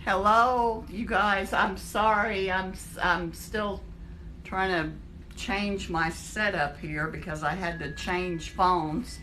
Hello, you guys. I'm sorry. I'm still trying to change my setup here because I had to change phones.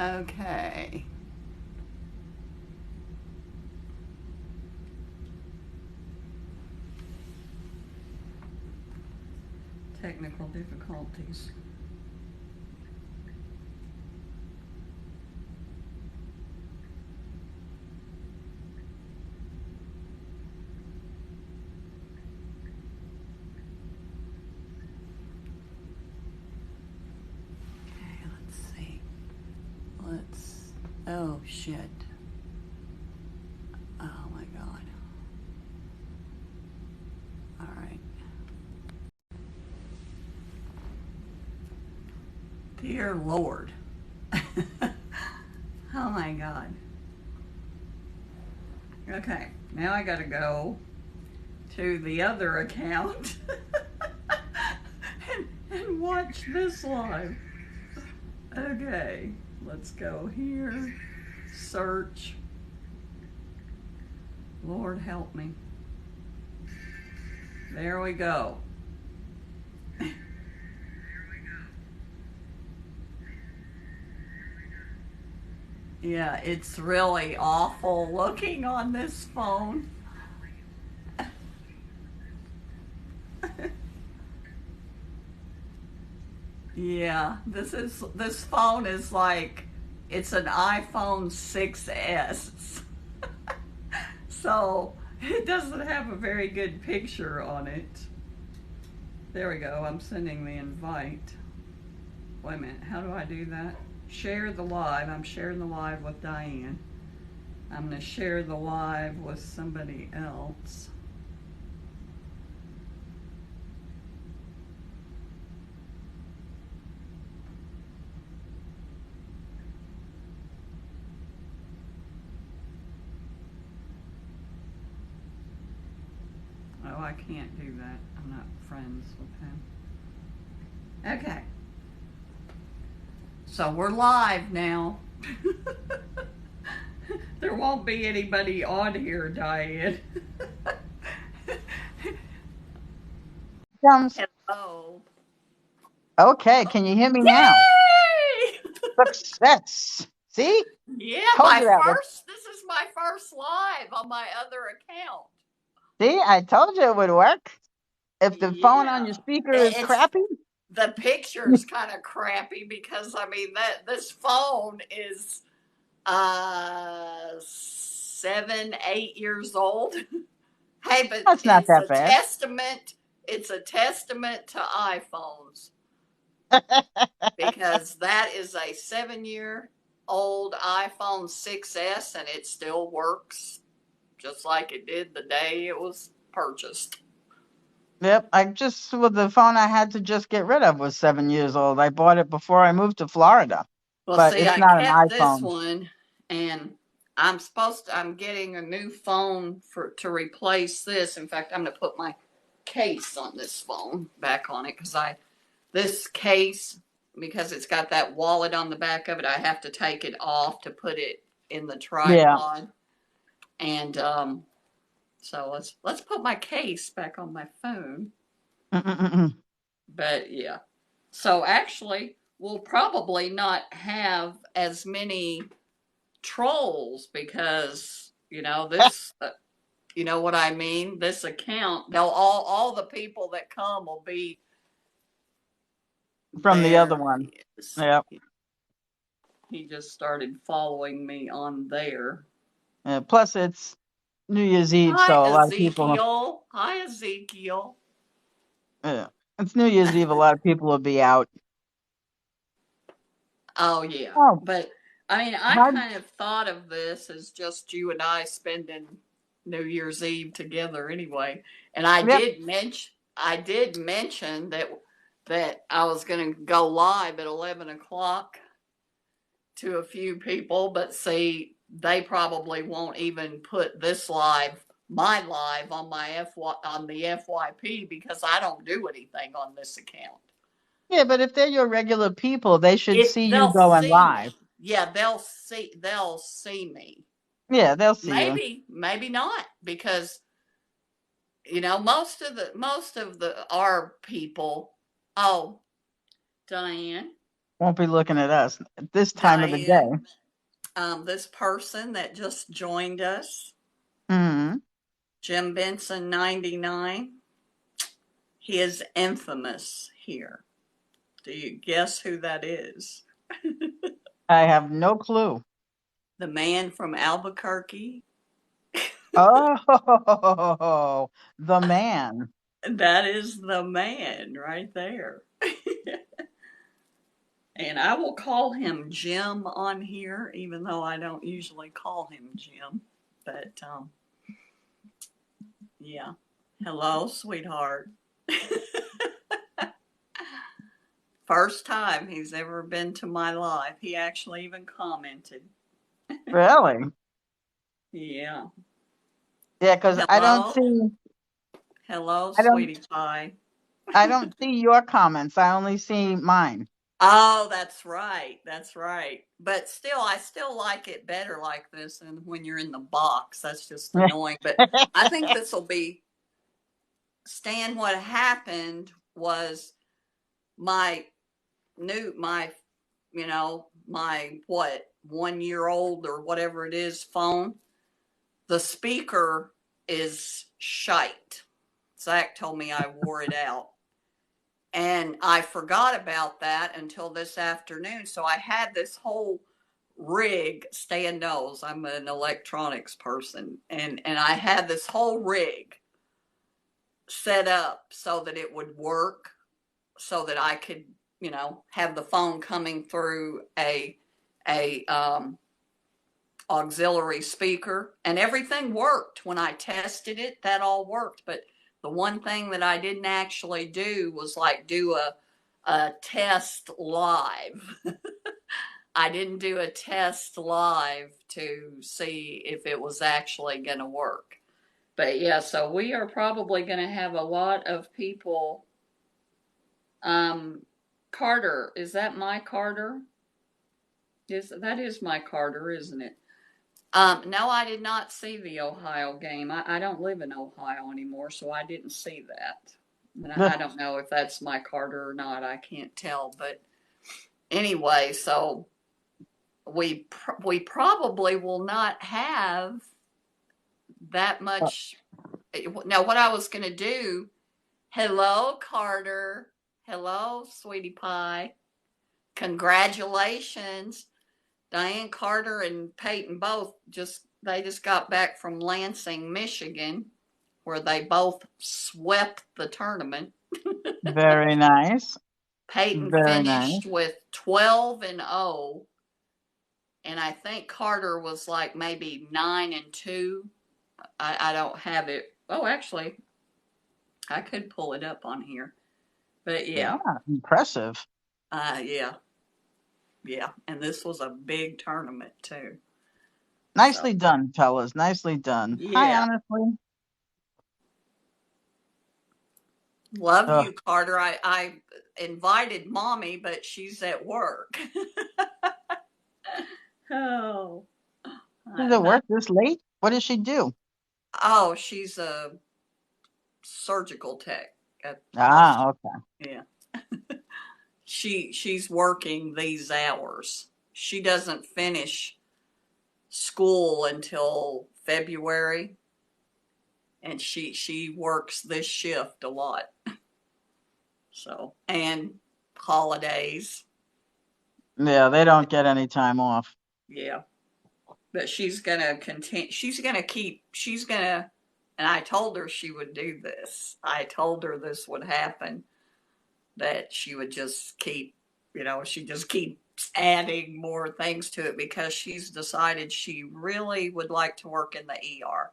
Okay. Technical difficulties. Okay, let's see. Let's. Oh, shit. Oh, my God. All right. Dear Lord. Oh, my God. Okay, now I gotta go to the other account and watch this live. Okay, let's go here. Search. Lord help me. There we go. Yeah, it's really awful looking on this phone. Yeah, this phone is like it's an iPhone 6S. So it doesn't have a very good picture on it. There we go. I'm sending the invite. Wait a minute. How do I do that? Share the live. I'm sharing the live with Diane. I'm going to share the live with somebody else. Oh, I can't do that. I'm not friends with him. Okay. So we're live now. There won't be anybody on here, Diane. Sounds Hello. okay. Can you hear me now? Yay! Success. See? Yeah, Told you that would. this is my first live on my other account. See, I told you it would work. If the phone on your Yeah. speaker is It's crappy, the picture's kind of crappy because I mean that this phone is 7, 8 years old. Hey, but that's not that bad. it's a testament to iPhones because that is a 7 year old iPhone 6S and it still works just like it did the day it was purchased. Yep, I just with the phone I had to just get rid of was 7 years old. I bought it before I moved to Florida, Well, but see, it's I not an kept this iPhone. one and I'm getting a new phone to replace this. In fact, I'm going to put my case on this phone back on it this case, because it's got that wallet on the back of it, I have to take it off to put it in the Yeah. tripod. And so let's put my case back on my phone. Mm-mm-mm. But yeah. So actually, we'll probably not have as many trolls because this you know what I mean, this account, they'll all the people that come will be From the other there. one. Yep. He just started following me on there. Plus, it's New Year's Eve, Hi so a lot of people. Ezekiel. Hi Ezekiel. Yeah. It's New Year's Eve. A lot of people will be out. Oh yeah, Oh, but I mean, I how? kind of thought of this as just you and I spending New Year's Eve together anyway. And Yep. I did mention that I was going to go live at 11 o'clock to a few people, but see, they probably won't even put my live on the FYP because I don't do anything on this account. Yeah, but if they're your regular people, they should If see you they'll going see live. me, yeah, they'll see me. Yeah, they'll see you. Maybe not, because most of the our people. Oh, Diane, Won't be looking at us at this time of the Diane, day. this person that just joined us, Hmm. Jim Benson 99. He is infamous here. Do you guess who that is? I have no clue. The man from Albuquerque. Oh, the man. That is the man right there. And I will call him Jim on here, even though I don't usually call him Jim. But yeah. Hello, sweetheart. First time he's ever been to my live. He actually even commented. Really? Yeah. Yeah, because Hello. Hello, I don't, sweetie pie. I don't see your comments. I only see mine. Oh, that's right. That's right. But still, I still like it better like this than when you're in the box. That's just annoying. But I think this will be Stan. What happened was my my my what 1 year old or whatever it is phone. The speaker is shite. Zach told me I wore it out. And I forgot about that until this afternoon. So I had this whole rig. Stan knows I'm an electronics person, and I had this whole rig set up so that it would work, so that I could, have the phone coming through a auxiliary speaker, and everything worked. When I tested it, that all worked. But the one thing that I didn't actually do was like do a test live. I didn't do a test live to see if it was actually going to work. But yeah, so we are probably going to have a lot of people. Carter, is that my Carter? That is my Carter, isn't it? No, I did not see the Ohio game. I don't live in Ohio anymore, so I didn't see that. And I don't know if that's my Carter or not. I can't tell. But anyway, so we probably will not have that much. Now, what I was going to do. Hello, Carter. Hello, sweetie pie. Congratulations. Diane Carter and Peyton both just got back from Lansing, Michigan, where they both swept the tournament. Very nice. Peyton Very nice. finished with 12 and 0, and I think Carter was like maybe 9 and 2. I don't have it. Oh, actually, I could pull it up on here. But Yeah, yeah, impressive. yeah, yeah. And this was a big tournament too. So Nicely done, fellas. Nicely done. Hi, yeah. honestly. Love Oh, you, Carter. I invited mommy, but she's at work. Oh, does it not. work this late? What does she do? Oh, she's a surgical tech at the Ah, hospital. okay. Yeah, she's working these hours. She doesn't finish school until February, and she works this shift a lot. So, and holidays. Yeah, they don't get any time off. Yeah. But she's gonna continue. She's gonna And I told her she would do this. I told her this would happen, that she would just keep, she just keeps adding more things to it because she's decided she really would like to work in the ER,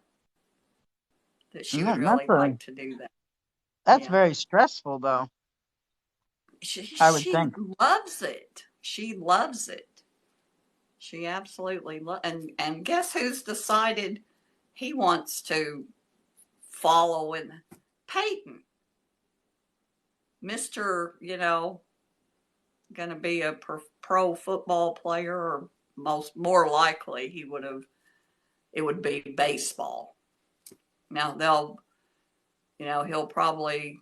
that she would really like to do that. That's Yeah. very stressful, though. I would She think. loves it. She loves it. She absolutely and guess who's decided he wants to follow in Peyton. Mr., going to be a pro football player, or more likely it would be baseball. Now he'll probably,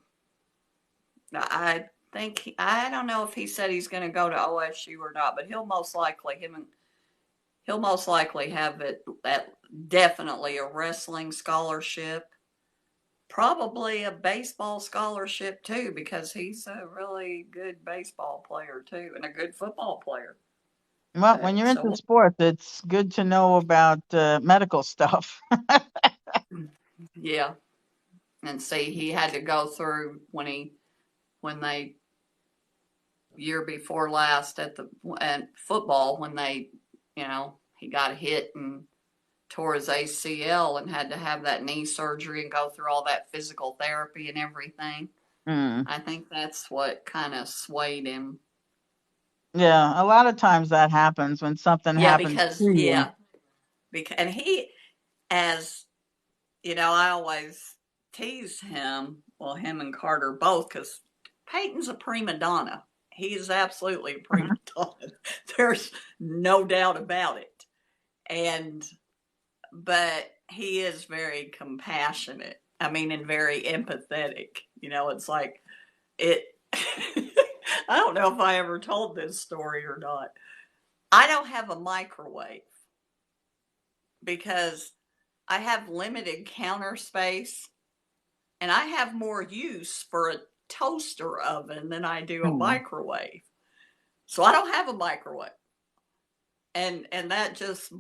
I think, I don't know if he said he's going to go to OSU or not, but he'll most likely have definitely a wrestling scholarship, probably a baseball scholarship too, because he's a really good baseball player too, and a good football player. Well, when you're into sports, it's good to know about medical stuff. Yeah. And see, he had to go through when they year before last at football, when they, he got hit and tore his ACL and had to have that knee surgery and go through all that physical therapy and everything. I think that's what kind of swayed him. Yeah, a lot of times that happens when something happens to you. And he, as I always tease him, well, him and Carter both, because Peyton's a prima donna. He is absolutely a prima donna. There's no doubt about it. But he is very compassionate. I mean, and very empathetic. It's like it. I don't know if I ever told this story or not. I don't have a microwave because I have limited counter space, and I have more use for a toaster oven than I do a microwave. So I don't have a microwave. And that just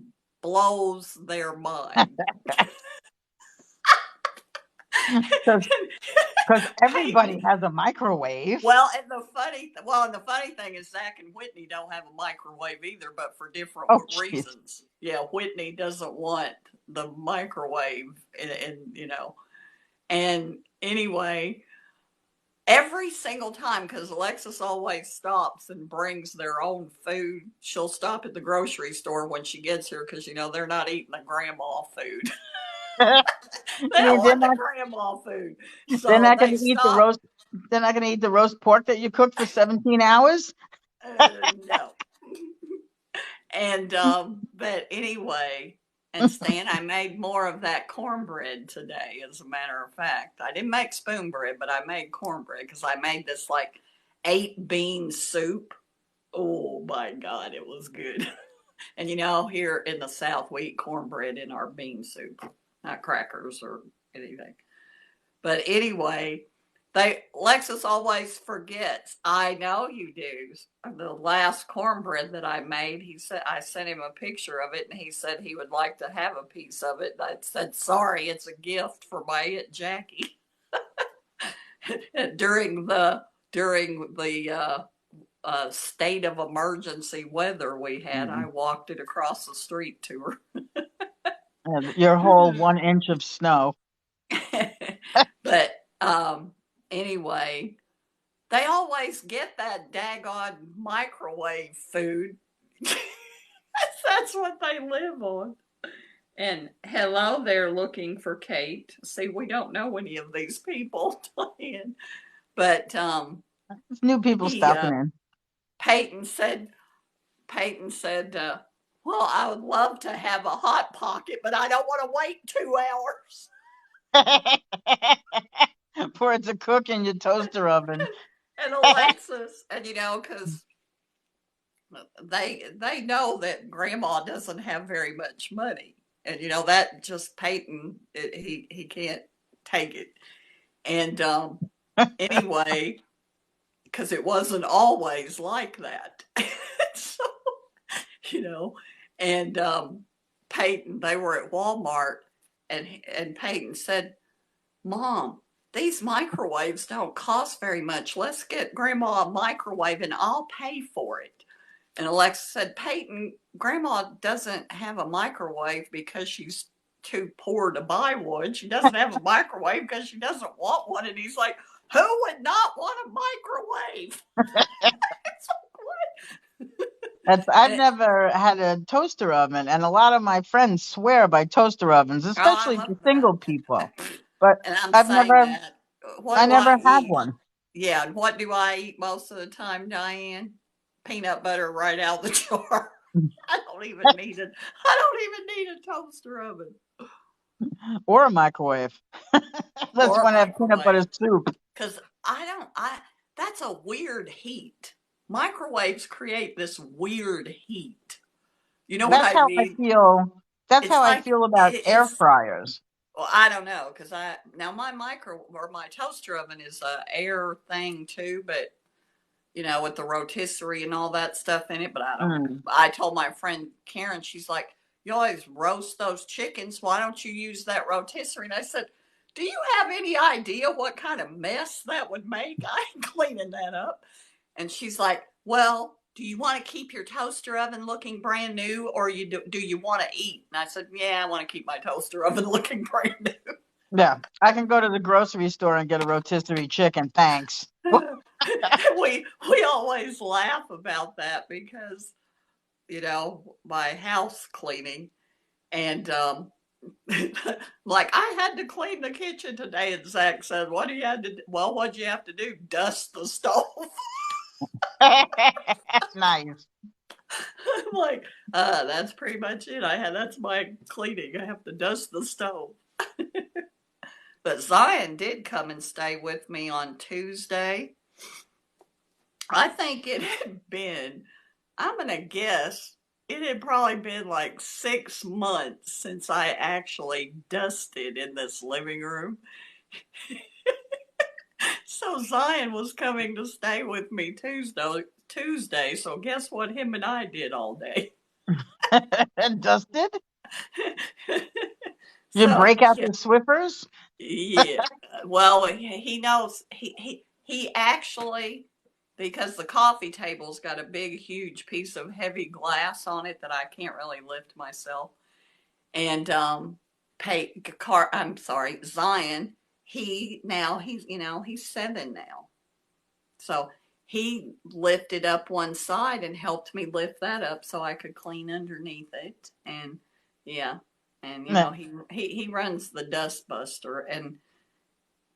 blows their mind. Because everybody has a microwave. Well, and the funny thing is Zach and Whitney don't have a microwave either, but for different reasons. Yeah, Whitney doesn't want the microwave, and anyway, every single time, because Alexis always stops and brings their own food. She'll stop at the grocery store when she gets here because, they're not eating the grandma food. They don't want the grandma food. So they're not going to eat the roast. They're not going to eat the roast pork that you cooked for 17 hours. No. And but anyway, and Stan, I made more of that cornbread today. As a matter of fact, I didn't make spoon bread, but I made cornbread because I made this 8-bean soup. Oh my God, it was good. And here in the South, we eat cornbread in our bean soup, not crackers or anything. But anyway, Lexus always forgets. I know you do. The last cornbread that I made, I sent him a picture of it, and he said he would like to have a piece of it. I said, sorry, it's a gift for my Aunt Jackie. during the state of emergency weather we had, I walked it across the street to her. Your whole 1 inch of snow. But anyway, they always get that daggone microwave food. That's what they live on. And hello, they're looking for Kate. See, we don't know any of these people playing, but new people stopping in. Peyton said, well, I would love to have a Hot Pocket, but I don't want to wait 2 hours for it to cook in your toaster oven. And Alexis, and because they know that Grandma doesn't have very much money, and that just Peyton, he can't take it, and anyway, because it wasn't always like that. So, and Peyton, they were at Walmart, and Peyton said, Mom, these microwaves don't cost very much. Let's get Grandma a microwave and I'll pay for it. And Alexa said, Peyton, Grandma doesn't have a microwave because she's too poor to buy one. She doesn't have a microwave because she doesn't want one. And he's like, who would not want a microwave? It's like, what? I've never had a toaster oven, and a lot of my friends swear by toaster ovens, Oh, I especially love for that. single people. But And I'm I've saying never, that. What I do never I had eat? one. Yeah, and what do I eat most of the time, Diane? Peanut butter right out the jar. I don't even need it. I don't even need a toaster oven Or a microwave. That's or a when I have peanut butter microwave soup. because I don't. I That's a weird heat. Microwaves create this weird heat. You know what That's I how I mean? feel. That's It's how I like feel about air it's. fryers. Well, I don't know because I now my micro or my toaster oven is a air thing too, but with the rotisserie and all that stuff in it, but I don't know. Mm. I told my friend Karen, she's like, you always roast those chickens. Why don't you use that rotisserie? And I said, do you have any idea what kind of mess that would make? I ain't cleaning that up. And she's like, well, do you want to keep your toaster oven looking brand new or do you want to eat? And I said, yeah, I want to keep my toaster oven looking brand new. Yeah, I can go to the grocery store and get a rotisserie chicken. Thanks. we always laugh about that because my house cleaning and like I had to clean the kitchen today and Zach said, what do you have to do? Well, what'd you have to do? Dust the stove. Nice. I'm like, that's pretty much it. That's my cleaning. I have to dust the stove. But Zion did come and stay with me on Tuesday. I think it had been, I'm going to guess, it had probably been like 6 months since I actually dusted in this living room. So Zion was coming to stay with me Tuesday. So guess what him and I did all day? Dusted? You So break out yeah, the Swiffers? yeah. Well, he knows he actually, because the coffee table's got a big huge piece of heavy glass on it that I can't really lift myself. And I'm sorry, Zion, he's 7 now. So he lifted up one side and helped me lift that up so I could clean underneath it. And yeah, and No. he runs the dust buster and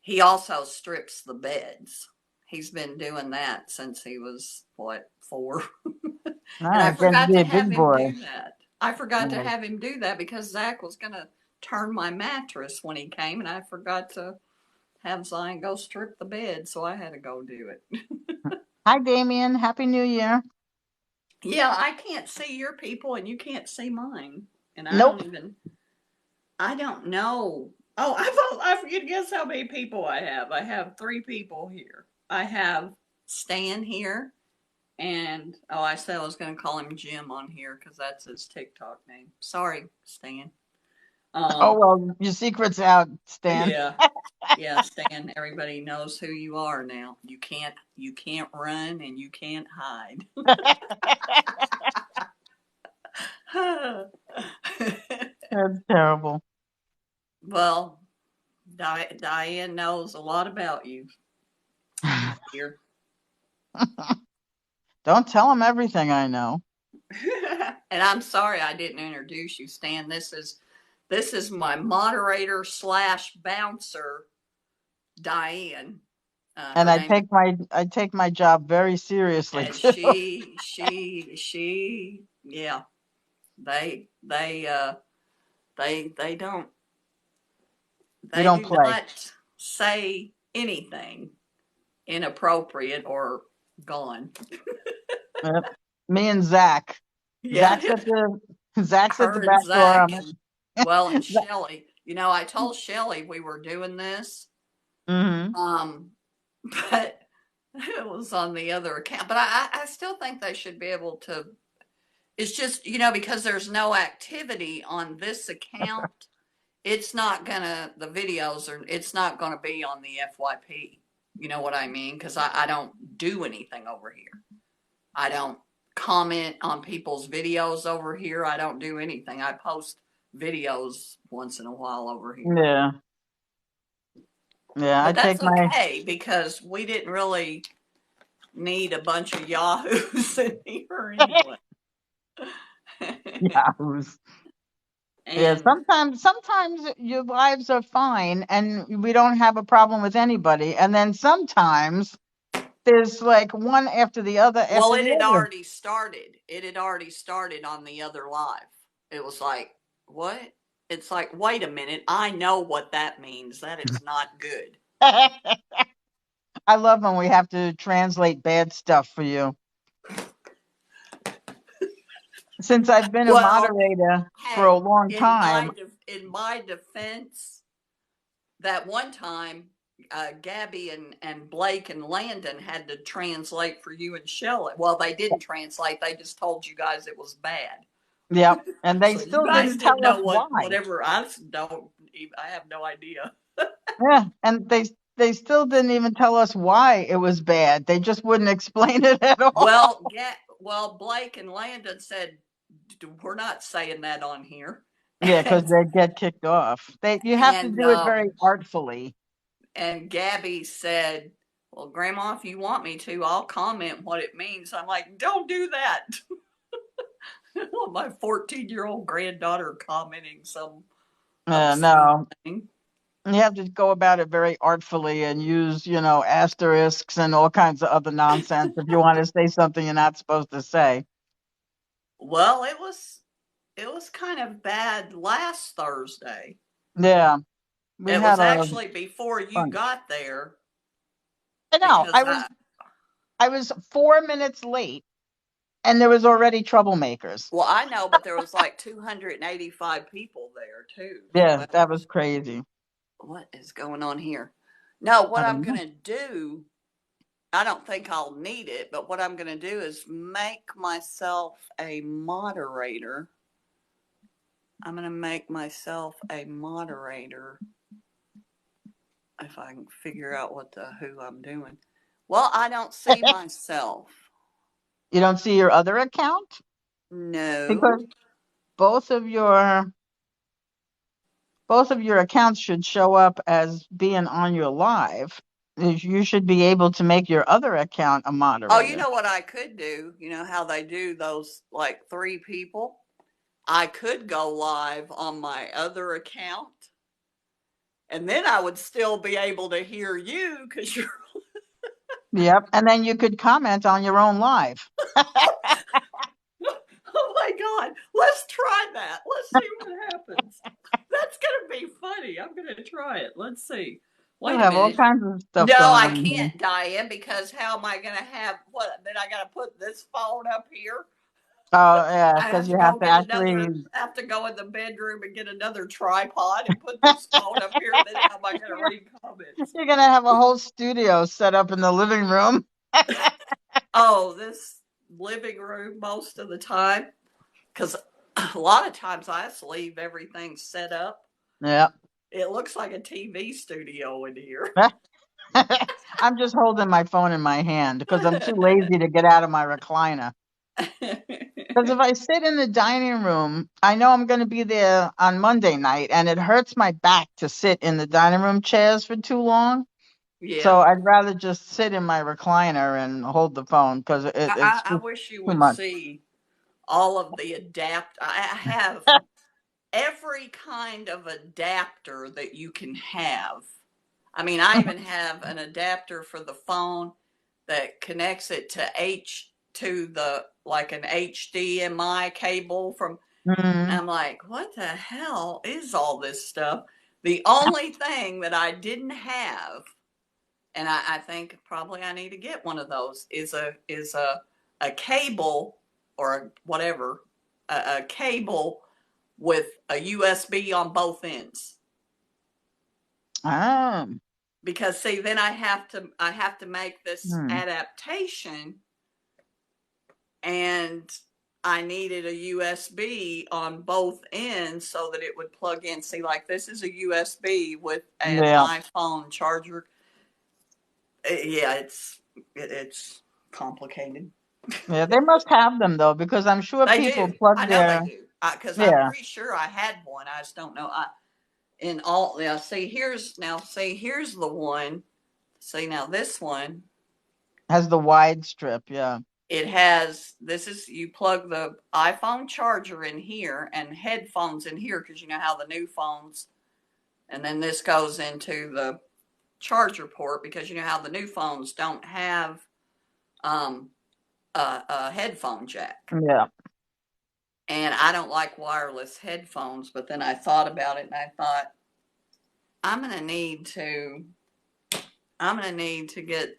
he also strips the beds. He's been doing that since he was what, 4. And I Ah, getting to forgot be to a have big him boy. do that. I forgot to Nice. have him do that because Zach was gonna turn my mattress when he came, and I forgot to have Zion go strip the bed, so I had to go do it. Hi, Damien. Happy New Year. Yeah, I can't see your people, and you can't see mine, and Nope. I don't know. Oh, I forget. Guess how many people I have? I have 3 people here. I have Stan here, and I said I was going to call him Jim on here because that's his TikTok name. Sorry, Stan. Oh, Um, well, your secret's out, Stan. yeah, yeah, Stan. Everybody knows who you are now. You can't run and you can't hide. That's terrible. Well, Diane knows a lot about you, dear. Don't tell him everything I know. And I'm sorry I didn't introduce you, Stan. This is my moderator slash bouncer, Diane. And Her name is, I take my job very seriously and too. yeah. They don't You they don't do play. not say anything inappropriate or gone. Yep. Me and Zach. Yeah, Zach's at the Zach's at the her and back door. Zach and well and Shelly. I Mm-hmm. told Shelly we were doing this, Mm-hmm. um, but it was on the other account. But I still think they should be able to. It's just because there's no activity on this account. it's not gonna, the videos are, it's not gonna be on the FYP. You know what I mean? Because I don't do anything over here. I don't comment on people's videos over here. I don't do anything. I post videos once in a while over here. Yeah. Yeah, I But take that's my okay because we didn't really need a bunch of yahoos in here anyway. yahoos. Yeah, And sometimes your lives are fine and we don't have a problem with anybody. And then sometimes there's like one after the other well, after it the had other. already started. It had already started on the other live. It was like, what? It's like, wait a minute. I know what that means. That is not good. I love when we have to translate bad stuff for you. Since I've been a Well, moderator for a hey, long time. in my defense, that one time, Gabby and Blake and Landon had to translate for you and Shelley. Well, they didn't translate; they just told you guys it was bad. Yep. And they So you still guys didn't didn't tell us know what why. whatever I don't. I have no idea. Yeah. And they still didn't even tell us why it was bad. They just wouldn't explain it at all. Well, Blake and Landon said we're not saying that on here, Yeah, because and they get kicked off. You have to and do it very artfully. and Gabby said, "Well, Grandma, if you want me to, I'll comment what it means." I'm like, "Don't do that." My 14-year-old granddaughter commenting some obscene No, thing. you have to go about it very artfully and use, asterisks and all kinds of other nonsense if you want to say something you're not supposed to say. Well, it was kind of bad last Thursday. Yeah, we It had was a actually before you fun. got there I know. because I was 4 minutes late, and there was already troublemakers. well, I know, but there was like 285 people there too. So Yeah, that was crazy. what is going on here? No, I what I'm don't going know. to do, I don't think I'll need it, but what I'm going to do is make myself a moderator. I'm going to make myself a moderator if I can figure out who I'm doing. Well, I don't see myself. You don't see your other account No. because both of your both of your accounts should show up as being on your live. You should be able to make your other account a Oh, you moderator. know what I could do? You know how they do those like 3 people? I could go live on my other account and then I would still be able to hear you because you're. Yep. And then you could comment on your own live. Oh my God, let's try that. Let's see what happens. That's going to be funny. I'm going to try it. Let's see. We'll Wait a have all minute. kinds of stuff No, going I on here. can't, Diane, because how am I going to have what? Then I got to put this phone up here. Oh, yeah, I because have to you have go to get another, actually, have to go in the bedroom and get another tripod and put this phone up here. Then how am I going to read comments? you're going to have a whole studio set up in the living room. Oh, this living room most of the time. Because a lot of times I just leave everything set up. Yeah. It looks like a TV studio in here. I'm just holding my phone in my hand because I'm too lazy to get out of my recliner. Because if I sit in the dining room, I know I'm going to be there on Monday night, and it hurts my back to sit in the dining room chairs for too long. So Yeah. I'd rather just sit in my recliner and hold the phone because it's I just wish you too would much. see all of the I have every kind of adapter that you can have. I mean, I even have an adapter for the phone that connects it to the like an HDMI cable from. Mhm. I'm like, what the hell is all this stuff? The only thing that I didn't have, and I think probably I need to get one of those, is a cable or whatever, a cable with a USB on both ends. Ah, Because see, then I have to make this hmm. adaptation, and I needed a USB on both ends so that it would plug in. See, like this is a USB with an Yeah. iPhone charger. Yeah, it's complicated. Yeah, they must have them though, because I'm sure They people do. plug I know they their, do. Because I'm yeah, pretty sure I had one. I just don't know. In all, yeah. See, here's the one. See, now this one, has the wide strip. Yeah. it has. This is you plug the iPhone charger in here and headphones in here because you know how the new phones, and then this goes into the charger port because you know how the new phones don't have um, a headphone jack. Yeah. And I don't like wireless headphones, but then I thought about it and I thought I'm gonna need to I'm gonna need to get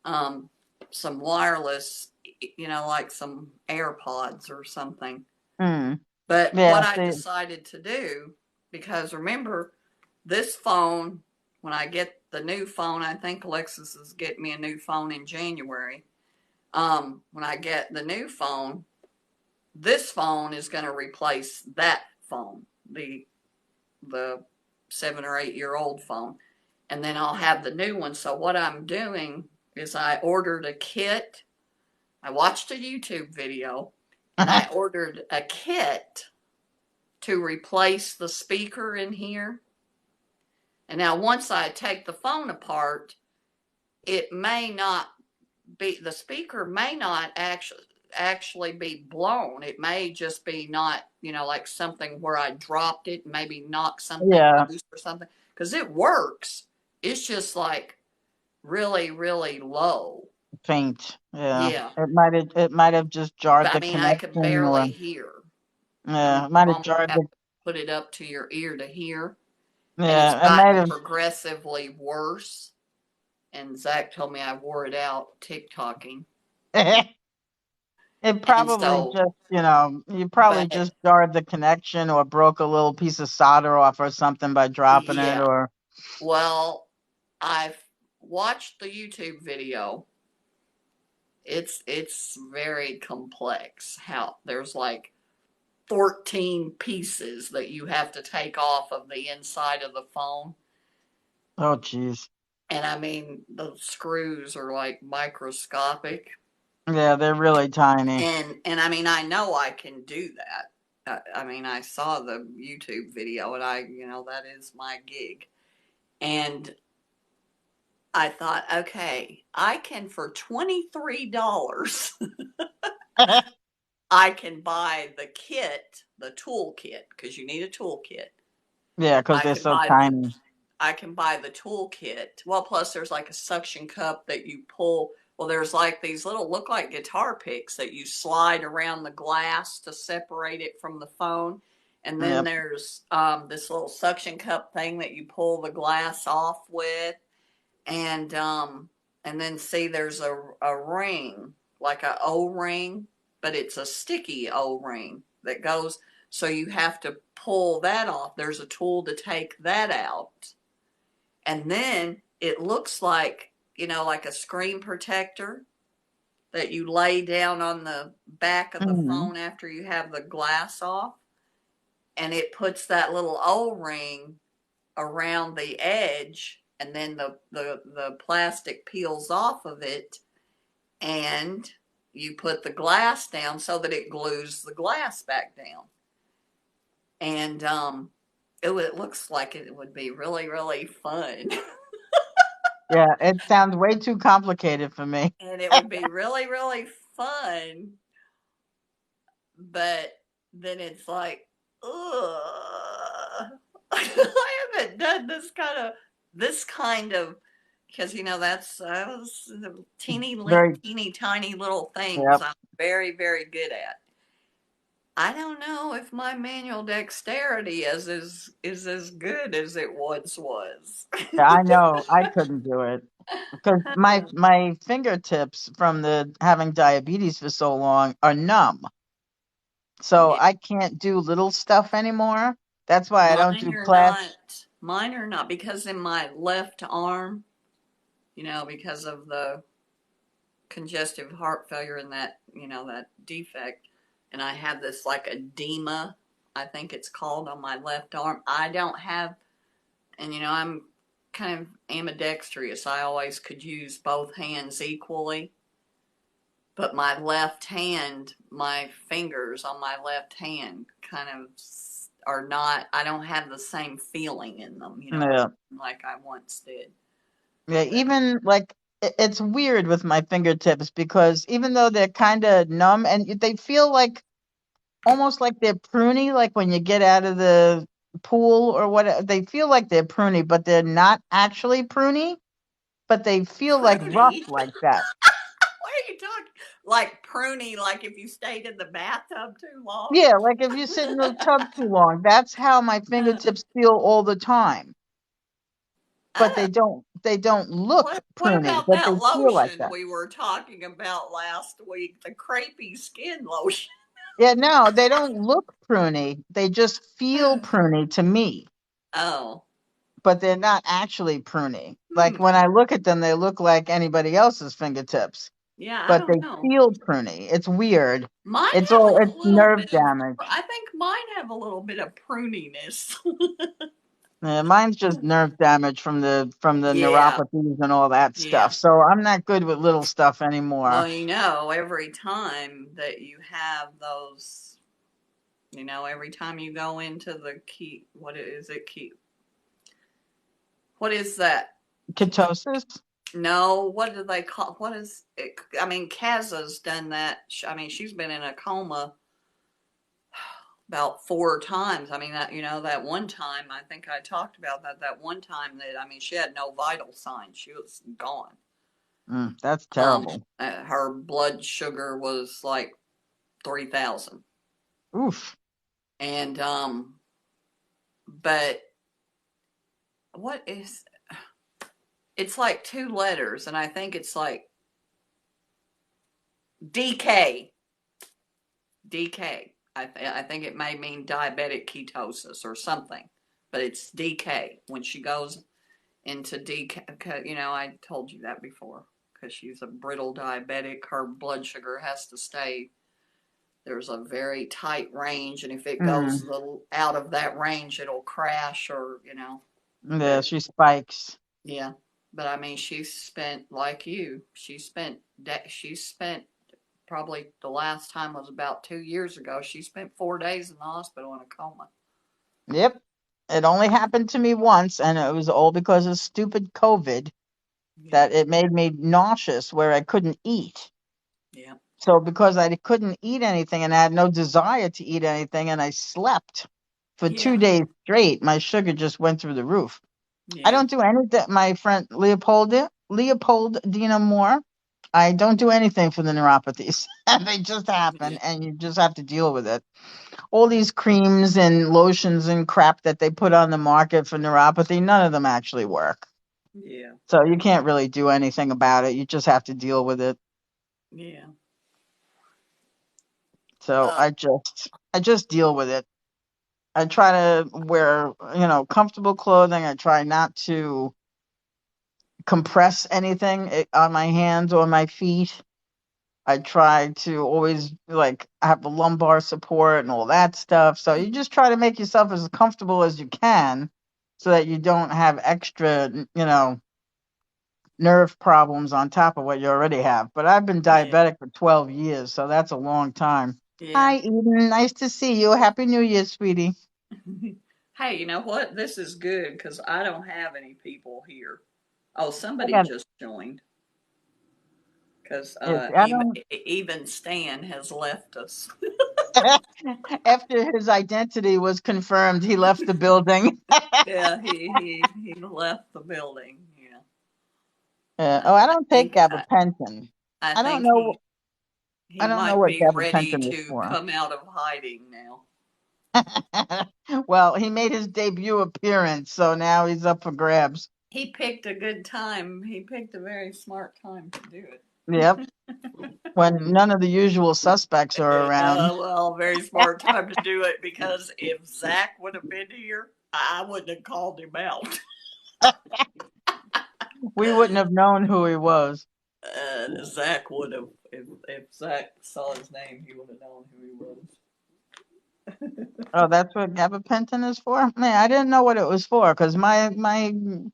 um, some wireless, like some AirPods or something. Mm. But Yeah. what I See. decided to do, because remember, this phone, when I get the new phone, I think Alexis is getting me a new phone in January. When I get the new phone, this phone is going to replace that phone, the 7 or 8 year old phone, and then I'll have the new one. So what I'm doing is I ordered a kit. I watched a YouTube video and I ordered a kit to replace the speaker in here. And now once I take the phone apart, it may not be the speaker may not actually be blown. It may just be not, like something where I dropped it, maybe knocked something Yeah. loose or something. Because it works. It's just like really, really low. Faint. Yeah. Yeah. It might have just jarred But I the mean, I could connection, or barely hear. I mean, yeah, it you might have almost jarred have the, to put it up to your ear to hear. And it's yeah, it might gotten have. progressively worse. And Zach told me I wore it out TikToking. It And probably so, just, you probably but just jarred the connection or broke a little piece of solder off or something by dropping it, yeah, or well, I've watched the YouTube video. It's very complex. How there's like 14 pieces that you have to take off of the inside of the phone. oh geez. And I mean, the screws are like microscopic. Yeah, they're really tiny. And I mean, I know I can do that. I mean, I saw the YouTube video and that is my gig. And I thought, okay, I can for $23, I can buy the kit, the tool kit, because you need a tool kit. Yeah, because I they're can so buy the tiny. I can buy the tool kit. Well, plus there's like a suction cup that you pull. Well, there's like these little look like guitar picks that you slide around the glass to separate it from the phone. And then Yep. there's this little suction cup thing that you pull the glass off with. And then see there's a ring, like a O-ring, but it's a sticky O-ring that goes, so you have to pull that off. There's a tool to take that out. And then it looks like, like a screen protector that you lay down on the back of the Hmm. phone after you have the glass off. And it puts that little O-ring around the edge, and then the plastic peels off of it, and you put the glass down so that it glues the glass back down. And it looks like it would be really, really fun. Yeah, it sounds way too complicated for me. And it would be really, really fun. But then it's like, ugh. I haven't done this kind of, because that's Very, teeny tiny little things yep. I'm very, very good at. I don't know if my manual dexterity is as good as it once was. Yeah, I know I couldn't do it because my fingertips from the having diabetes for so long are numb. So Yeah, I can't do little stuff anymore. That's why I don't mine do are class. not. Mine are not because in my left arm, because of the congestive heart failure and that defect, and I have this like edema, I think it's called, on my left arm. I don't have, and I'm kind of ambidextrous. I always could use both hands equally. But my left hand, my fingers on my left hand kind of are not, I don't have the same feeling in them, Yeah. like I once did. Yeah, But, even like it's weird with my fingertips because even though they're kind of numb and they feel like almost like they're pruny, like when you get out of the pool or whatever, they feel like they're pruny, but they're not actually pruny, but they feel like rough pruny? like that. What are you talking? Like pruny, like if you stayed in the bathtub too long? Yeah, like if you sit in the tub too long, that's how my fingertips feel all the time. But Oh, they don't look what pruny, about but they that feel like lotion that. we were talking about last week? The crepey skin lotion. Yeah, no, they don't look pruny. They just feel pruny to me, Oh. but they're not actually pruny. Like Hmm. when I look at them, they look like anybody else's fingertips, Yeah, I but don't they know. feel pruny. It's weird. Mine It's have a it's little nerve bit of, damage. I think mine have a little bit of pruniness. Yeah, mine's just nerve damage from the Yeah, neuropathies and all that yeah. stuff. So I'm not good with little stuff anymore. Well, every time that you have those, every time you go into the what is it? What is that? Ketosis? No, what do they call, what is it? I mean, Kaza's done that. I mean, she's been in a coma about 4 times. I mean, that one time, I think I talked about that one time that, I mean, she had no vital signs. She was gone. That's terrible. Her blood sugar was like 3,000. Oof. And, but what is, it's like 2 letters, and I think it's like DK. DK. I think it may mean diabetic ketosis or something, but it's DK when she goes into DK. I told you that before because she's a brittle diabetic. Her blood sugar has to stay. There's a very tight range, and if it Mm. goes out of that range, it'll crash or Yeah, But she spikes. yeah, but I mean, she's spent like you. She spent probably the last time was about 2 years ago. She spent 4 days in the hospital in a coma. Yep. It only happened to me once, and it was all because of stupid COVID Yeah, that it made me nauseous where I couldn't eat. yeah, So because I couldn't eat anything and I had no desire to eat anything and I slept for two yeah, days straight, my sugar just went through the roof. I yeah, don't do anything, my friend Leopold Dina Moore. I don't do anything for the neuropathies. They just happen yeah, and you just have to deal with it. All these creams and lotions and crap that they put on the market for neuropathy, none of them actually work. yeah, So you can't really do anything about it. You just have to deal with it. yeah. So I just deal with it. I try to wear, comfortable clothing. I try not to compress anything on my hands or my feet. I try to always like have the lumbar support and all that stuff. So you just try to make yourself as comfortable as you can so that you don't have extra, nerve problems on top of what you already have. But I've been Yeah, diabetic for 12 years, so that's a long time. yeah. Hi, Eden. Nice to see you. Happy New Year, sweetie. Hey, you know what? This is good because I don't have any people here. Oh, I somebody got just joined because I don't even Stan has left us. after his identity was confirmed, he left the building. Yeah, he left the building. Yeah, Oh, I I don't take think I, gabapentin. I I don't think know. he I don't know might what be ready gabapentin is to for. come out of hiding now. Well, he made his debut appearance, so now he's up for grabs. He picked a good time. He picked a very smart time to do it. Yep. When none of the usual suspects are around. Well, very smart time to do it because if Zach would have been here, I wouldn't have called him out. We wouldn't have known who he was. Zach would have, if Zach saw his name, he would have known who he was. Oh, that's what gabapentin is for? Man, I didn't know what it was for because my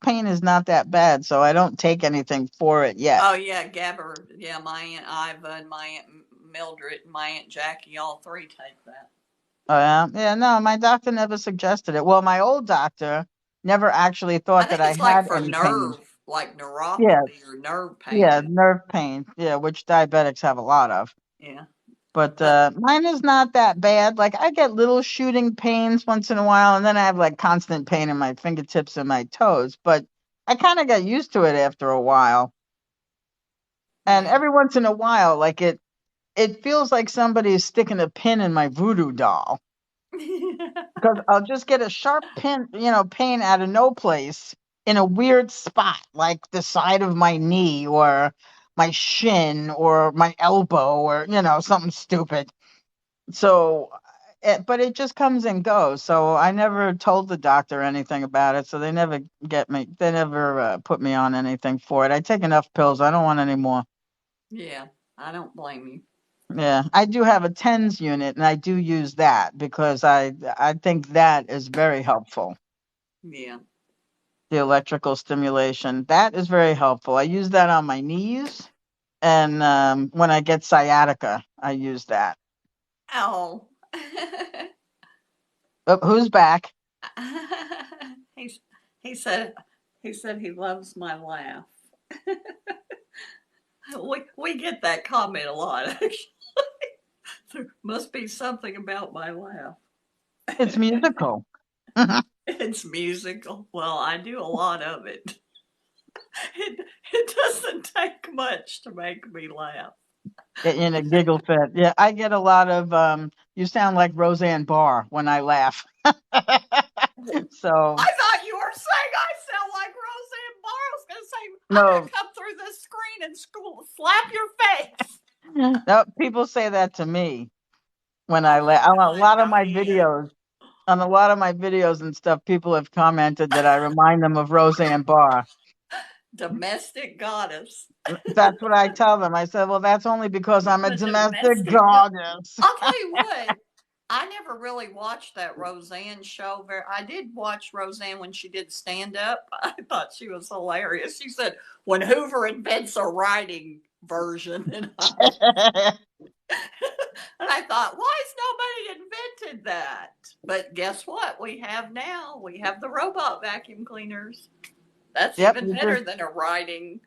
pain is not that bad, so I don't take anything for it yet. Oh yeah, Gabber. Yeah, my aunt Iva and my aunt Mildred and my aunt Jackie, all three take that. Oh yeah, yeah. No, my doctor never suggested it. Well, my old doctor never actually I thought that think I it's like had for any pain. nerve, like Yeah, neuropathy or nerve yeah, pain. nerve pain. Yeah, which diabetics have a lot of. Yeah, But but mine is not that bad. Like I get little shooting pains once in a while, and then I have like constant pain in my fingertips and my toes. But I kind of got used to it after a while. And yeah. every once in a while, like it feels like somebody is sticking a pin in my voodoo doll. Because I'll just get a sharp pin, pain out of no place in a weird spot, like the side of my knee or my shin or my elbow or, something stupid. So, but it just comes and goes. So I never told the doctor anything about it. So they never put me on anything for it. I take enough pills. I don't want any more. Yeah, I don't blame you. Yeah, I do have a TENS unit and I do use that because I think that is very helpful. Yeah. The electrical stimulation. That is very helpful. I use that on my knees and when I get sciatica, I use that. Oh. Oh, who's back? he he said he said he loves my laugh. We get that comment a lot. Actually, there must be something about my laugh. It's musical. It's musical. Well, I do a lot of it. It doesn't take much to make me laugh. In a giggle fit. Yeah, I get a lot of you sound like Roseanne Barr when I laugh. So I thought you were saying I sound like Roseanne Barr. I was going to say, I'm going no, to come through this screen and slap your face. no, people say that to me when I Oh laugh. On a my lot of God, my Diane. videos, and stuff, people have commented that I remind them of Roseanne Barr. Domestic goddess. That's what I tell them. I said, well, that's only because I'm a The domestic domestic goddess. goddess. I'll tell you what. I never really watched that Roseanne show. I did watch Roseanne when she did stand up. I thought she was hilarious. She said, "When Hoover invents a writing version," and I thought, why has nobody invented that? But guess what? We have now. We have the robot vacuum cleaners. That's Yep, even you just better than a writing.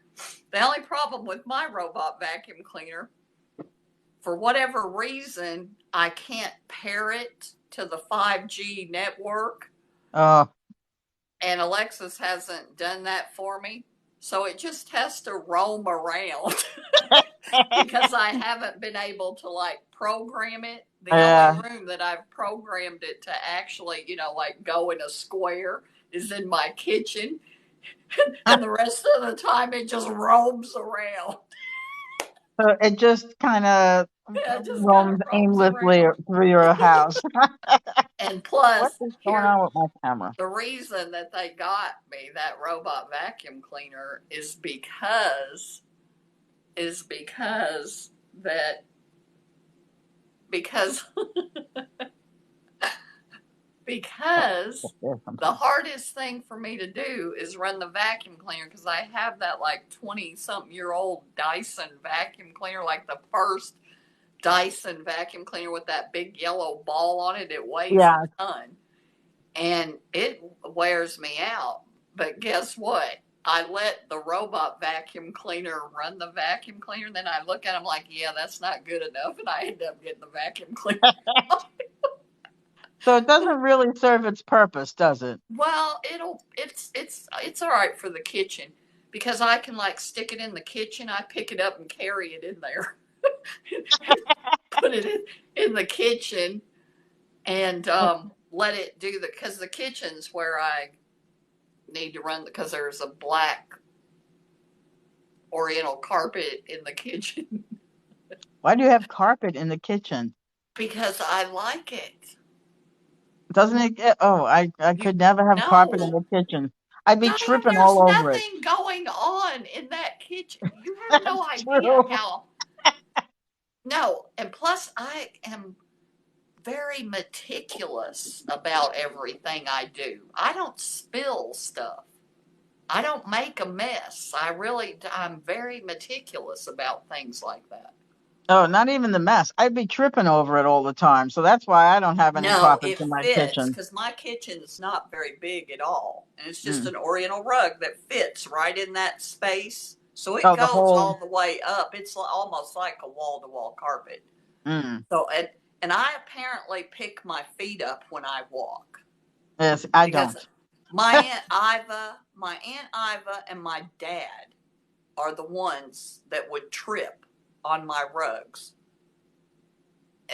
The only problem with my robot vacuum cleaner, for whatever reason, I can't pair it to the 5G network, oh and Alexis hasn't done that for me. So it just has to roam around because I haven't been able to like program it. The only yeah. room that I've programmed it to actually, like go in a square is in my kitchen. And the rest of the time it just roams around. So it just kind of Yeah, it just kind roams of roams aimlessly around. through your house. And What plus, is going here, on with my camera? the reason that they got me that robot vacuum cleaner is because that because because the hardest thing for me to do is run the vacuum cleaner because I have that like 20 something year old Dyson vacuum cleaner, like the first Dyson vacuum cleaner with that big yellow ball on it. It weighs Yeah. a ton and it wears me out. But guess what? I let the robot vacuum cleaner run the vacuum cleaner. And then I look at them like, yeah, that's not good enough. And I end up getting the vacuum cleaner. So it doesn't really serve its purpose, does it? Well, it's all right for the kitchen because I can like stick it in the kitchen. I pick it up and carry it in there, put it in the kitchen, and let it do because the kitchen's where I need to run because there's a black Oriental carpet in the kitchen Why do you have carpet in the kitchen? because I like it. Doesn't it get? Oh, I You could never have carpet in know, the kitchen. I'd be Diane, tripping there's all over it. nothing going on in that kitchen. You have no That's idea true. how. No, and plus, I am very meticulous about everything I do. I don't spill stuff. I don't make a mess. I'm very meticulous about things like that. Oh, not even the mess. I'd be tripping over it all the time. So that's why I don't have any No, carpets it in my fits kitchen. because my kitchen is not very big at all. And it's just Mm. an oriental rug that fits right in that space. So it Oh, the goes whole. all the way up. It's almost like a wall to wall carpet. Mm. So, and I apparently pick my feet up when I walk Yes, I because don't. My Aunt Iva and my dad are the ones that would trip on my rugs.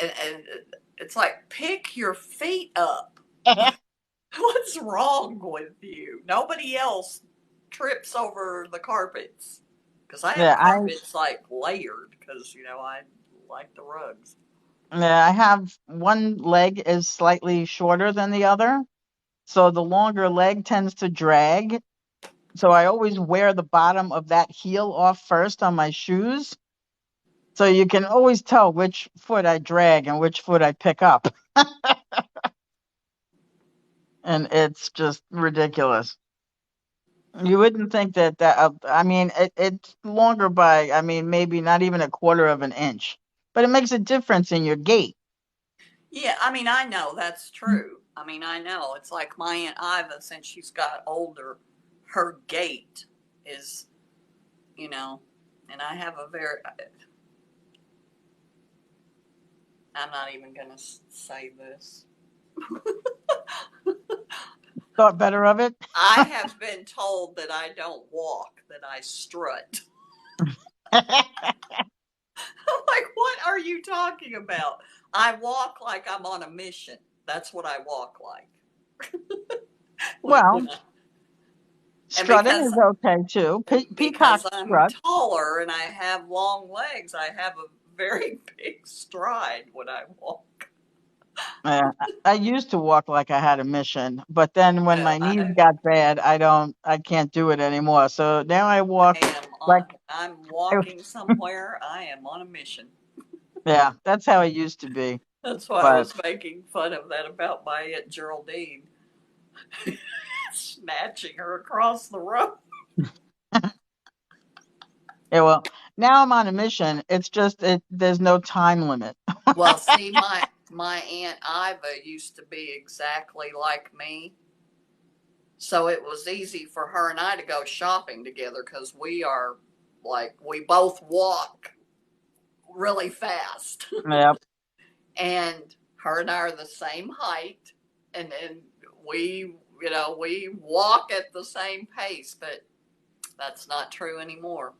And it's like, pick your feet up. What's wrong with you? Nobody else trips over the carpets because I have Yeah, carpets like layered because I like the rugs. I have one leg is slightly shorter than the other, so the longer leg tends to drag. So I always wear the bottom of that heel off first on my shoes, so you can always tell which foot I drag and which foot I pick up, and it's just ridiculous. You wouldn't think that. I mean, it's longer by, I mean, maybe not even a quarter of an inch, but it makes a difference in your gait. Yeah, I mean, I know that's true. I mean, I know. It's like my Aunt Iva, since she's got older, her gait is, you know, and I have a very, I'm not even going to say this. Thought better of it. I have been told that I don't walk, that I strut. I'm like, what are you talking about? I walk like I'm on a mission. That's what I walk like. Well, When and strutting is okay too. Peacock because I'm strut. taller and I have long legs, I have a very big stride when I walk. Yeah, I used to walk like I had a mission, but then when No, my knees got bad, I can't do it anymore. So now I walk like, I'm walking somewhere. I am on a mission. yeah, that's how I used to be. That's why I But was making fun of that about my Aunt Geraldine snatching her across the road. yeah, well, now I'm on a mission. It's just there's no time limit. Well, see, my Aunt Iva used to be exactly like me. So it was easy for her and I to go shopping together because we both walk really fast. Yep. And her and I are the same height. And we walk at the same pace, but that's not true anymore.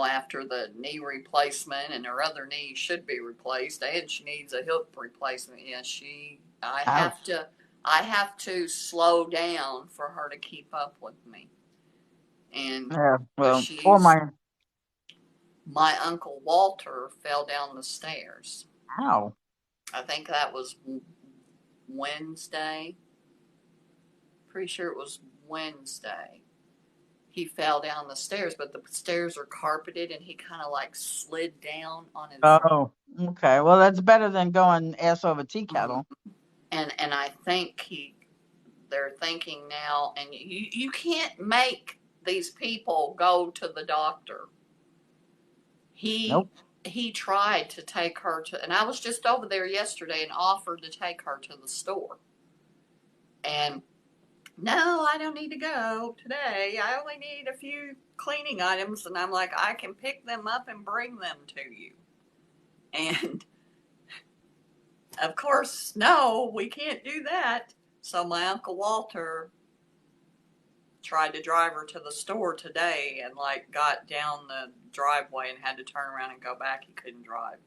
After the knee replacement and her other knee should be replaced and she needs a hip replacement. Yeah, Ouch. I have to slow down for her to keep up with me. And Yeah. because Well, for my Uncle Walter fell down the stairs. ow. I think that was Wednesday. Pretty sure it was Wednesday. He fell down the stairs, but the stairs are carpeted and he kind of like slid down on his. Oh, okay. Well, that's better than going ass over tea kettle. And I think they're thinking now, and you can't make these people go to the doctor. He Nope. he tried to take her to, and I was just over there yesterday and offered to take her to the store. And no, I don't need to go today. I only need a few cleaning items, and I'm like, I can pick them up and bring them to you. And of course, no, we can't do that. So my Uncle Walter tried to drive her to the store today and like got down the driveway and had to turn around and go back. He couldn't drive.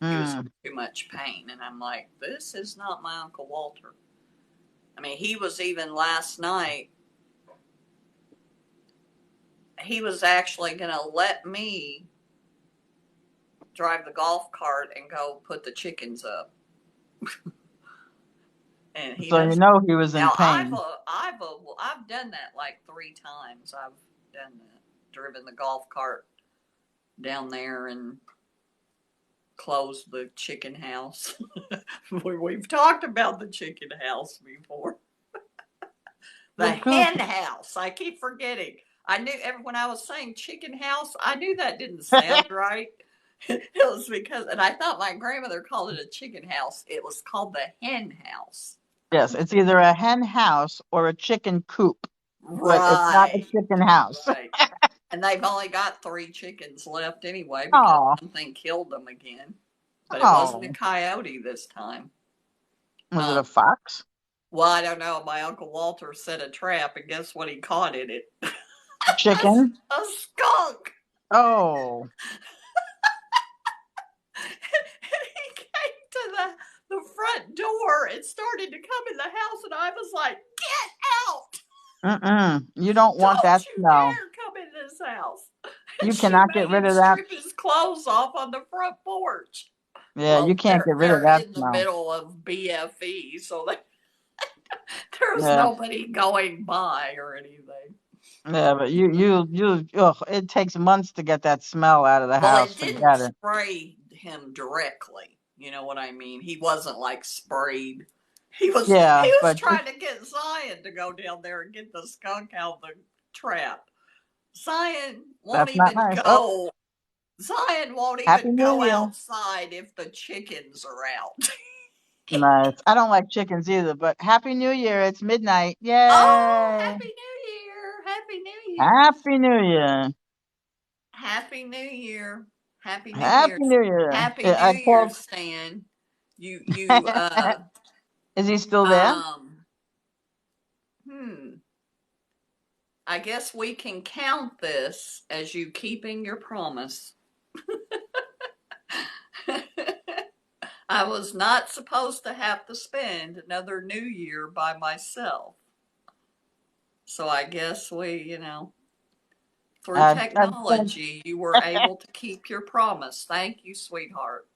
He was Mm. in too much pain. And I'm like, this is not my Uncle Walter. I mean, he was even last night, he was actually going to let me drive the golf cart and go put the chickens up. and he So you doesn't. know he was in Now pain. I've done that like 3 times. I've done that, driven the golf cart down there and closed the chicken house. We've talked about the chicken house before. The The coop. hen house. I keep forgetting. I knew when I was saying chicken house, I knew that didn't sound right. It was because, and I thought my grandmother called it a chicken house. It was called the hen house. Yes, it's either a hen house or a chicken coop, but it's not a Right, chicken house. right. And they've only got 3 chickens left anyway because Oh, something killed them again. But it wasn't a oh. coyote this time. Was it a Um, fox? well, I don't know. My Uncle Walter set a trap, and guess what he caught in it? Chicken? A skunk. Oh. And he came to the front door and started to come in the house, and I was like, "Get out! Mm-mm. You don't want Don't that you smell. dare come in this house!" And You she cannot get made rid him of that. strip his clothes off on the front porch. Yeah, you Well, can't get rid of they're that in the smell. middle of BFE, so there's Yeah, nobody going by or anything. yeah, but ugh, it takes months to get that smell out of the Well, it house. didn't Forget it. spray him directly. You know what I mean? He wasn't like sprayed. Yeah, He was but trying to get Zion to go down there and get the skunk out of the trap. Zion won't that's not even nice. Oh, go. Zion won't Happy even New go Year. outside if the chickens are out. Nice. I don't like chickens either, but Happy New Year. It's midnight. Oh, Yay. Happy New Year! Happy New Year! Happy New Year. Happy New Year! Happy New Happy Year! New Year. Happy Yeah, New I Year, called. Stan. You Is he still there? um hmm. I guess we can count this as you keeping your promise. I was not supposed to have to spend another New Year by myself. So I guess through I've spent, technology, you were able to keep your promise. Thank you, sweetheart.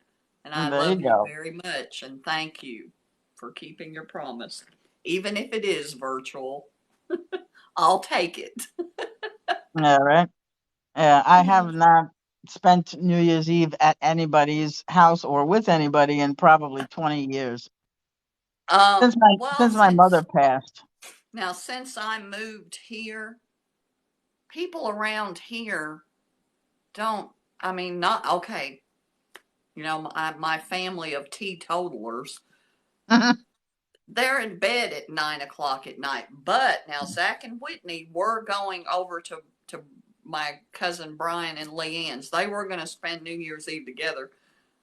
And I there you love you go. very much. And thank you for keeping your promise. Even if it is virtual, I'll take it. Yeah, right. Yeah, I have not spent New Year's Eve at anybody's house or with anybody in probably 20 years Well, since my mother passed. since I moved here, people around here don't, I mean, not, okay, my family of teetotalers, they're in bed at 9 o'clock at night. But now Zach and Whitney were going over to my cousin Brian and Leanne's. They were going to spend New Year's Eve together.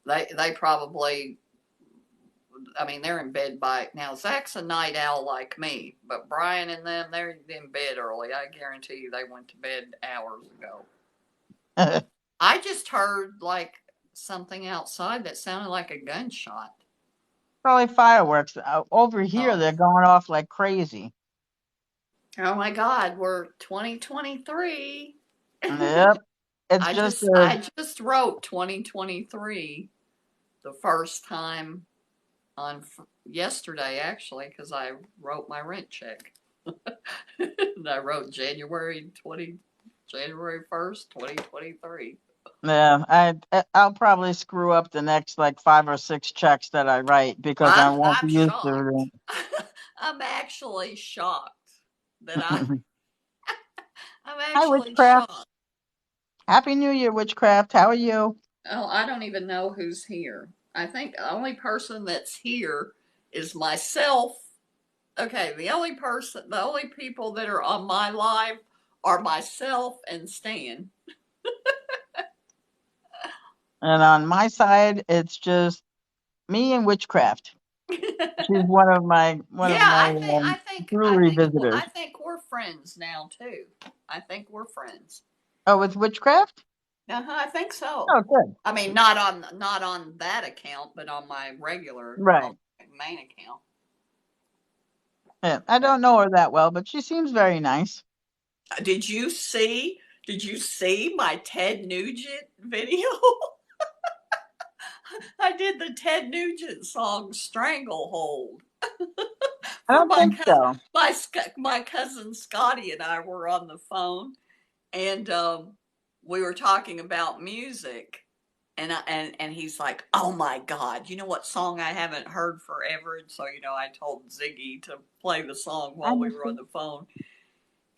They probably, I mean, they're in bed by now. Zach's a night owl like me, but Brian and them, they're in bed early. I guarantee you, they went to bed hours ago. I just heard like something outside that sounded like a gunshot. Probably fireworks. Over here, Oh, they're going off like crazy. oh my God, we're 2023. Yep. It's just I just wrote 2023 the first time on yesterday actually because I wrote my rent check. And I wrote January 1st, 2023. yeah. I'll probably screw up the next like 5 or 6 checks that I write because I won't I'm be used to shocked. I'm actually shocked that it. I'm Hi, actually Witchcraft. shocked. Happy New Year, Witchcraft. How are you? Oh, I don't even know who's here. I think the only person that's here is myself. Okay, the only people that are on my live are myself and Stan. And on my side, it's just me and Witchcraft. She's one of Yeah, my brewery I visitors. think we're friends now too. I think we're friends. Oh, with Witchcraft? I think so. Oh, good. I mean, not on that account, but on my on Right. my main account. Yeah, I don't know her that well, but she seems very nice. Did you see? Did you see my Ted Nugent video? I did the Ted Nugent song "Stranglehold." I For don't think so. my cousin Scotty and I were on the phone, and we were talking about music, and he's like, "Oh my God, you know what song I haven't heard forever?" And so I told Ziggy to play the song I while we were on see. the phone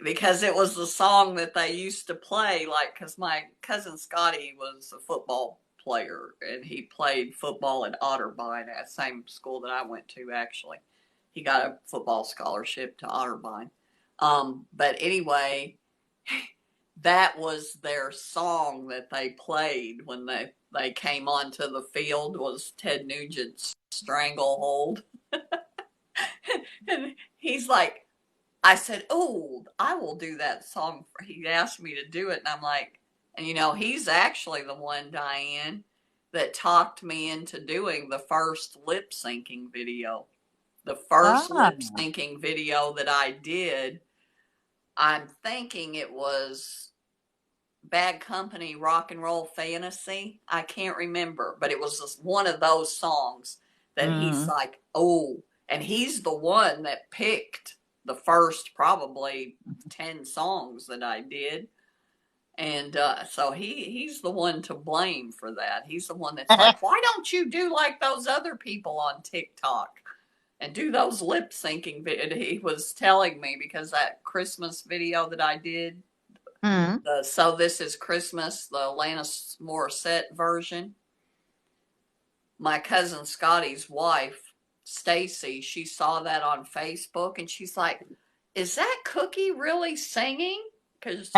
because it was the song that they used to play. Like, because my cousin Scotty was a football player, and he played football at Otterbein, that same school that I went to. Actually, he got a football scholarship to Otterbein. But anyway, that was their song that they played when they came onto the field, was Ted Nugent's Stranglehold. And he's like, I said, "Oh, I will do that song." He asked me to do it, and I'm like, and he's actually the one, Diane, that talked me into doing the first lip syncing video. The first Ah, lip syncing video that I did, I'm thinking it was Bad Company, Rock and Roll Fantasy. I can't remember, but it was just one of those songs that he's mm. like, "Oh," and he's the one that picked the first probably 10 songs that I did. And so he's the one to blame for that. He's the one that's like, "Why don't you do like those other people on TikTok and do those lip syncing?" He was telling me because that Christmas video that I did, Mm. the "So This Is Christmas," the Alanis Morissette version. My cousin Scotty's wife, Stacy, she saw that on Facebook and she's like, "Is that Cookie really singing?" Because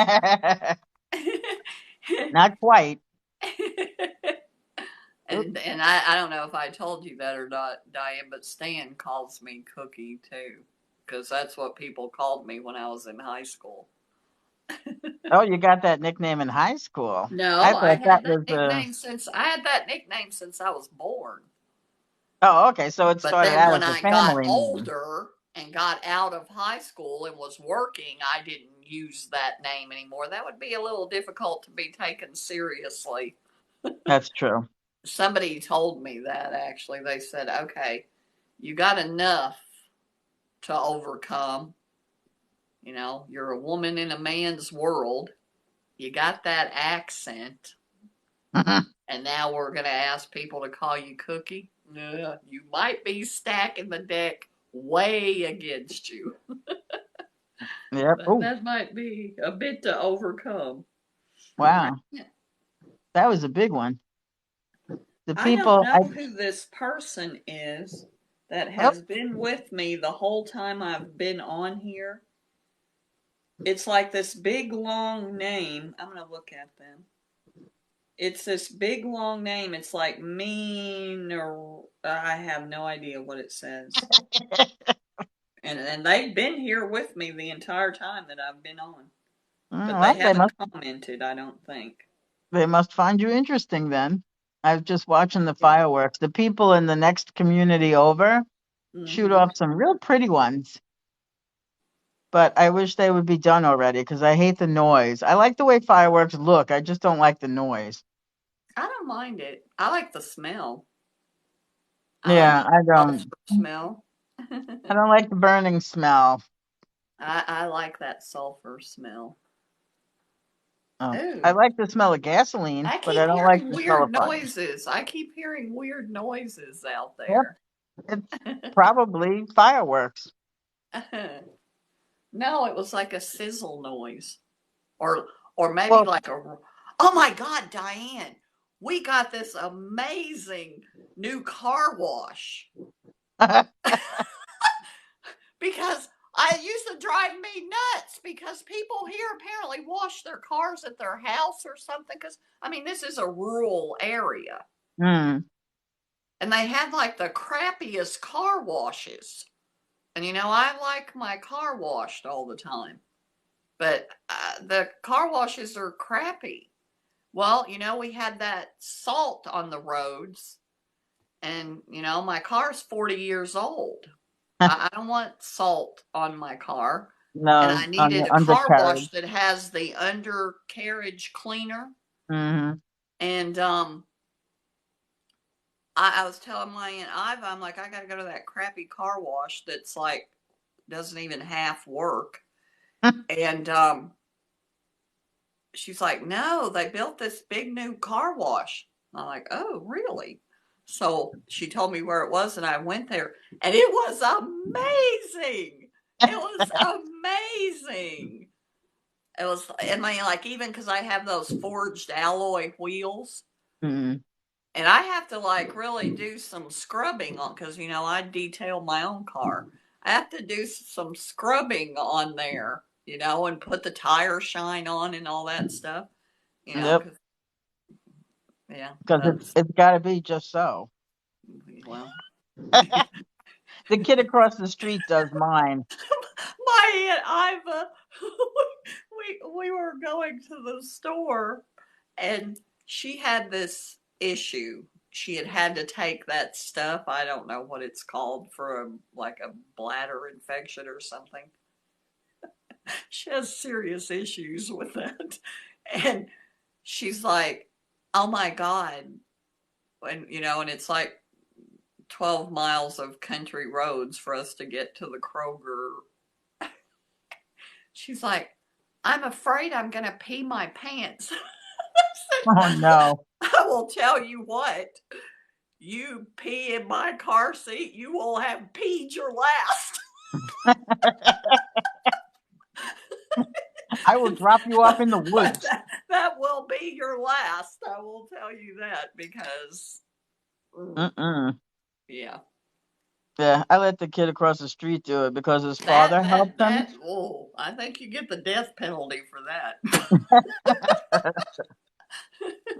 Not quite. Oops. and I don't know if I told you that or not, Diane, but Stan calls me Cookie too, because that's what people called me when I was in high school. Oh, you got that nickname in high school. No, I thought that was a. I had that nickname since I was born. Oh, okay. So it But started then out when as a I got family name. older and got out of high school and was working, I didn't use that name anymore. That would be a little difficult to be taken seriously. That's true. Somebody told me that actually. They said, "Okay, you got enough to overcome. You're a woman in a man's world. You got that accent. And now we're going to ask people to call you Cookie. You might be stacking the deck way against you. Yep. Oh, That might be a bit to overcome." wow. That was a big one. The I don't people. know I. who this person is that Oh, has been with me the whole time I've been on here. It's like this big long name. I'm going to look at them. It's this big long name. It's like mean, or I have no idea what it says. And they've been here with me the entire time that I've been on. But they well, haven't commented, I don't think. they must find you interesting then. I was just watching the Yeah. fireworks. The people in the next community over shoot Mm-hmm. off some real pretty ones, but I wish they would be done already because I hate the noise. I like the way fireworks look. I just don't like the noise. I don't mind it. I like the smell. I like Yeah, the I don't. sulfur smell. I don't like the burning smell. I like that sulfur smell. Oh, I Ooh, like the smell of gasoline, I but I keep don't like hearing the smell weird of fire. noises. I keep hearing weird noises out Yep, there. it's probably fireworks. No, it was like a sizzle noise. Or maybe Well, like a, oh my God, Diane, we got this amazing new car wash because I used to drive me nuts because people here apparently wash their cars at their house or something. Because, I mean, this is a rural area hmm. and they had like the crappiest car washes. And, I like my car washed all the time, but the car washes are crappy. Well, we had that salt on the roads, and my car's 40 years old. I don't want salt on my car, and No, I on the needed a car wash undercarriage. that has the undercarriage cleaner. Hmm. And I was telling my Aunt Iva, I'm like, I got to go to that crappy car wash that's like doesn't even half work. And she's like, no, they built this big new car wash. I'm like, oh, really? So she told me where it was, and I went there, and it was amazing. It was amazing. It was, I mean, like, even because I have those forged alloy wheels, Mm. and I have to, like, really do some scrubbing on, because, I detail my own car. I have to do some scrubbing on there, and put the tire shine on and all that stuff, Yep, because yeah, because that's it's got to be just so. well. The kid across the street does mine. My Aunt Iva, we were going to the store, and she had this issue. She had to take that stuff. I don't know what it's called for like a bladder infection or something. She has serious issues with that, and she's like, "Oh my god!" And it's like 12 miles of country roads for us to get to the Kroger. She's like, I'm afraid I'm going to pee my pants. Oh no. I will tell you what, you pee in my car seat, you will have peed your last. I will drop you off in the woods. That will be your last. I will tell you that because, Mm-mm. yeah. Yeah, I let the kid across the street do it because his That, father that, helped him. that, oh, I think you get the death penalty for that.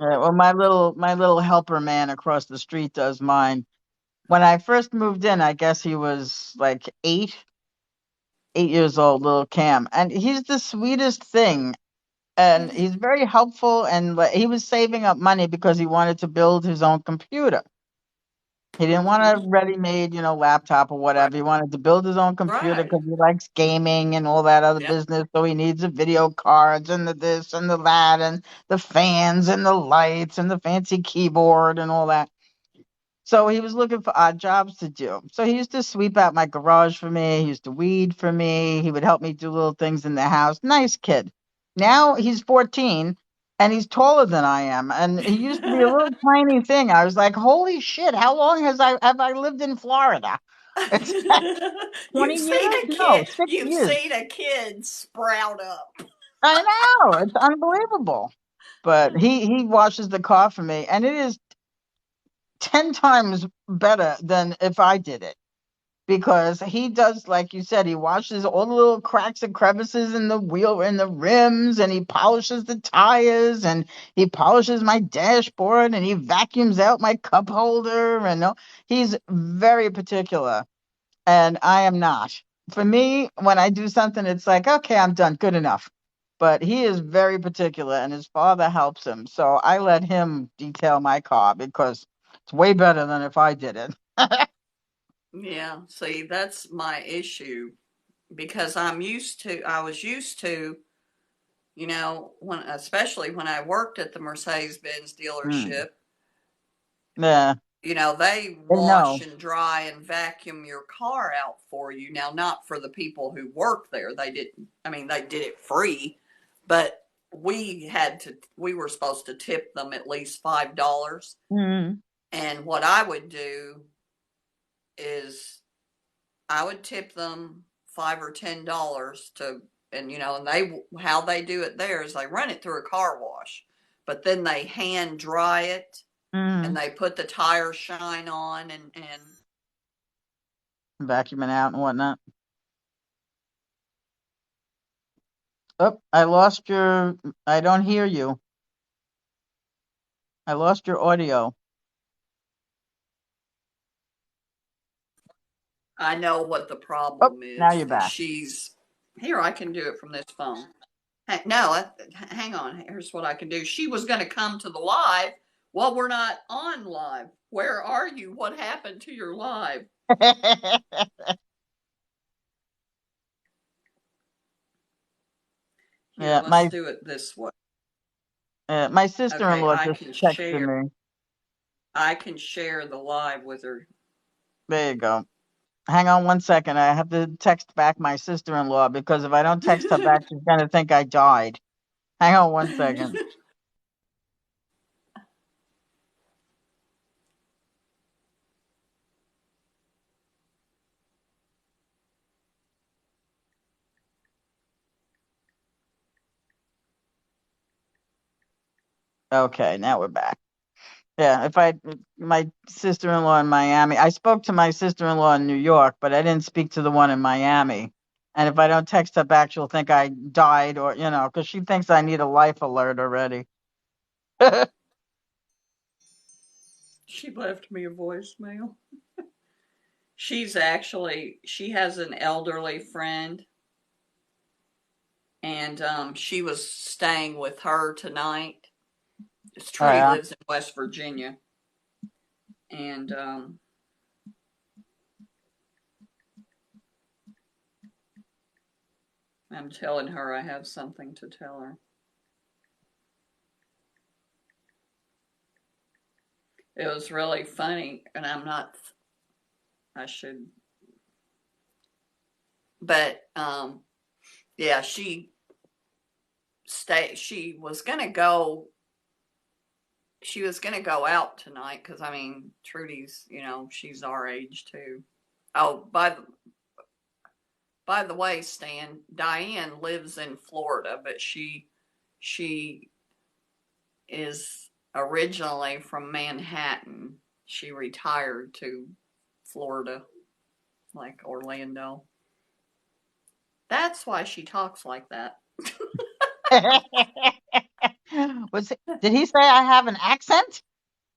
Yeah, well, my little helper man across the street does mine. When I first moved in, I guess he was like 8 years old, little Cam, and he's the sweetest thing. And he's very helpful, and he was saving up money because he wanted to build his own computer. He didn't want a ready-made, laptop or Right, whatever. He wanted to build his own computer right. because he likes gaming and all that other Yep. business. So he needs the video cards and the this and the that and the fans and the lights and the fancy keyboard and all that. So he was looking for odd jobs to do. So he used to sweep out my garage for me. He used to weed for me. He would help me do little things in the house. Nice kid. Now he's 14 and he's taller than I am. And he used to be a little tiny thing. I was like, holy shit, how long have I lived in Florida? It's You've 20 seen years? a No, kid. six You've years. seen a kid sprout up. I know. It's unbelievable. But he washes the car for me, and it is 10 times better than if I did it. Because he does, like you said, he washes all the little cracks and crevices in the wheel and the rims, and he polishes the tires, and he polishes my dashboard, and he vacuums out my cup holder, and he's very particular, and I am not. For me, when I do something, it's like, okay, I'm done, good enough. But he is very particular, and his father helps him, so I let him detail my car because it's way better than if I did it. Yeah, see, that's my issue because I was used to, especially when I worked at the Mercedes-Benz Mm. dealership, Yeah, they they wash know. and dry and vacuum your car out for you. Now, not for the people who work there. They didn't, I mean, they did it free, but we were supposed to tip them at least $5. Mm. And what I would do is I would tip them $5 or $10 and how they do it there is they run it through a car wash, but then they hand dry it and Mm. they put the tire shine on and Vacuuming out and whatnot. Oh, I don't hear you. I lost your audio. I know what the Oh, problem now is you're that back. she's here. I can do it from this phone. No, hang on. Here's what I can do. She was going to come to the live. Well, we're not on live. Where are you? What happened to your live? Here, Yeah, let's do it this way. my Okay, sister-in-law I just can texted share. me. I can share the live with her. There you go. Hang on one second. I have to text back my sister-in-law because if I don't text her back, she's going to think I died. Hang on one second. Okay, now we're back. Yeah, my sister-in-law in Miami, I spoke to my sister-in-law in New York, but I didn't speak to the one in Miami. And if I don't text her back, she'll think I died or, because she thinks I need a life alert already. She left me a voicemail. She has an elderly friend, and she was staying with her tonight. Trudy Yeah. lives in West Virginia, and I'm telling her I have something to tell her. It was really funny, and I should, but yeah, she was gonna go. She was gonna go out tonight because I mean Trudy's, she's our age too. Oh, by the way, Stan, Diane lives in Florida, but she is originally from Manhattan. She retired to Florida, like Orlando. That's why she talks like that. Did he say I have an accent?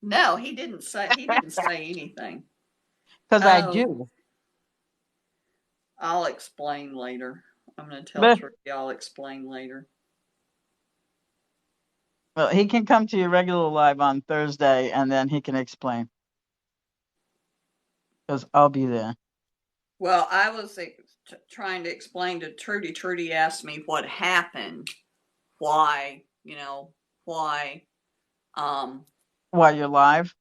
No, he didn't say anything. Because I Oh, do. I'll explain later. I'm going to tell But, Trudy I'll explain later. well, he can come to your regular live on Thursday and then he can explain. Because I'll be there. Well, I was trying to explain to Trudy. Trudy asked me what happened, why, why, um, While you're live?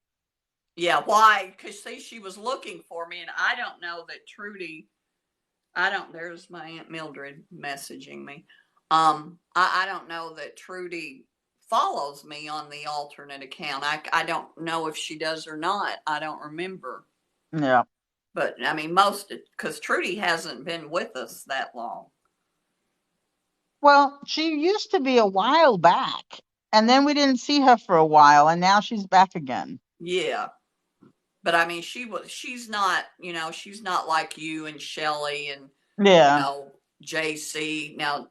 yeah, why? Because see, she was looking for me, and I don't know that Trudy. There's my Aunt Mildred messaging me. I don't know that Trudy follows me on the alternate account. I don't know if she does or not. I don't remember. Yeah. But I mean, because Trudy hasn't been with us that long. Well, she used to be a while back. And then we didn't see her for a while. And now she's back again. Yeah. But I mean, she's not, she's not like you and Shelly and, Yeah. JC. Now,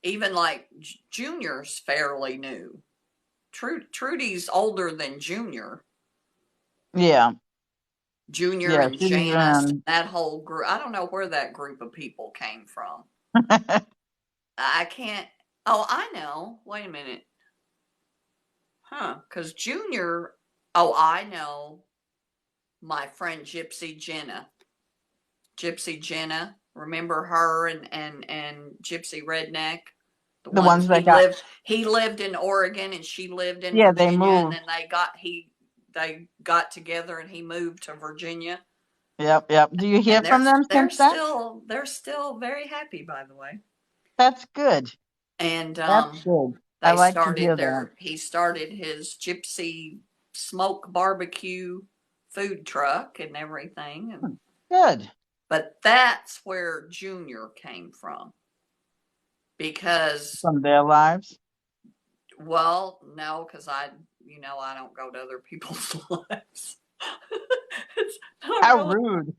even like Junior's fairly new. Trudy's older than Junior. Yeah. Junior Yeah. and She's Janice, that whole group. I don't know where that group of people came from. I can't. Oh, I know. Wait a minute. Huh. Because Junior, oh, I know my friend Gypsy Jenna. Gypsy Jenna. Remember her and Gypsy Redneck? The the ones ones that got, he lived in Oregon and she lived in yeah, they Virginia, and moved. then they got together and he moved to Virginia. Yep. Yep. Do you hear And from them since then? they're still very happy, by the way. That's good. And That's good. I like to hear that. he started his Gypsy Smoke Barbecue food truck and everything. And Good. but that's where Junior came from. Because, From their lives. well, no, because I don't go to other people's lives. It's not How really, rude.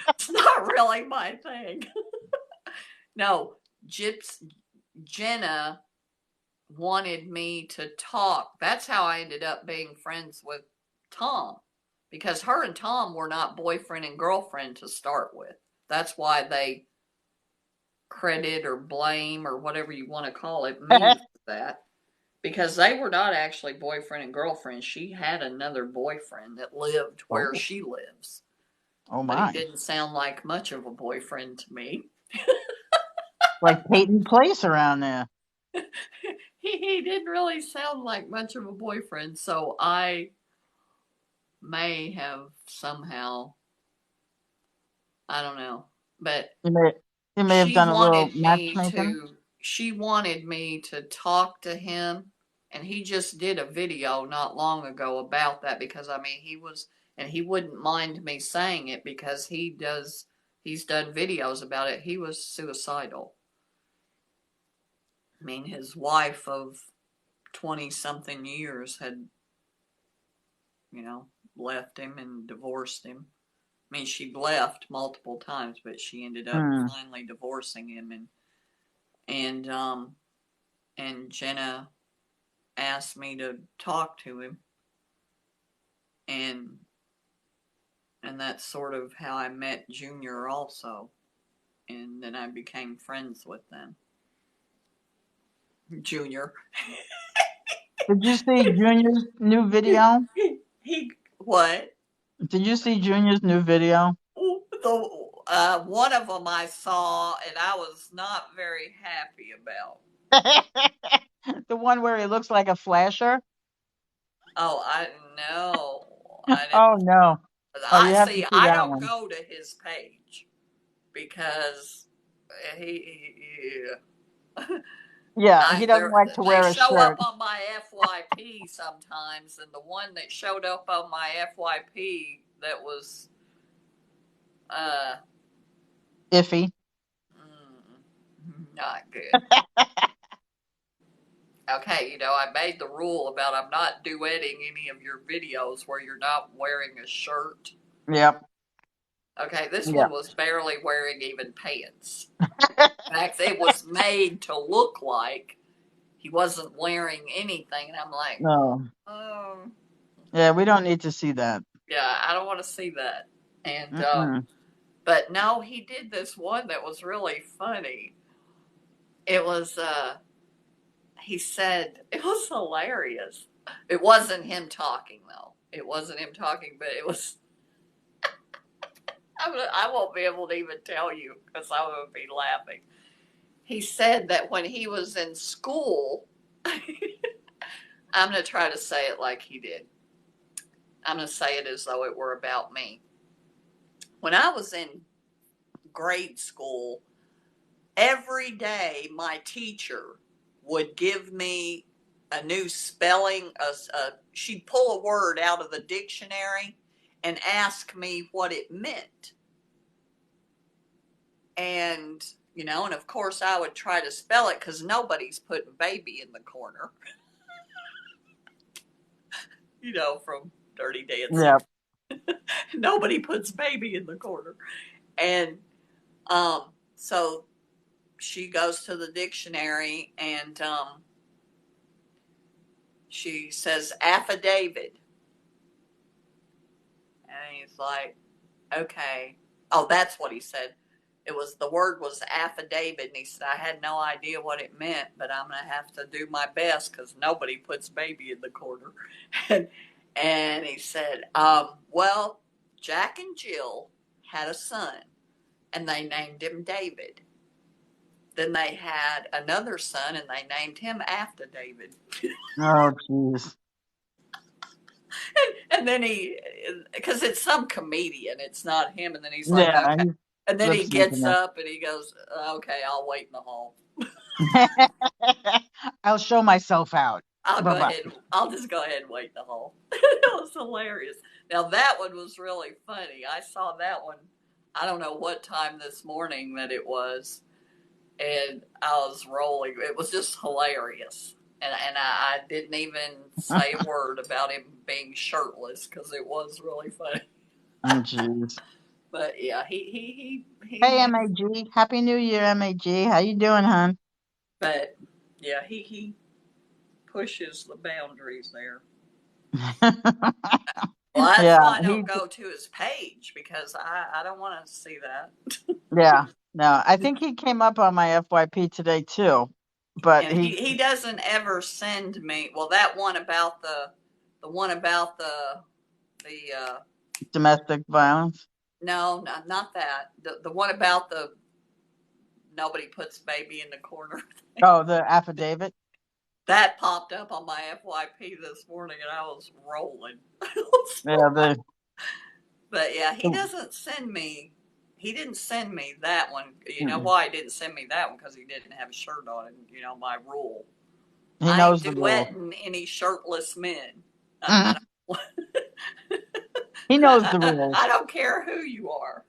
it's not really my thing. No, Jenna wanted me to talk. That's how I ended up being friends with Tom, because her and Tom were not boyfriend and girlfriend to start with. That's why they credit or blame or whatever you want to call it me for that, because they were not actually boyfriend and girlfriend. She had another boyfriend that lived where Oh, she lives, oh but he my. didn't sound like much of a boyfriend to me. Like Peyton Place around there. He didn't really sound like much of a boyfriend, so I may have somehow, I don't know, but You may you may have she done a little wanted me matchmaking. to she wanted me to talk to him, and he just did a video not long ago about that, because I mean he was, and he wouldn't mind me saying it because he's done videos about it. He was suicidal. I mean, his wife of 20 something years had, you know, left him and divorced him. I mean, she left multiple times, but she ended up Hmm. finally divorcing him, and and Jenna asked me to talk to him, and and that's sort of how I met Junior also, and then I became friends with them. Junior. Did you see Junior's new video? He what? Did you see Junior's new video? The one of them I saw and I was not very happy about. The one where he looks like a flasher? Oh, I know. I didn't. Oh no. Oh, you I have to see. see I that don't one. go to his page because he Yeah, I he doesn't there like to they wear a show up shirt. on my FYP sometimes, and the one that showed up on my FYP that was uh Iffy. not good. Okay, you know, I made the rule about I'm not duetting any of your videos where you're not wearing a shirt. Yep. Okay, this one Yep. was barely wearing even pants. In fact, it was made to look like he wasn't wearing anything, and I'm like, No. oh, Yeah, we don't need to see that. yeah, I don't want to see that. And Mm-mm. but no, he did this one that was really funny. It was he said it was hilarious. It wasn't him talking though. It wasn't him talking, but it was. I won't be able to even tell you because I would be laughing. He said that when he was in school, I'm going to try to say it like he did. I'm going to say it as though it were about me. When I was in grade school, every day my teacher would give me a new spelling. She'd pull a word out of the dictionary and ask me what it meant. And, you know, and of course I would try to spell it because nobody's putting baby in the corner, you know, from Dirty Dancing. Yep. Nobody puts baby in the corner. And so she goes to the dictionary and she says affidavit. And he's like, okay. Oh, that's what he said. It was the word was affidavit, and he said I had no idea what it meant, but I'm gonna have to do my best because nobody puts baby in the corner. and and he said, well, Jack and Jill had a son, and they named him David. Then they had another son, and they named him after David. Oh, jeez. And then he, because it's some comedian, it's not him. And then he's like, Yeah, okay. he's And then lip he gets syncing up and he goes, okay, I'll wait in the hall. it. I'll show myself out. I'll Bye go bye. ahead. I'll just go ahead and wait in the hall. It was hilarious. Now that one was really funny. I saw that one. I don't know what time this morning that it was, and I was rolling. It was just hilarious. And I didn't even say a word about him being shirtless because it was really funny. Oh, jeez. But yeah, Hey, MAG. Happy New Year, MAG. How you doing, hon? but yeah, he pushes the boundaries there. Well, that's Yeah, why I don't he. go to his page because I don't want to see that. Yeah, no, I think he came up on my FYP today too, but And he doesn't ever send me. Well, that one about the one about the domestic violence. no, not that. The one about the nobody puts baby in the corner. Oh, the affidavit. that popped up on my FYP this morning, and I was rolling. Yeah, But yeah, he the doesn't send me. He didn't send me that one. You know mm, why he didn't send me that one? Because he didn't have a shirt on. And you know my rule. he I ain't knows the rules. duetting any shirtless men. I Mhm. don't. He knows the rules. I don't care who you are.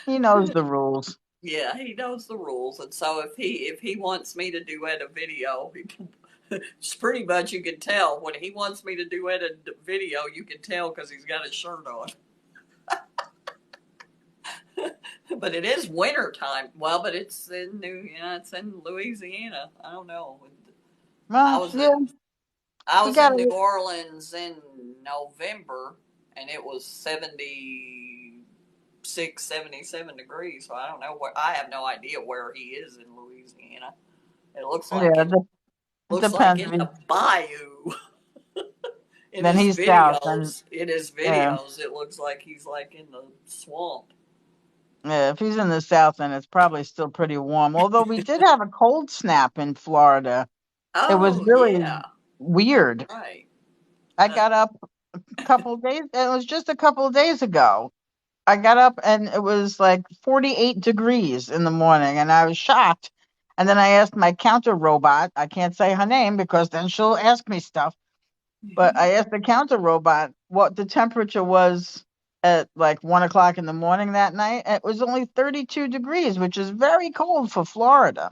He knows the rules. Yeah, he knows the rules, and so if he wants me to duet a video, it's pretty much you can tell when he wants me to duet a video. You can tell because he's got his shirt on. But it is winter time. Well, but it's in it's in Louisiana. I don't know. I Well, was yeah, in I you was in New gotta. Orleans in November, and it was 76, 77 degrees. So I don't know where. I have no idea where he is in Louisiana. It Yeah, it looks like depends. in the bayou. In Then his he's south, and videos, yeah, it looks like he's like in the swamp. yeah. If he's in the south, then it's probably still pretty warm. Although we did have a cold snap in Florida. It was Oh really yeah, weird. right. I Uh, got up a couple of days. It was just a couple of days ago. I got up and it was like 48 degrees in the morning, and I was shocked. And then I asked my counter robot. I can't say her name because then she'll ask me stuff. But I asked the counter robot what the temperature was at like 1 o'clock in the morning that night. It was only 32 degrees, which is very cold for Florida.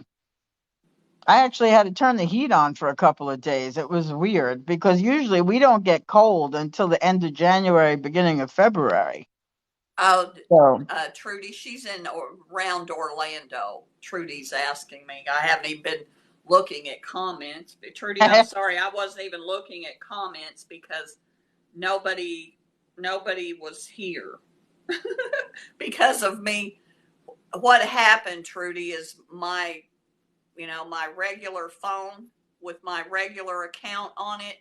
I actually had to turn the heat on for a couple of days. It was weird because usually we don't get cold until the end of January, beginning of February. oh, So, Trudy, she's in around Orlando. Trudy's asking me. I haven't even been looking at comments. But Trudy, I'm sorry, I wasn't even looking at comments because nobody nobody was here because of me. What happened, Trudy, is my regular phone with my regular account on it.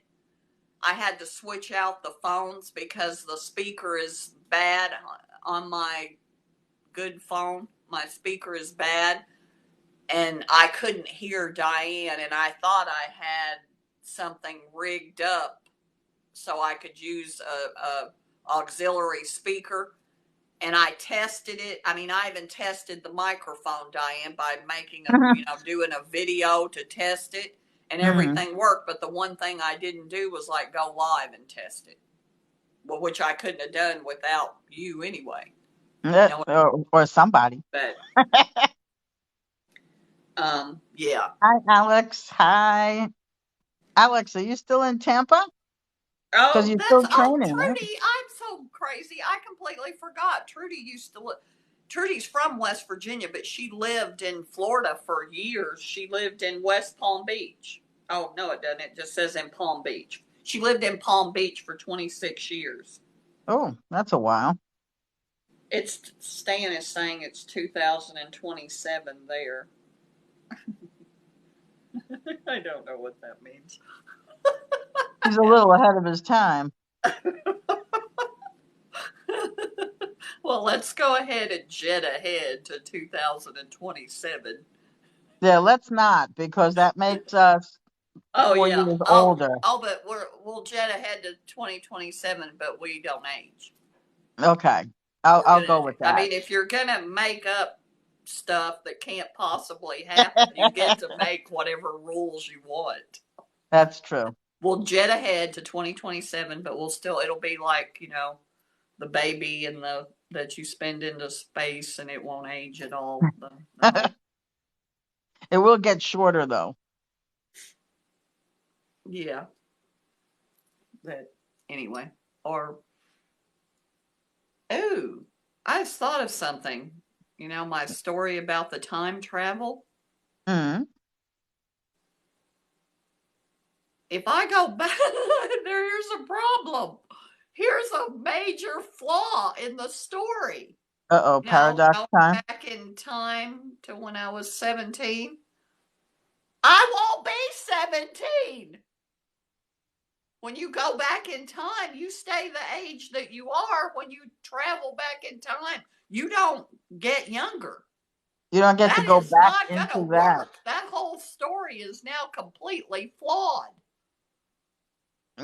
I had to switch out the phones because the speaker is bad on my good phone. My speaker is bad, and I couldn't hear Diane, and I thought I had something rigged up so I could use a auxiliary speaker. And I tested it. I mean, I even tested the microphone, Diane, by making doing a video to test it, and mhm. everything worked. But the one thing I didn't do was like go live and test it, well, which I couldn't have done without you anyway. You know, Or somebody. but yeah. Hi, Alex. Hi. Alex, are you still in Tampa? Because you're still training, right? Trudy, I'm so crazy. I completely forgot. Trudy used to live. Trudy's from West Virginia, but she lived in Florida for years. She lived in West Palm Beach. Oh, no, it doesn't. It just says in Palm Beach. She lived in Palm Beach for 26 years. Oh, that's a while. Stan is saying it's 2027 there. I don't know what that means. He's a little ahead of his time. Well, let's go ahead and jet ahead to 2027. Yeah, let's not because that makes us Oh 4 years yeah. older. But we'll jet ahead to 2027, but we don't age. Okay, We're I'll gonna. go with I that. mean, if you're gonna make up stuff that can't possibly happen, you get to make whatever rules you want. That's true. We'll jet ahead to 2027, but it'll be like the baby and the that you spend into space, and it won't age at all. The It will get shorter though. yeah. But anyway, or oh, I just thought of something. My story about the time travel. Mm. If I go back, here's a problem. Here's a major flaw in the story. Uh-oh, paradox Going time. back in time to when I was 17, I won't be 17. When you go back in time, you stay the age that you are. When you travel back in time, you don't get younger. You don't get to That go is back not going to into that. work. That whole story is now completely flawed.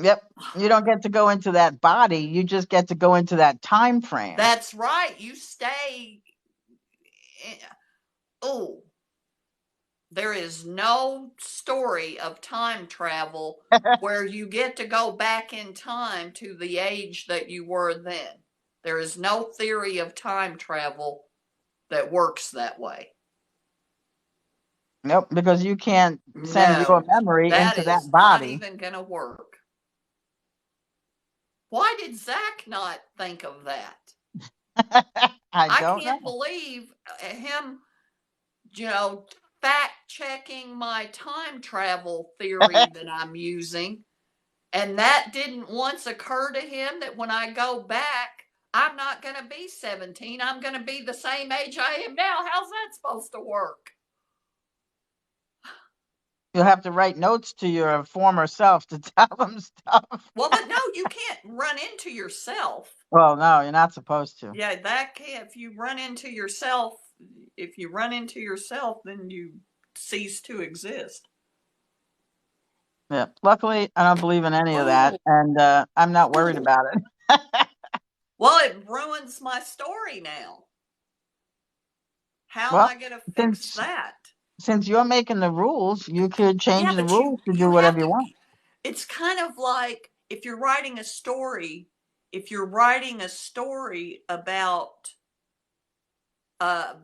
Yep. You don't get to go into that body. You just get to go into that time frame. That's right. You stay. Oh, there is no story of time travel where you get to go back in time to the age that you were then. There is no theory of time travel that works that way. Nope, because you can't send your No, memory that into that is not body. even going to work. Why did Zach not think of that? I I don't can't know. believe him, you know, fact checking my time travel theory that I'm using. And that didn't once occur to him that when I go back, I'm not going to be 17. I'm going to be the same age I am now. How's that supposed to work? You'll have to write notes to your former self to tell them stuff. Well, but no, you can't run into yourself. Well, no, you're not supposed to. Yeah, that can't. If you run into yourself, then you cease to exist. Yeah. Luckily, I don't believe in any of that, Oh, and I'm not worried about it. well, it ruins my story now. How am Well, I going to fix since that? since you're making the rules, you could Yeah, change the but rules to do you have whatever you to. want. It's kind of like if you're writing a story. If you're writing a story about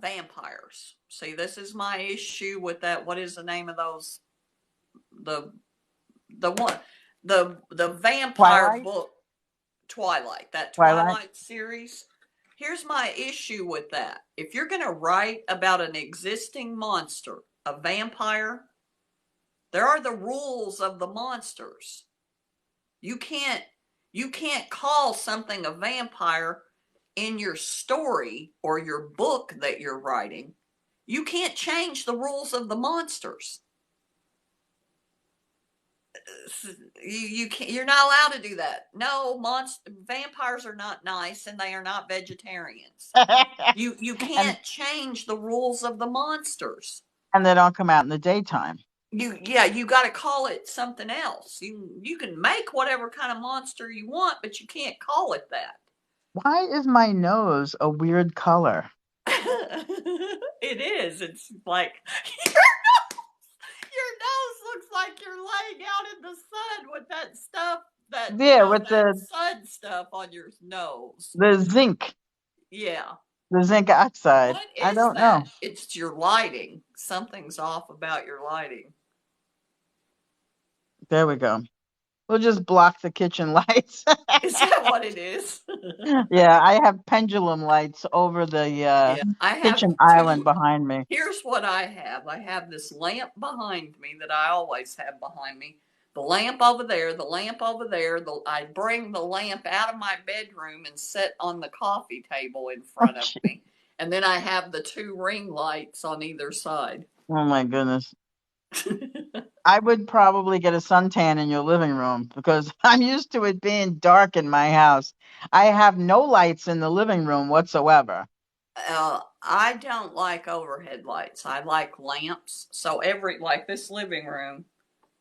vampires. See, this is my issue with that. What is the name of those? The the one the vampire Twilight, book Twilight, that Twilight. Twilight series. Here's my issue with that. If you're going to write about an existing monster, a vampire, there are the rules of the monsters. You can't you can't call something a vampire in your story or your book that you're writing. You can't change the rules of the monsters. You can't, you're not allowed to do that. No, vampires are not nice and they are not vegetarians. You and can't change the rules of the monsters. and they don't come out in the daytime. You got to call it something else. You can make whatever kind of monster you want, but you can't call it that. Why is my nose a weird color? It is. It's like your nose looks like you're laying out in the sun with that stuff, Yeah, with that sun stuff on your nose. the zinc, Yeah. the zinc oxide. What I is don't know. that? It's your lighting. Something's off about your lighting. There we go. We'll just block the kitchen lights. Is that what it is? Yeah, I have pendulum lights over the Yeah. I have kitchen island two. behind me. Here's what I have. I have this lamp behind me that I always have behind me. The lamp over there, the lamp over there. I bring the lamp out of my bedroom and sit on the coffee table in front of me. And then I have the two ring lights on either side. Oh my goodness. I would probably get a suntan in your living room because I'm used to it being dark in my house. I have no lights in the living room whatsoever. I don't like overhead lights. I like lamps. So like this living room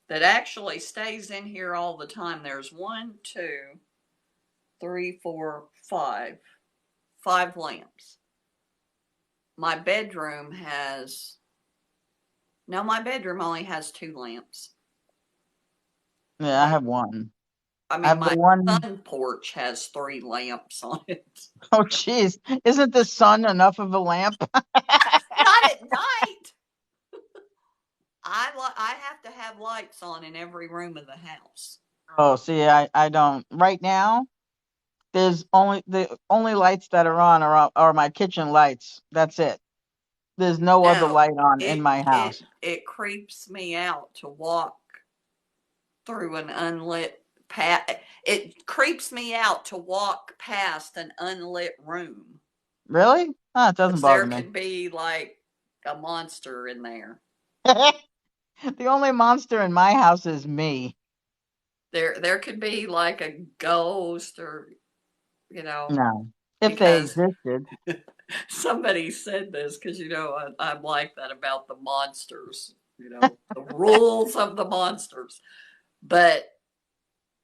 that actually stays in here all the time. There's one, two, three, four, five lamps. My bedroom has no. My bedroom only has two lamps. Yeah, I My have one. I I mean, have the my one sun porch has three lamps on it. oh geez. Isn't the sun enough of a lamp? Not at night. I have to have lights on in every room of the house. Oh, see, I don't. Right now, there's only lights that are on are my kitchen lights. That's it. There's no other No, light on in my house. it creeps me out to walk through an unlit path. It creeps me out to walk past an unlit room Really? Oh, it doesn't because bother there me. could be like a monster in there. The only monster in my house is me. There could be like a ghost or you know No. If they because existed. Somebody said this because I'm like that about the monsters. The rules of the monsters. But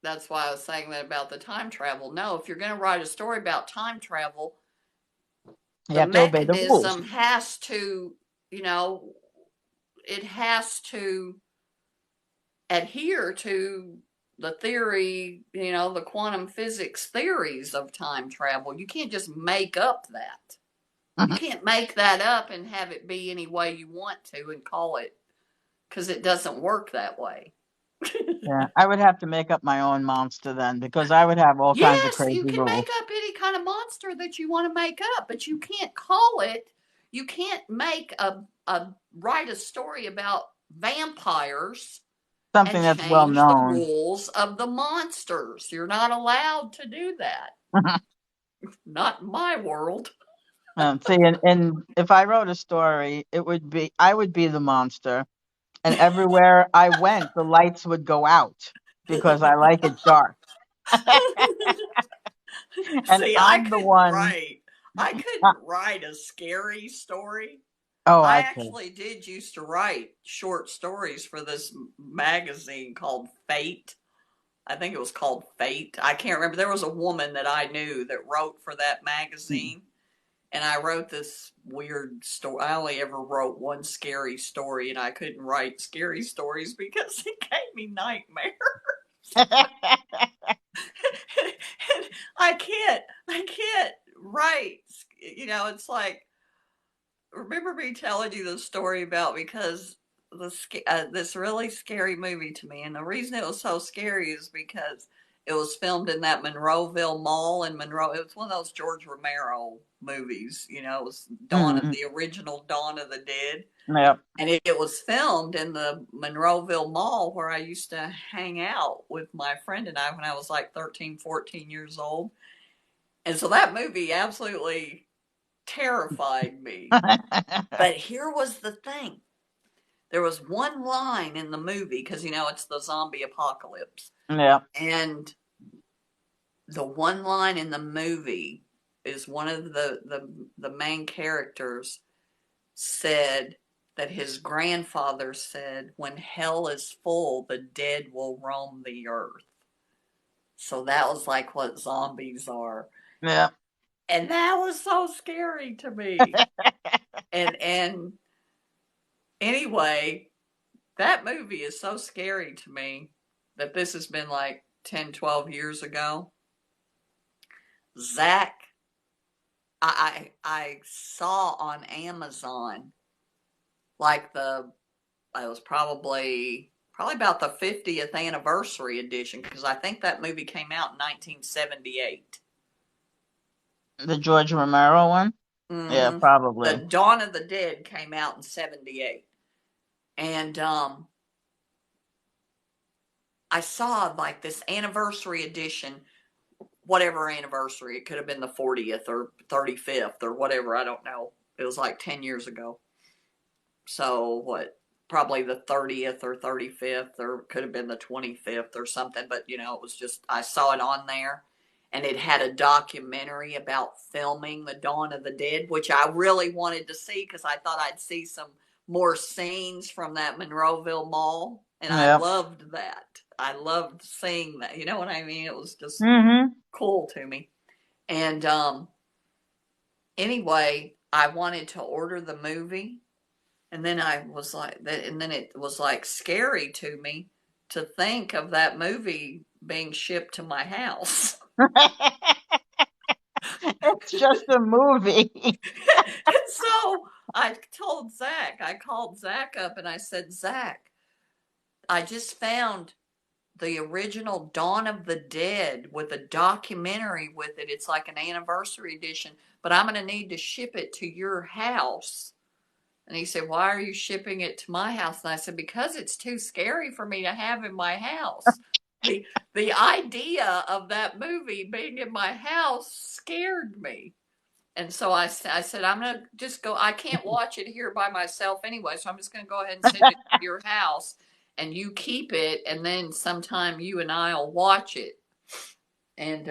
that's why I was saying that about the time travel. No, if you're going to write a story about time travel, You the have to obey the rules. mechanism has to, it has to adhere to the theory, the quantum physics theories of time travel. You can't just make up that. You can't make that up and have it be any way you want to and call it, because it doesn't work that way. Yeah, I would have to make up my own monster then, because I would have all kinds of Yes, crazy you can rules. make up any kind of monster that you want to make up, but you can't call it. You can't make a write a story about vampires Something and that's well change the known. rules of the monsters. You're not allowed to do that. Not in my world. See, and if I wrote a story, I would be the monster, and everywhere I went, the lights would go out because I like it dark, and See, I I'm the couldn't one. write. I Uh, couldn't write a scary story. oh, I I could. actually did used to write short stories for this magazine called Fate. I think it was called Fate. I can't remember. There was a woman that I knew that wrote for that magazine, and I wrote this weird story. I only ever wrote one scary story, and I couldn't write scary stories because it gave me nightmares. And I can't write. It's like, remember me telling you the story about, because this really scary movie to me, and the reason it was so scary is because it was filmed in that Monroeville Mall in Monroe. It was one of those George Romero movies. It was Mm, the original Dawn of the Dead, yep. and it was filmed in the Monroeville Mall where I used to hang out with my friend and I when I was like 13, 14 years old. And so that movie absolutely terrified me. But here was the thing. There was one line in the movie, because it's the zombie apocalypse. Yeah. And the one line in the movie is one of the main characters said that his grandfather said, "When hell is full, the dead will roam the earth." So that was like what zombies are. Yeah. And that was so scary to me. And anyway, that movie is so scary to me that this has been like 10, 12 years ago. Zach, I saw on Amazon like it was probably about the 50th anniversary edition, because I think that movie came out in 1978. The George Romero one? Yeah, Mm-hmm. The probably. Dawn of the Dead came out in 78. And I saw like this anniversary edition, whatever anniversary. It could have been the 40th or 35th or whatever. I don't know. It was like 10 years ago. So what? Probably the 30th or 35th, or could have been the 25th or something. But, it was just, I saw it on there. And it had a documentary about filming the Dawn of the Dead, which I really wanted to see because I thought I'd see some more scenes from that Monroeville Mall. And I Yep. loved that. I loved seeing that. You know what I mean? It was just Mm-hmm. cool to me. And anyway, I wanted to order the movie, and then I was like, and then it was like scary to me to think of that movie being shipped to my house. It's just a movie. And so I called Zach up and I said, "Zach, I just found the original Dawn of the Dead with a documentary with it. It's like an anniversary edition, but I'm going to need to ship it to your house." And he said, "Why are you shipping it to my house?" And I said, "Because it's too scary for me to have in my house. The the idea of that movie being in my house scared me." And so I said, "I'm going to just go. I can't watch it here by myself anyway, so I'm just going to go ahead and send it to your house, and you keep it, and then sometime you and I'll watch it." And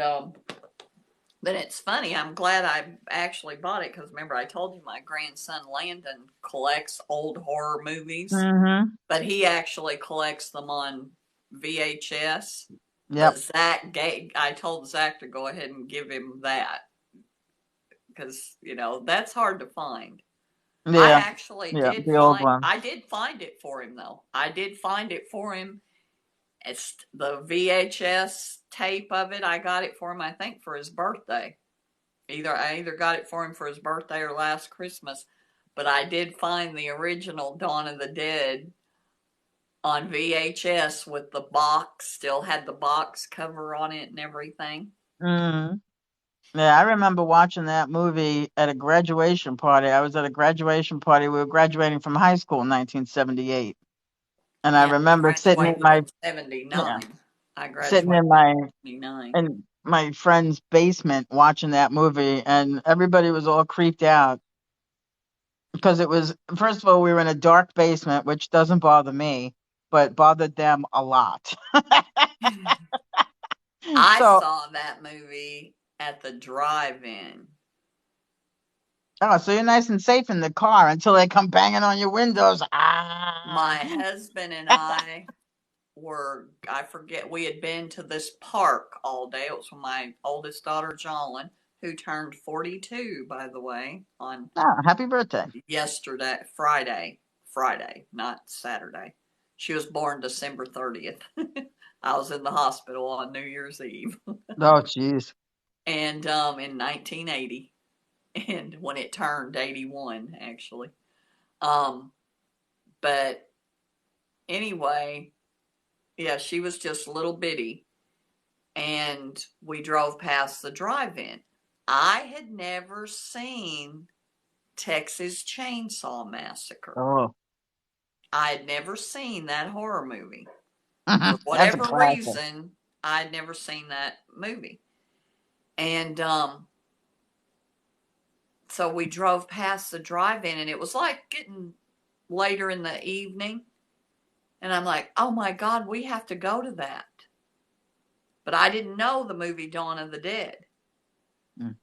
But it's funny. I'm glad I actually bought it because remember I told you my grandson Landon collects old horror movies, Mm-hmm. but he actually collects them on VHS. Yep. But I told Zach to go ahead and give him that because that's hard to find. I Yeah. actually Yeah. The old one. I did find it for him though. I did find it for him. It's the VHS tape of it. I got it for him, I think, for his birthday. I either got it for him for his birthday or last Christmas, but I did find the original Dawn of the Dead on VHS with the box, still had the box cover on it and everything. Mm-hmm. Yeah, I remember watching that movie at a graduation party. I was at a graduation party. We were graduating from high school in 1978. And I Yeah, I remember graduated in 79. I sitting graduated in in my 79. in my friend's basement watching that movie, and everybody was all creeped out because it was, first of all, we were in a dark basement, which doesn't bother me, but bothered them a lot. I So, saw that movie at the drive-in. oh, so you're nice and safe in the car until they come banging on your windows. My Ah. husband and I I forget, we had been to this park all day. It was with my oldest daughter, Jolyn, who turned 42, by the way, on Oh, happy birthday. Friday, not Saturday. She was born December 30th. I was in the hospital on New Year's Eve. Oh, jeez. And in 1980, and when it turned 81, actually. Um, but anyway, yeah, she was just little bitty, and we drove past the drive-in. I had never seen Texas Chainsaw Massacre. Oh, I had never seen that horror movie. For that's a whatever classic. reason, I had never seen that movie. And so we drove past the drive-in, and it was like getting later in the evening. And I'm like, oh my God, we have to go to that. But I didn't know the movie Dawn of the Dead. Mm.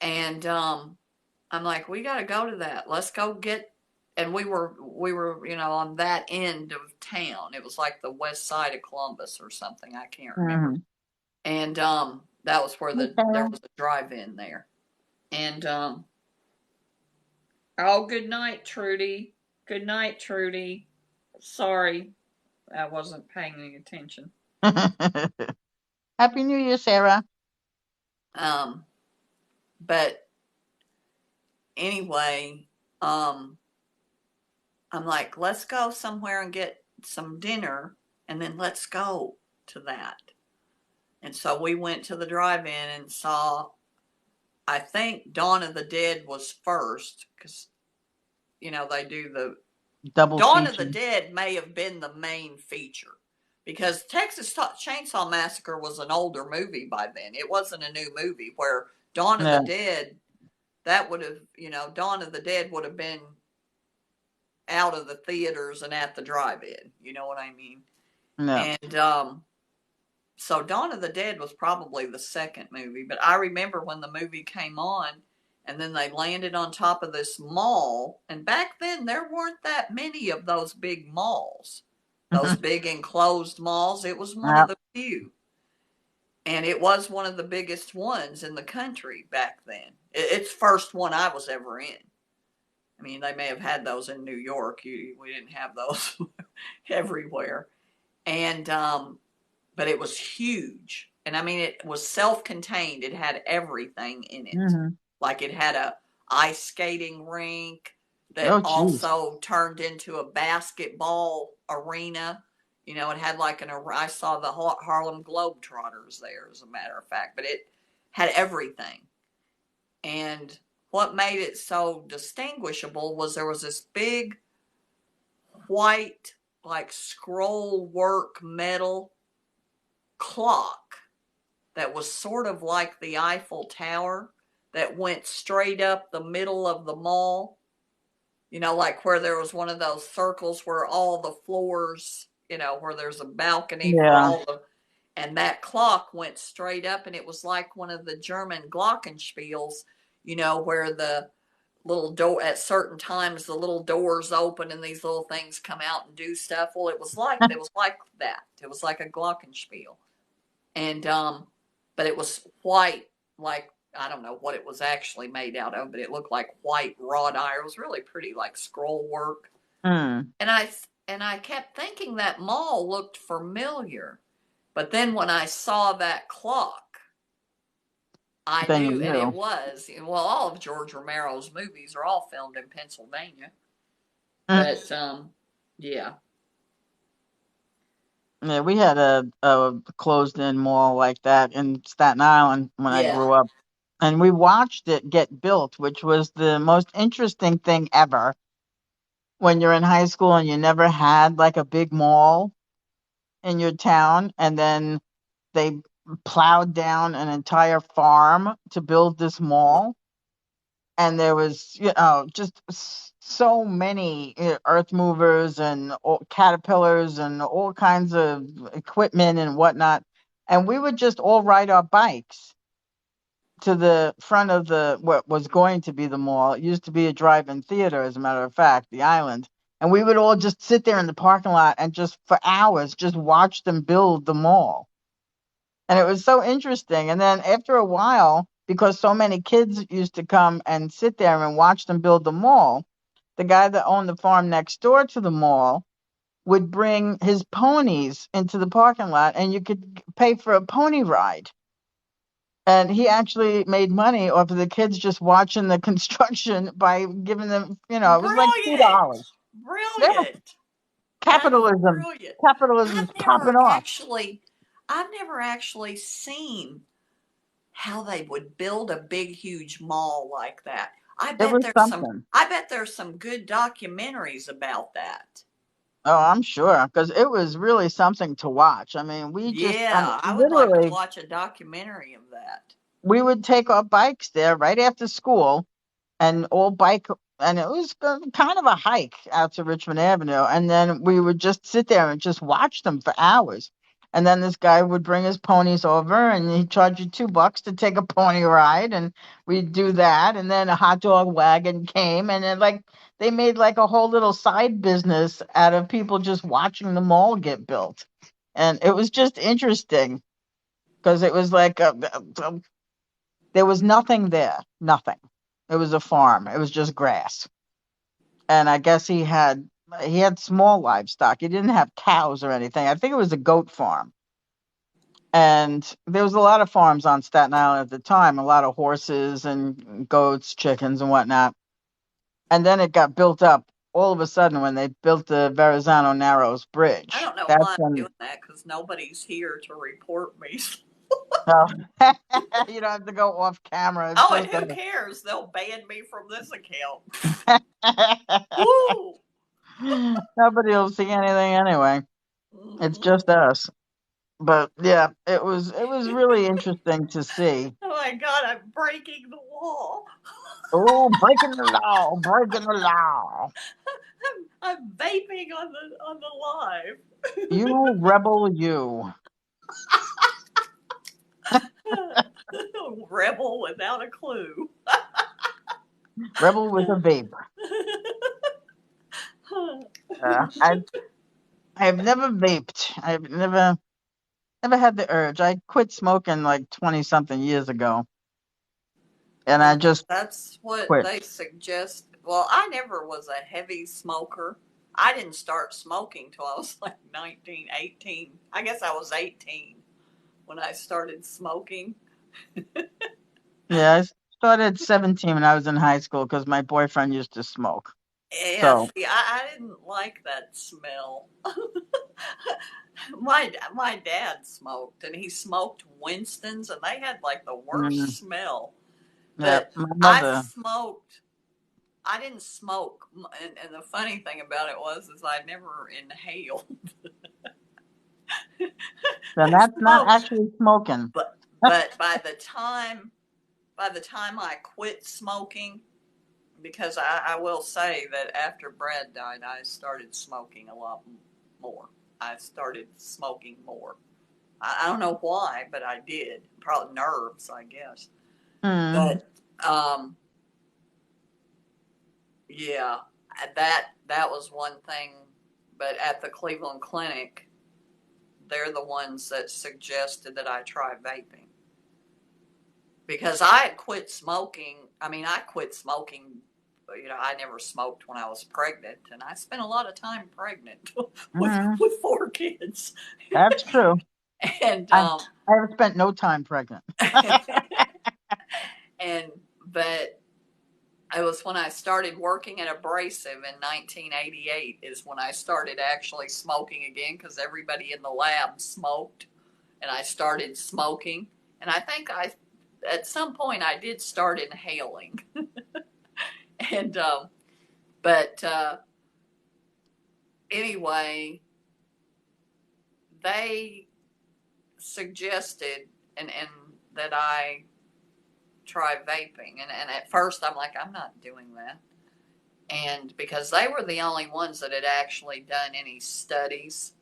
And I'm like, we got to go to that. Let's go get. And we were on that end of town. It was like the west side of Columbus or something. I can't remember. Mhm. And that was where there Okay. was a drive-in there. And oh, good night, Trudy. Good night, Trudy. Sorry, I wasn't paying any attention. Happy New Year, Sarah. Um, but anyway, um, I'm like, let's go somewhere and get some dinner, and then let's go to that. And so we went to the drive-in and saw. I think Dawn of the Dead was first because they do the Double Dawn of feature. the Dead may have been the main feature because Texas Chainsaw Massacre was an older movie by then. It wasn't a new movie where Dawn of the Yeah. Dead, that would have, Dawn of the Dead would have been out of the theaters and at the drive-in. You know what I mean? No. And so Dawn of the Dead was probably the second movie, but I remember when the movie came on and then they landed on top of this mall. And back then, there weren't that many of those big malls, those big enclosed malls. It was one Yeah. of the few. And it was one of the biggest ones in the country back then. It's the first one I was ever in. I mean, they may have had those in New York. We didn't have those everywhere. And but it was huge. And I mean, it was self-contained. It had everything in it. Hmm. Like it had a ice skating rink that Oh, jeez. also turned into a basketball arena. It had like I saw the Harlem Globetrotters there, as a matter of fact, but it had everything. And what made it so distinguishable was there was this big white, like scroll work metal clock that was sort of like the Eiffel Tower that went straight up the middle of the mall. Like where there was one of those circles where all the floors, where there's a balcony for Yeah. all the. and that clock went straight up, and it was like one of the German glockenspiels, where the little door at certain times the little doors open and these little things come out and do stuff. Well, it was like that. It was like a glockenspiel, and but it was white, like I don't know what it was actually made out of, but it looked like white wrought iron. It was really pretty, like scroll work. Mm. And I kept thinking that mall looked familiar, but then when I saw that clock, I Then you knew, and it knew. was. Well, all of George Romero's movies are all filmed in Pennsylvania, Mm. but yeah, Yeah, we had a closed-in mall like that in Staten Island when I yeah. grew up, and we watched it get built, which was the most interesting thing ever. When you're in high school and you never had like a big mall in your town, and then they plowed down an entire farm to build this mall, and there was just so many earth movers and caterpillars and all kinds of equipment and whatnot, and we would just all ride our bikes to the front of the what was going to be the mall. It used to be a drive-in theater, as a matter of fact, the Island. And we would all just sit there in the parking lot and just for hours just watch them build the mall. And it was so interesting. And then after a while, because so many kids used to come and sit there and watch them build the mall, the guy that owned the farm next door to the mall would bring his ponies into the parking lot and you could pay for a pony ride. And he actually made money off of the kids just watching the construction by giving them, it was like Brilliant, $2. Yeah, brilliant. That's capitalism. brilliant. Capitalism's I've popping never off. actually, I've never actually seen how they would build a big, huge mall like that. I It bet was there's some. something. I bet there's some good documentaries about that. Oh, I'm sure, because it was really something to watch. I mean, I mean, Yeah, I would like to literally, watch a documentary of that. we would take our bikes there right after school and all bike, and it was kind of a hike out to Richmond Avenue. And then we would just sit there and just watch them for hours. And then this guy would bring his ponies over and he'd charge you $2 to take a pony ride. And we'd do that. And then a hot dog wagon came and then like they made like a whole little side business out of people just watching the mall get built. And it was just interesting because it was like there was nothing there, nothing. It was a farm. It was just grass. And I guess he had small livestock. He didn't have cows or anything. I think it was a goat farm. And there was a lot of farms on Staten Island at the time, a lot of horses and goats, chickens and whatnot. And then it got built up all of a sudden when they built the Verrazano Narrows I Bridge. don't know That's why I'm when doing that because nobody's here to report me. oh, you don't have to go off camera. It's Oh, and so who good. cares? They'll ban me from this account. Woo! Nobody will see anything anyway. It's Hmm. just us. But yeah, it was really interesting to see. Oh my God, I'm breaking the wall. Oh, breaking the law, breaking the law. I'm vaping on the You rebel, you live. Rebel without a clue. rebel with a vape. I've never vaped. I've never had the urge. I quit smoking like 20 something years ago, and I just That's what quit. they suggest. Well, I never was a heavy smoker. I didn't start smoking till I was like 19, 18. I guess I was 18 when I started smoking. Yeah, I started 17 when I was in high school because my boyfriend used to smoke. Yeah, So, see, I didn't like that smell. My dad smoked, and he smoked Winston's, and they had like the mm, worst smell. yeah, But my I mother. smoked. I didn't smoke, and the funny thing about it is I never inhaled. Then I that's not smoked, actually smoking. but by the time I quit smoking, because I will say that after Brad died, I started smoking a lot more. I started smoking more. I don't know why, but I did. Probably nerves, I guess. Mm. But yeah, that was one thing. But at the Cleveland Clinic, they're the ones that suggested that I try vaping because I had quit smoking. I mean, I quit smoking. I never smoked when I was pregnant, and I spent a lot of time pregnant with Mm. with 4 kids. That's true. And I I have spent no time pregnant. and but it was when I started working at Abrasive in 1988 is when I started actually smoking again because everybody in the lab smoked, and I started smoking. And I think at some point I did start inhaling. And but anyway, they suggested and that I try vaping, and at first I'm like, I'm not doing that. And because they were the only ones that had actually done any studies,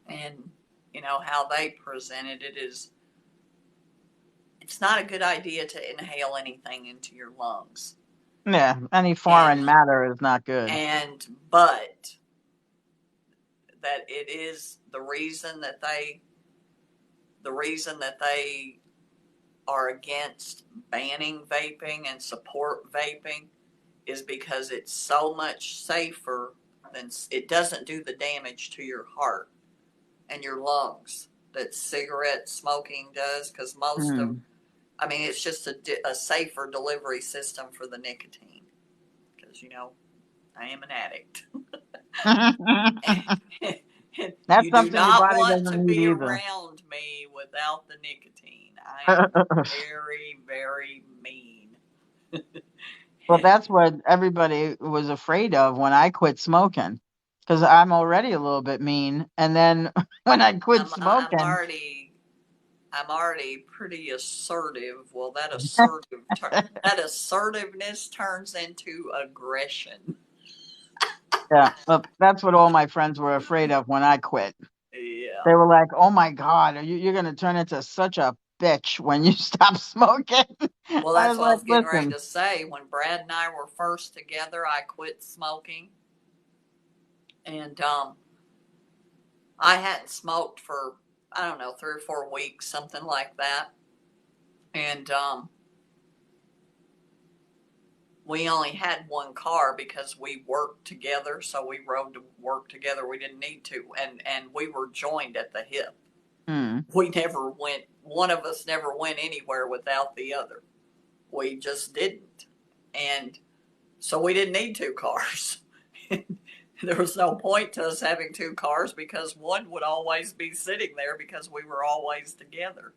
and how they presented it is it's not a good idea to inhale anything into your lungs. Yeah, any And foreign matter is not good. but that it is the reason that they are against banning vaping and support vaping is because it's so much safer than it doesn't do the damage to your heart and your lungs that cigarette smoking does, because Mm. it's just a safer delivery system for the nicotine, because I am an addict. That's You do something your not body want to doesn't need be either. around me without the nicotine. I am very, very mean. Well, that's what everybody was afraid of when I quit smoking, because I'm already a little bit mean. And then when I quit I'm smoking, already pretty assertive. Well, that assertiveness turns into aggression. yeah, well, that's what all my friends were afraid of when I quit. Yeah. They were like, "Oh my God, you're going to turn into such a bitch when you stop smoking." Well, I that's was what I like, was getting ready "Listen, to say. When Brad and I were first together, I quit smoking, and I hadn't smoked for, I don't know, 3 or 4 weeks, something like that. And we only had one car because we worked together, so we rode to work together. We didn't need to, and we were joined at the hip. hmm." We never went. One of us never went anywhere without the other. We just didn't, and so we didn't need 2 cars. There was no point to us having 2 cars because one would always be sitting there because we were always together.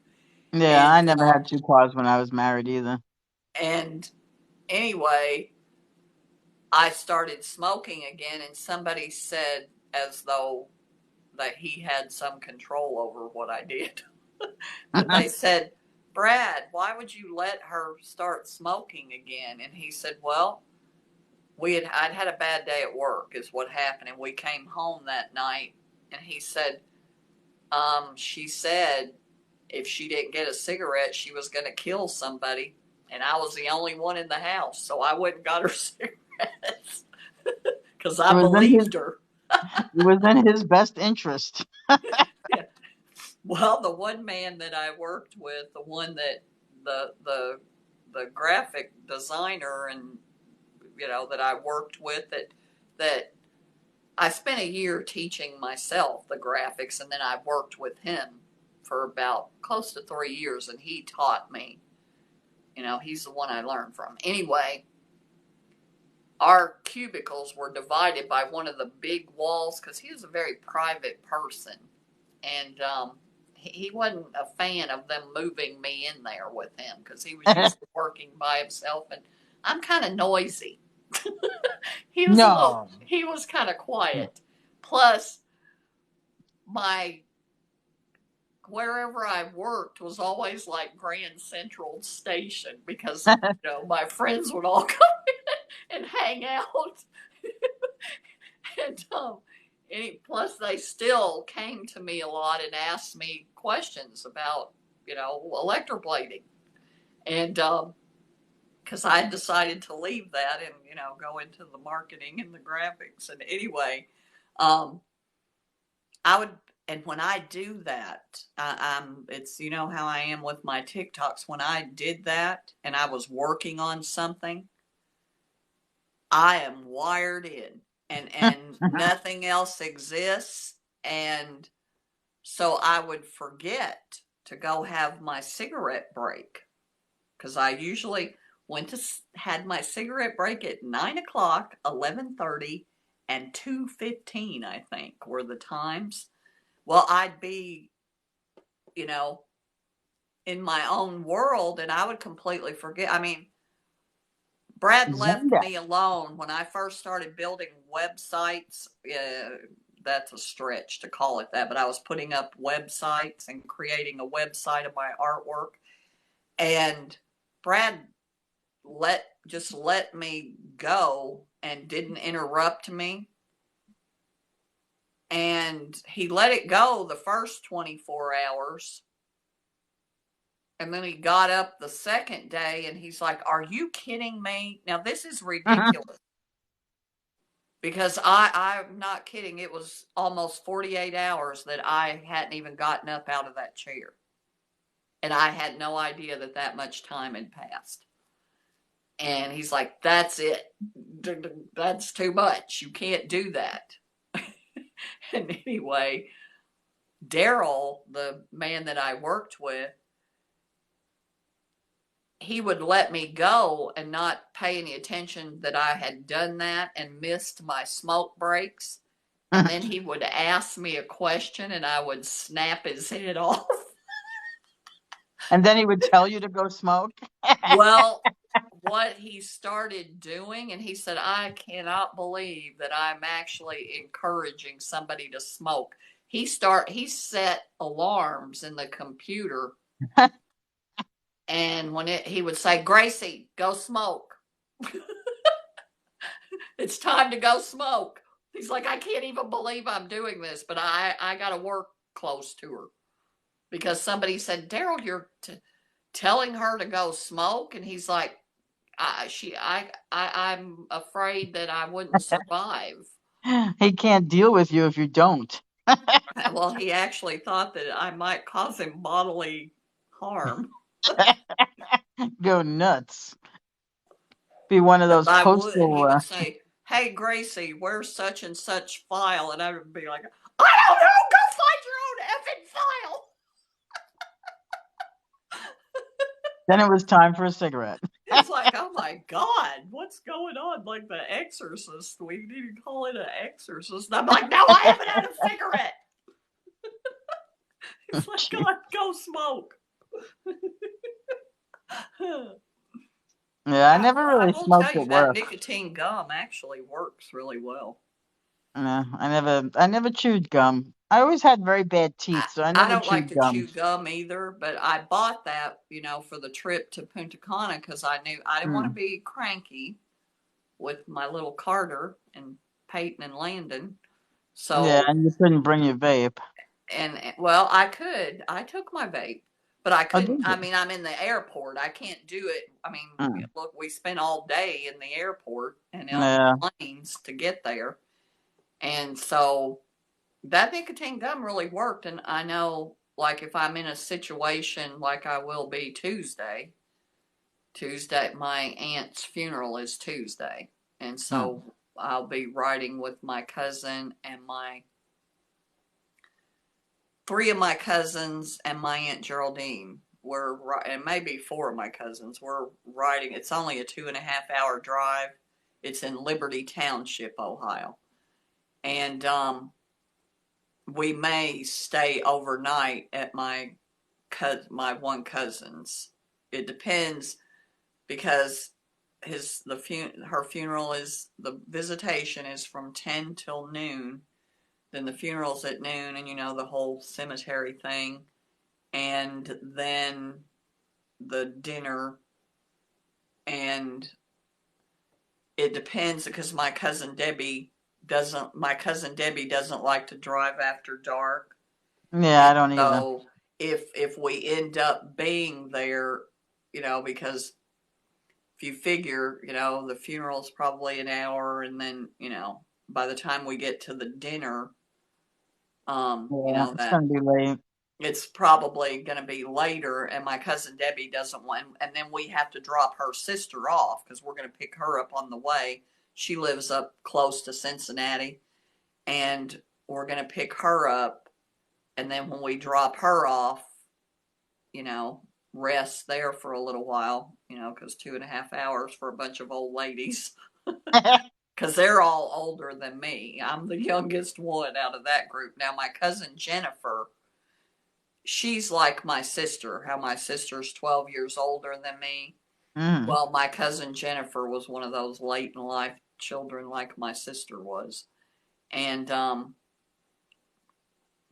Yeah, I And never had 2 cars when I was married either." and anyway, I started smoking again, and somebody said, as though that he had some control over what I did, but they said, Brad, why would you let her start smoking again? And he said, well, I'd had a bad day at work is what happened, and we came home that night, and he said, she said if she didn't get a cigarette, she was going to kill somebody, and I was the only one in the house, so I wouldn't got her cigarettes because It I was in his believed her. it was in his best interest. Yeah. Well, the one man that I worked with, the one that the graphic designer, and that I worked with, that I spent a year teaching myself the graphics, and then I worked with him for about close to 3 years, and he taught me. He's the one I learned from. Anyway, our cubicles were divided by one of the big walls because he was a very private person, and he wasn't a fan of them moving me in there with him because he was used to working by himself, and I'm kind of noisy. No. He was kind of quiet. Plus, my wherever I worked was always like Grand Central Station because my friends would all come and hang out. And Plus, they still came to me a lot and asked me questions about, electroplating. And because I had decided to leave that and, go into the marketing and the graphics. And anyway, um, I would, and when I do that, it's, how I am with my TikToks. When I did that and I was working on something, I am wired in and nothing else exists. And so I would forget to go have my cigarette break because I usually had my cigarette break at 9 o'clock, 11:30, and 2:15. I think were the times. Well, I'd be, you know, in my own world, and I would completely forget. I mean, Brad left Zendesk. me alone when I first started building websites. That's a stretch to call it that, but I was putting up websites and creating a website of my artwork. And Brad let me go and didn't interrupt me. And he let it go the first 24 hours. And then he got up the second day and he's like, "Are you kidding me? Now this is ridiculous." Because I'm not kidding. It was almost 48 hours that I hadn't even gotten up out of that chair. And I had no idea that that much time had passed. And he's like, "That's it. That's too much. You can't do that." And anyway, Daryl, the man that I worked with, he would let me go and not pay any attention that I had done that and missed my smoke breaks. And then he would ask me a question and I would snap his head off. And then he would tell you to go smoke. Well, what he started doing, and he said, "I cannot believe that I'm actually encouraging somebody to smoke." He set alarms in the computer, and when he would say, "Gracie, go smoke." It's time to go smoke. He's like, "I can't even believe I'm doing this, but I got to work close to her." Because somebody said, "Daryl, you're telling her to go smoke," and he's like, I'm afraid that I wouldn't survive." He can't deal with you if you don't. Well, he actually thought that I might cause him bodily harm. Go nuts. Be one of those I would. He postal. would say, "Hey, Gracie, where's such and such file?" And I would be like, "I don't know. Go find your own effing file." Then it was time for a cigarette. It's like, oh my God, what's going on? Like the exorcist. We need to call it an exorcist. And I'm like, "No, I haven't had a cigarette." It's like, "God, go smoke." Yeah, I never I really will tell smoked you at that work. nicotine gum actually works really well. I never chewed gum. I always had very bad teeth, so I I never don't like chewed to gum. chew gum either, but I bought that, for the trip to Punta Cana because I knew I didn't want to Mm. be cranky with my little Carter and Peyton and Landon. Yeah, So, and you couldn't bring your vape. and well, I could. I took my vape, but I Oh, couldn't. did I you? mean, I'm in the airport. I can't do it. I mean, Mm. look, we spent all day in the airport and on Yeah. planes to get there. And so that nicotine gum really worked. And I know, like, if I'm in a situation like I will be Tuesday, my aunt's funeral is Tuesday. And Mm. so I'll be riding with my cousin and three of my cousins and my Aunt Geraldine. And maybe four of my cousins. We're riding. It's only a 2.5 hour drive. It's in Liberty Township, Ohio. And we may stay overnight at my one cousin's. It depends because her funeral is the visitation is from 10 till noon. Then the funeral's at noon, and the whole cemetery thing, and then the dinner, and it depends because my cousin Debbie my cousin Debbie doesn't like to drive after dark. Yeah, And I don't either. so if we end up being there, because if you figure, the funeral's probably an hour, and then, by the time we get to the dinner, Yeah, it's that gonna be late. it's probably going to be later, and my cousin Debbie doesn't want, and then we have to drop her sister off because we're going to pick her up on the way. She lives up close to Cincinnati, and we're going to pick her up, and then when we drop her off, you know, rest there for a little while, because 2.5 hours for a bunch of old ladies, because they're all older than me. I'm the youngest one out of that group. Now, my cousin Jennifer, she's like my sister, how my sister's 12 years older than me. Mm. Well, my cousin Jennifer was one of those late in life children like my sister was. And,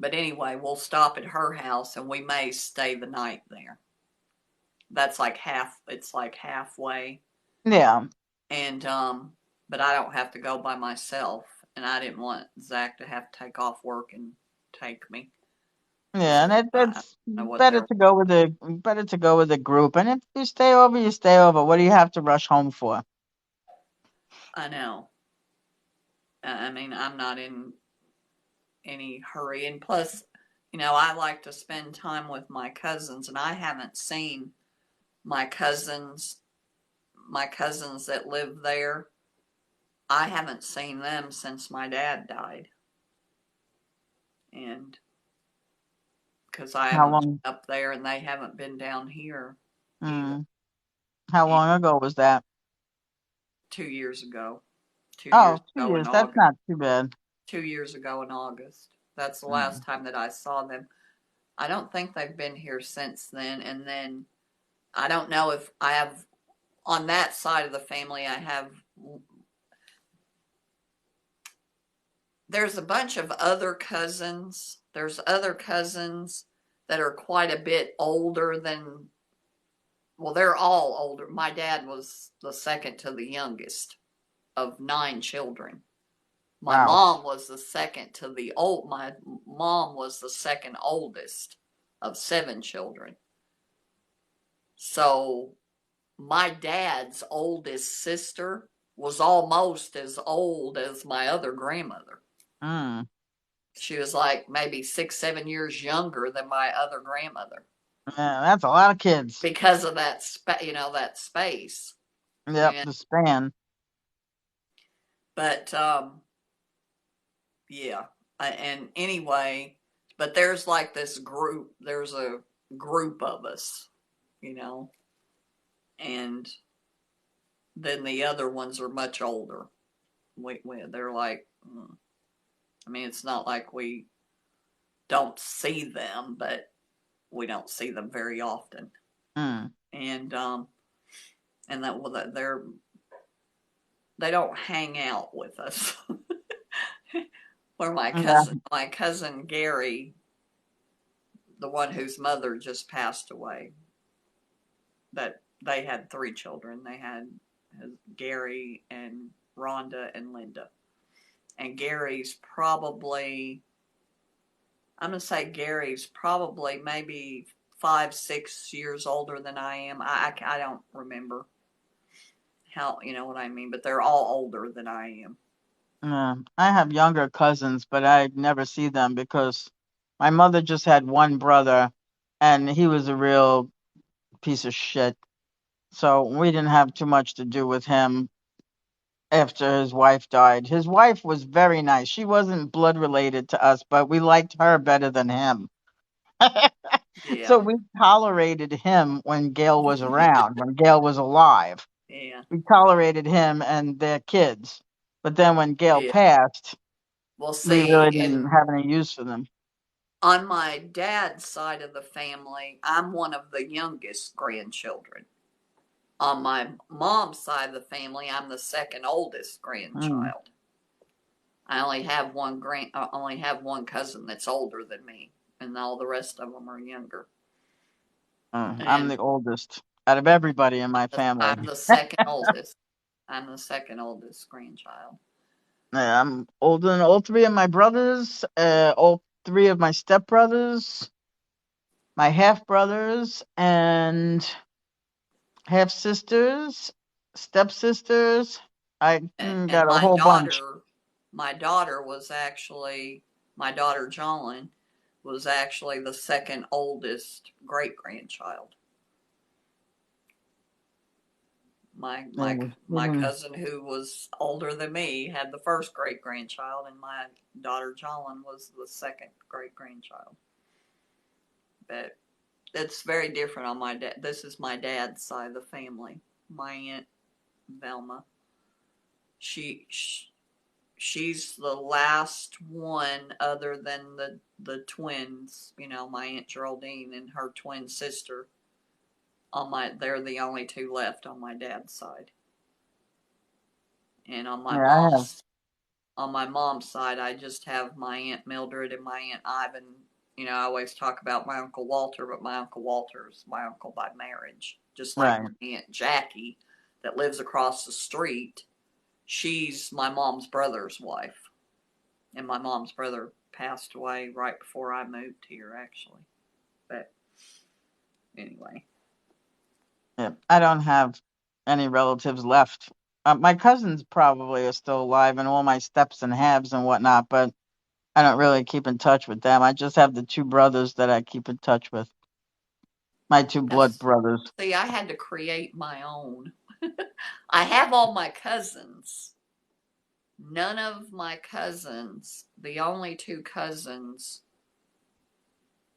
but anyway, we'll stop at her house and we may stay the night there. That's like it's like halfway. Yeah, And, but I don't have to go by myself. And I didn't want Zach to have to take off work and take me. yeah, and I it's know what better they're. to go with a group. And if you stay over, you stay over. What do you have to rush home for? I know. I mean, I'm not in any hurry. And plus, I like to spend time with my cousins, and I haven't seen my cousins, my cousins that live there. I haven't seen them since my dad died. And because I How haven't long? been up there and they haven't been down here either. Mm, how And long ago was that? 2 years ago, two years Oh, two ago in years. That's August, not too bad. 2 years ago in August. That's the last Mm. time that I saw them. I don't think they've been here since then. And then I don't know if I have on that side of the family, there's a bunch of other cousins. There's other cousins that are quite a bit older than, well, they're all older. My dad was the second to the youngest of 9 children. Wow. My mom was the second oldest of 7 children. So my dad's oldest sister was almost as old as my other grandmother. Mm. She was like maybe 6, 7 years younger than my other grandmother Yeah, that's a lot of kids. because of that space. Yep, And the span. but yeah, and anyway, but there's like this group. There's a group of us, you know, and then the other ones are much older. They're like, I mean, it's not like we don't see them, but we don't see them very often. Mm. And that well, they don't hang out with us. Where Yeah. my cousin Gary, the one whose mother just passed away, that they had 3 children. They had Gary and Rhonda and Linda. And I'm going to say Gary's probably maybe 5, 6 years older than I am. I don't remember how, you know what I mean, but they're all older than I am. Yeah. I have younger cousins, but I never see them because my mother just had one brother, and he was a real piece of shit. So we didn't have too much to do with him after his wife died. His wife was very nice. She wasn't blood related to us, but we liked her better than him. Yeah. So we tolerated him when Gail was around, when Gail was alive. Yeah. We tolerated him and their kids. But then when Gail Yeah. passed, We'll we see. really didn't And have any use for them. on my dad's side of the family, I'm one of the youngest grandchildren. On my mom's side of the family, I'm the second oldest Mm. grandchild. I only have one cousin that's older than me, and all the rest of them are younger. I'm And the oldest out of everybody in my family. I'm the second oldest. I'm the second oldest grandchild. I'm older than all three of my brothers, all three of my stepbrothers, my half brothers, and half sisters, stepsisters. I And got a whole bunch. my daughter was actually my daughter John was actually the second oldest great grandchild. My There my was my even cousin who was older than me had the first great grandchild, and my daughter John was the second great grandchild. But it's very different on my dad. This is my dad's side of the family. My aunt Velma. She, she she's the last one other than the twins. You know, my aunt Geraldine and her twin sister. They're the only two left on my dad's side. And yeah, I have on my mom's side, I just have my aunt Mildred and my aunt Ivan. You know, I always talk about my uncle Walter, but my uncle Walter is my uncle by marriage. Just like right. my aunt Jackie, that lives across the street. She's my mom's brother's wife, and my mom's brother passed away right before I moved here, actually. But anyway, Yeah, I don't have any relatives left. My cousins probably are still alive, and all my steps and halves and whatnot, but I don't really keep in touch with them. I just have the two brothers that I keep in touch with. My two blood yes. brothers. See, I had to create my own. I have all my cousins. None of my cousins, the only two cousins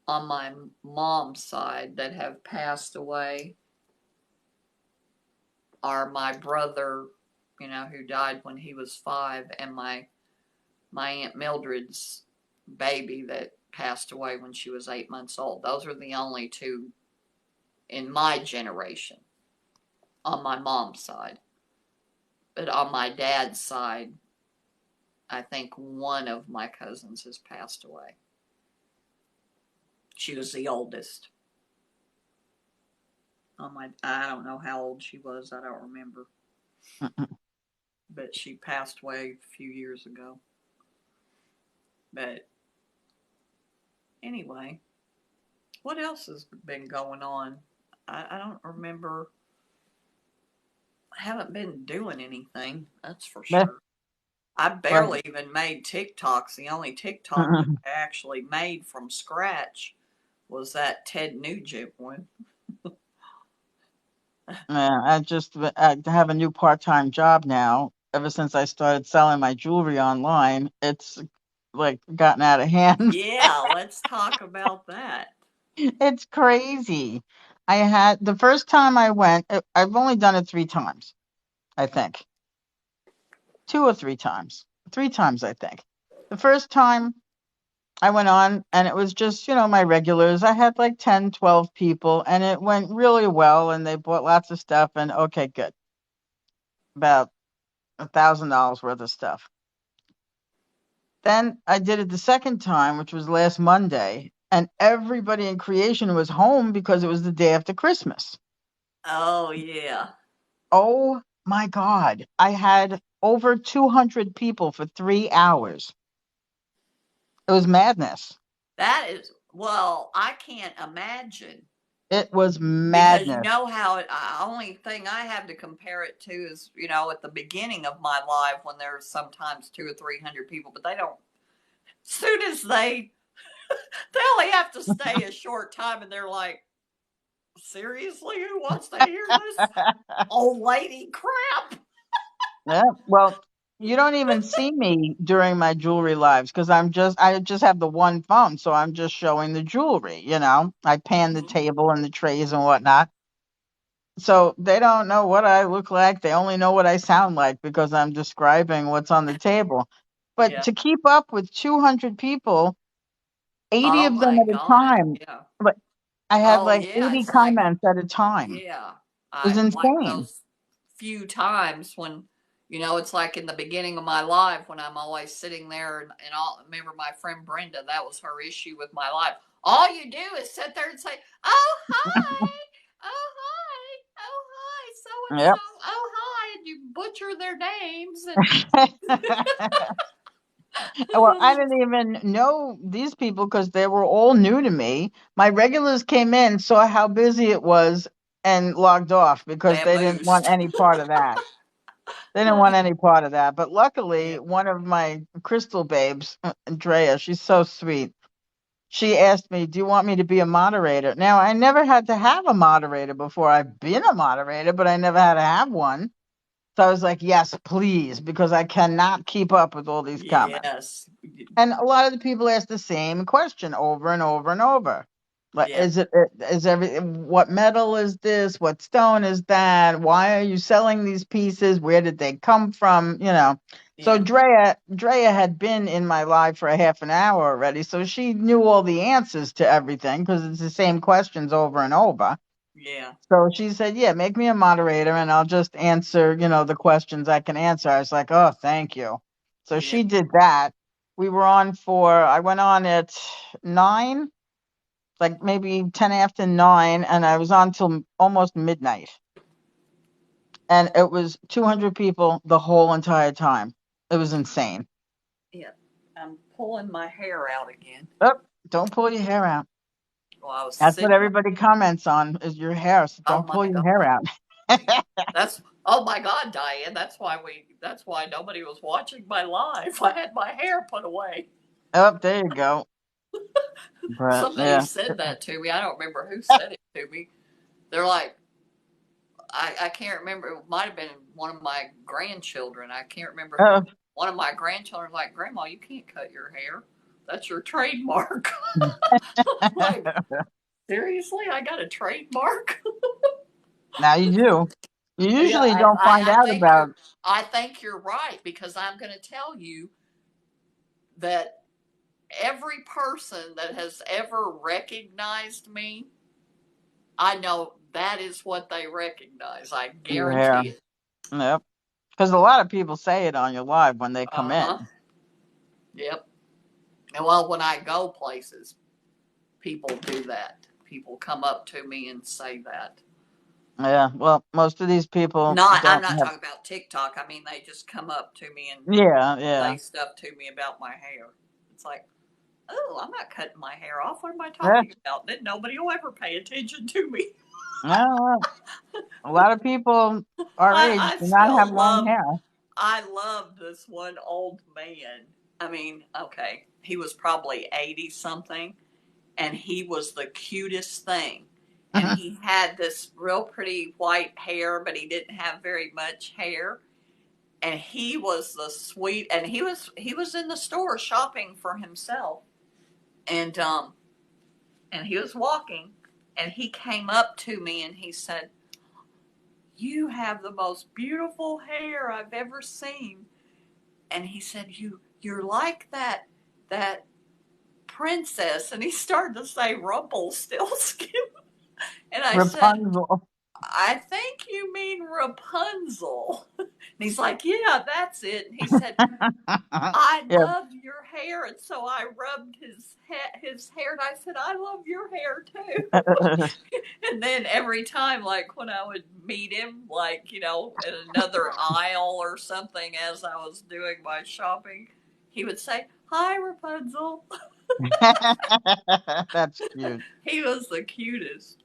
on my mom's side that have passed away are my brother, you know, who died when he was 5, and my aunt Mildred's baby that passed away when she was 8 months old. Those are the only two in my generation on my mom's side. But on my dad's side, I think one of my cousins has passed away. She was the oldest. I don't know how old she was. I don't remember, but she passed away a few years ago. But anyway, what else has been going on? I don't remember. I haven't been doing anything, that's for Meh, sure. I right. barely even made TikToks. The only TikTok that I actually made from scratch was that Ted Nugent one. Yeah, I have a new part-time job now. Ever since I started selling my jewelry online, it's like gotten out of hand. Yeah, let's talk about that. It's crazy. I had the first time I went, I've only done it three times, I think. Two or three times. Three times, I think. The first time I went on and it was just, my regulars. I had like 10, 12 people and it went really well and they bought lots of stuff and okay, good. About $1,000 worth of stuff. Then I did it the second time, which was last Monday, and everybody in creation was home because it was the day after Christmas. Oh, yeah. Oh my God. I had over 200 people for 3 hours. It was madness. That is, well, I can't imagine. It was Because you madness. know how only thing I have to compare it to is, you know, at the beginning of my life when there's sometimes 200 or 300 people, but they don't, as soon as they only have to stay a short time and they're like, seriously, who wants to hear this old lady crap? Yeah. Well, you don't even see me during my jewelry lives because I just have the one phone, so I'm just showing the jewelry. I pan the Mm-hmm. table and the trays and whatnot. So they don't know what I look like. They only know what I sound like because I'm describing what's on the table. But Yeah. to keep up with 200 people, 80 Oh of them my at a gosh. time, Yeah. but I had Oh like yeah. 80 It's like, comments at a time. yeah. It was I like insane. those few times when, you know, it's like in the beginning of my life when I'm always sitting there and I'll remember my friend Brenda, that was her issue with my life. All you do is sit there and say, oh, hi. Oh, hi. Oh, hi. So and so. Yep. Oh, hi. And you butcher their names and Well, I didn't even know these people because they were all new to me. My regulars came in, saw how busy it was, and logged off because they didn't want vamoosed. any part of that. They didn't want any part of that. But Yeah. luckily, one of my crystal babes, Andrea, she's so sweet. She asked me, "Do you want me to be a moderator?" Now, I never had to have a moderator before. I've been a moderator, but I never had to have one. So I was like, "Yes, please," because I cannot keep up with all these comments. Yes. And a lot of the people ask the same question over and over and over. Like, Yeah. is what metal is this? What stone is that? Why are you selling these pieces? Where did they come from? So Yeah. Drea had been in my live for a half an hour already, so she knew all the answers to everything because it's the same questions over and over. Yeah. So she said, "Yeah, make me a moderator and I'll just answer, the questions I can answer." I was like, "Oh, thank you." So Yeah. she did that. I went on at 9, like maybe 10 after 9, and I was on till almost midnight. And it was 200 people the whole entire time. It was insane. Yeah. I'm pulling my hair out again. Oh, don't pull your hair out. Well, I was That's what sitting. everybody comments on is your hair. So Oh don't my pull your hair God. out. That's oh my God, Diane. That's why nobody was watching my live. I had my hair put away. Oh, there you go. But Somebody yeah. said that to me. I don't remember who said it to me. They're like, I can't remember. It might have been one of my grandchildren. I can't remember who. Oh. One of my grandchildren was like, Grandma, you can't cut your hair. That's your trademark. I'm like, seriously? I got a trademark? Now you do. You Yeah, usually don't find out about. I think you're right because I'm going to tell you that every person that has ever recognized me, I know that is what they recognize. I Your hair. guarantee it. Yep. Because a lot of people say it on your live when they come Uh huh. in. Yep. And well, when I go places, people do that. People come up to me and say that. Yeah. Well, most of these people I'm don't not have. talking about TikTok. I mean, they just come up to me and Yeah. Yeah. say stuff to me about my hair. It's like, oh, I'm not cutting my hair off. What am I Yeah. talking about? Then nobody will ever pay attention to me. Well, a lot of people our age I do not have still long love, hair. I love this one old man. I mean, okay, he was probably 80 something, and he was the cutest thing. And he had this real pretty white hair, but he didn't have very much hair. And he was the sweet, and he was in the store shopping for himself, and he was walking, and he came up to me and he said, "You have the most beautiful hair I've ever seen." And he said, "You're like that princess." And he started to say Rumpelstiltskin. And I said, Rapunzel. "I think you mean Rapunzel." And he's like, "Yeah, that's it." And he said, "I Yeah. love your hair." And so I rubbed his hair, and I said, "I love your hair too." And then every time, like when I would meet him, like, in another aisle or something as I was doing my shopping, he would say, "Hi, Rapunzel." That's cute. He was the cutest.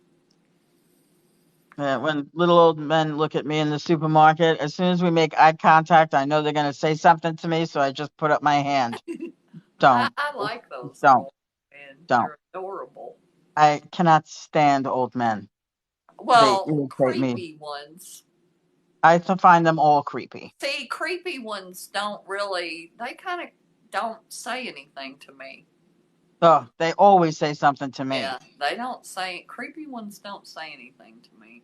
Yeah, when little old men look at me in the supermarket, as soon as we make eye contact, I know they're going to say something to me, so I just put up my hand. Don't. I like those Don't. old men. Don't. They're adorable. I cannot stand old men. They Well, irritate me. creepy ones. Find them all creepy. See, creepy ones don't really, they kind of don't say anything to me. Oh, they always say something to me. Yeah, they don't say, creepy ones don't say anything to me.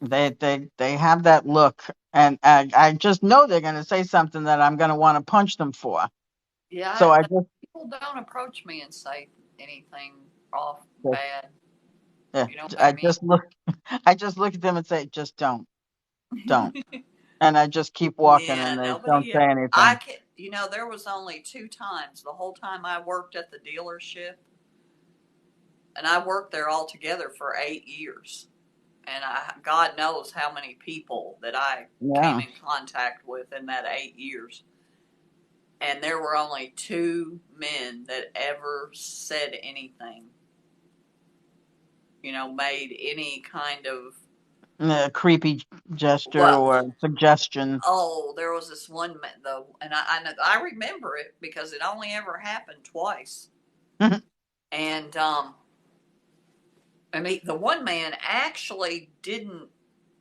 They have that look, and I just know they're going to say something that I'm going to want to punch them for. So Yeah, I just, people don't approach me and say anything off just bad. yeah, You know what I I mean? just look, I just look at them and say, just don't, and I just keep walking, Yeah, and they don't nobody. say I anything. can. There was only two times the whole time I worked at the dealership, and I worked there altogether for 8 years. and God knows how many people that I came Yeah. in contact with in that 8 years. And there were only 2 men that ever said anything, made any kind of, A creepy gesture well, or suggestion. oh, there was this one man though, and I remember it because it only ever happened twice. And I mean, the one man actually didn't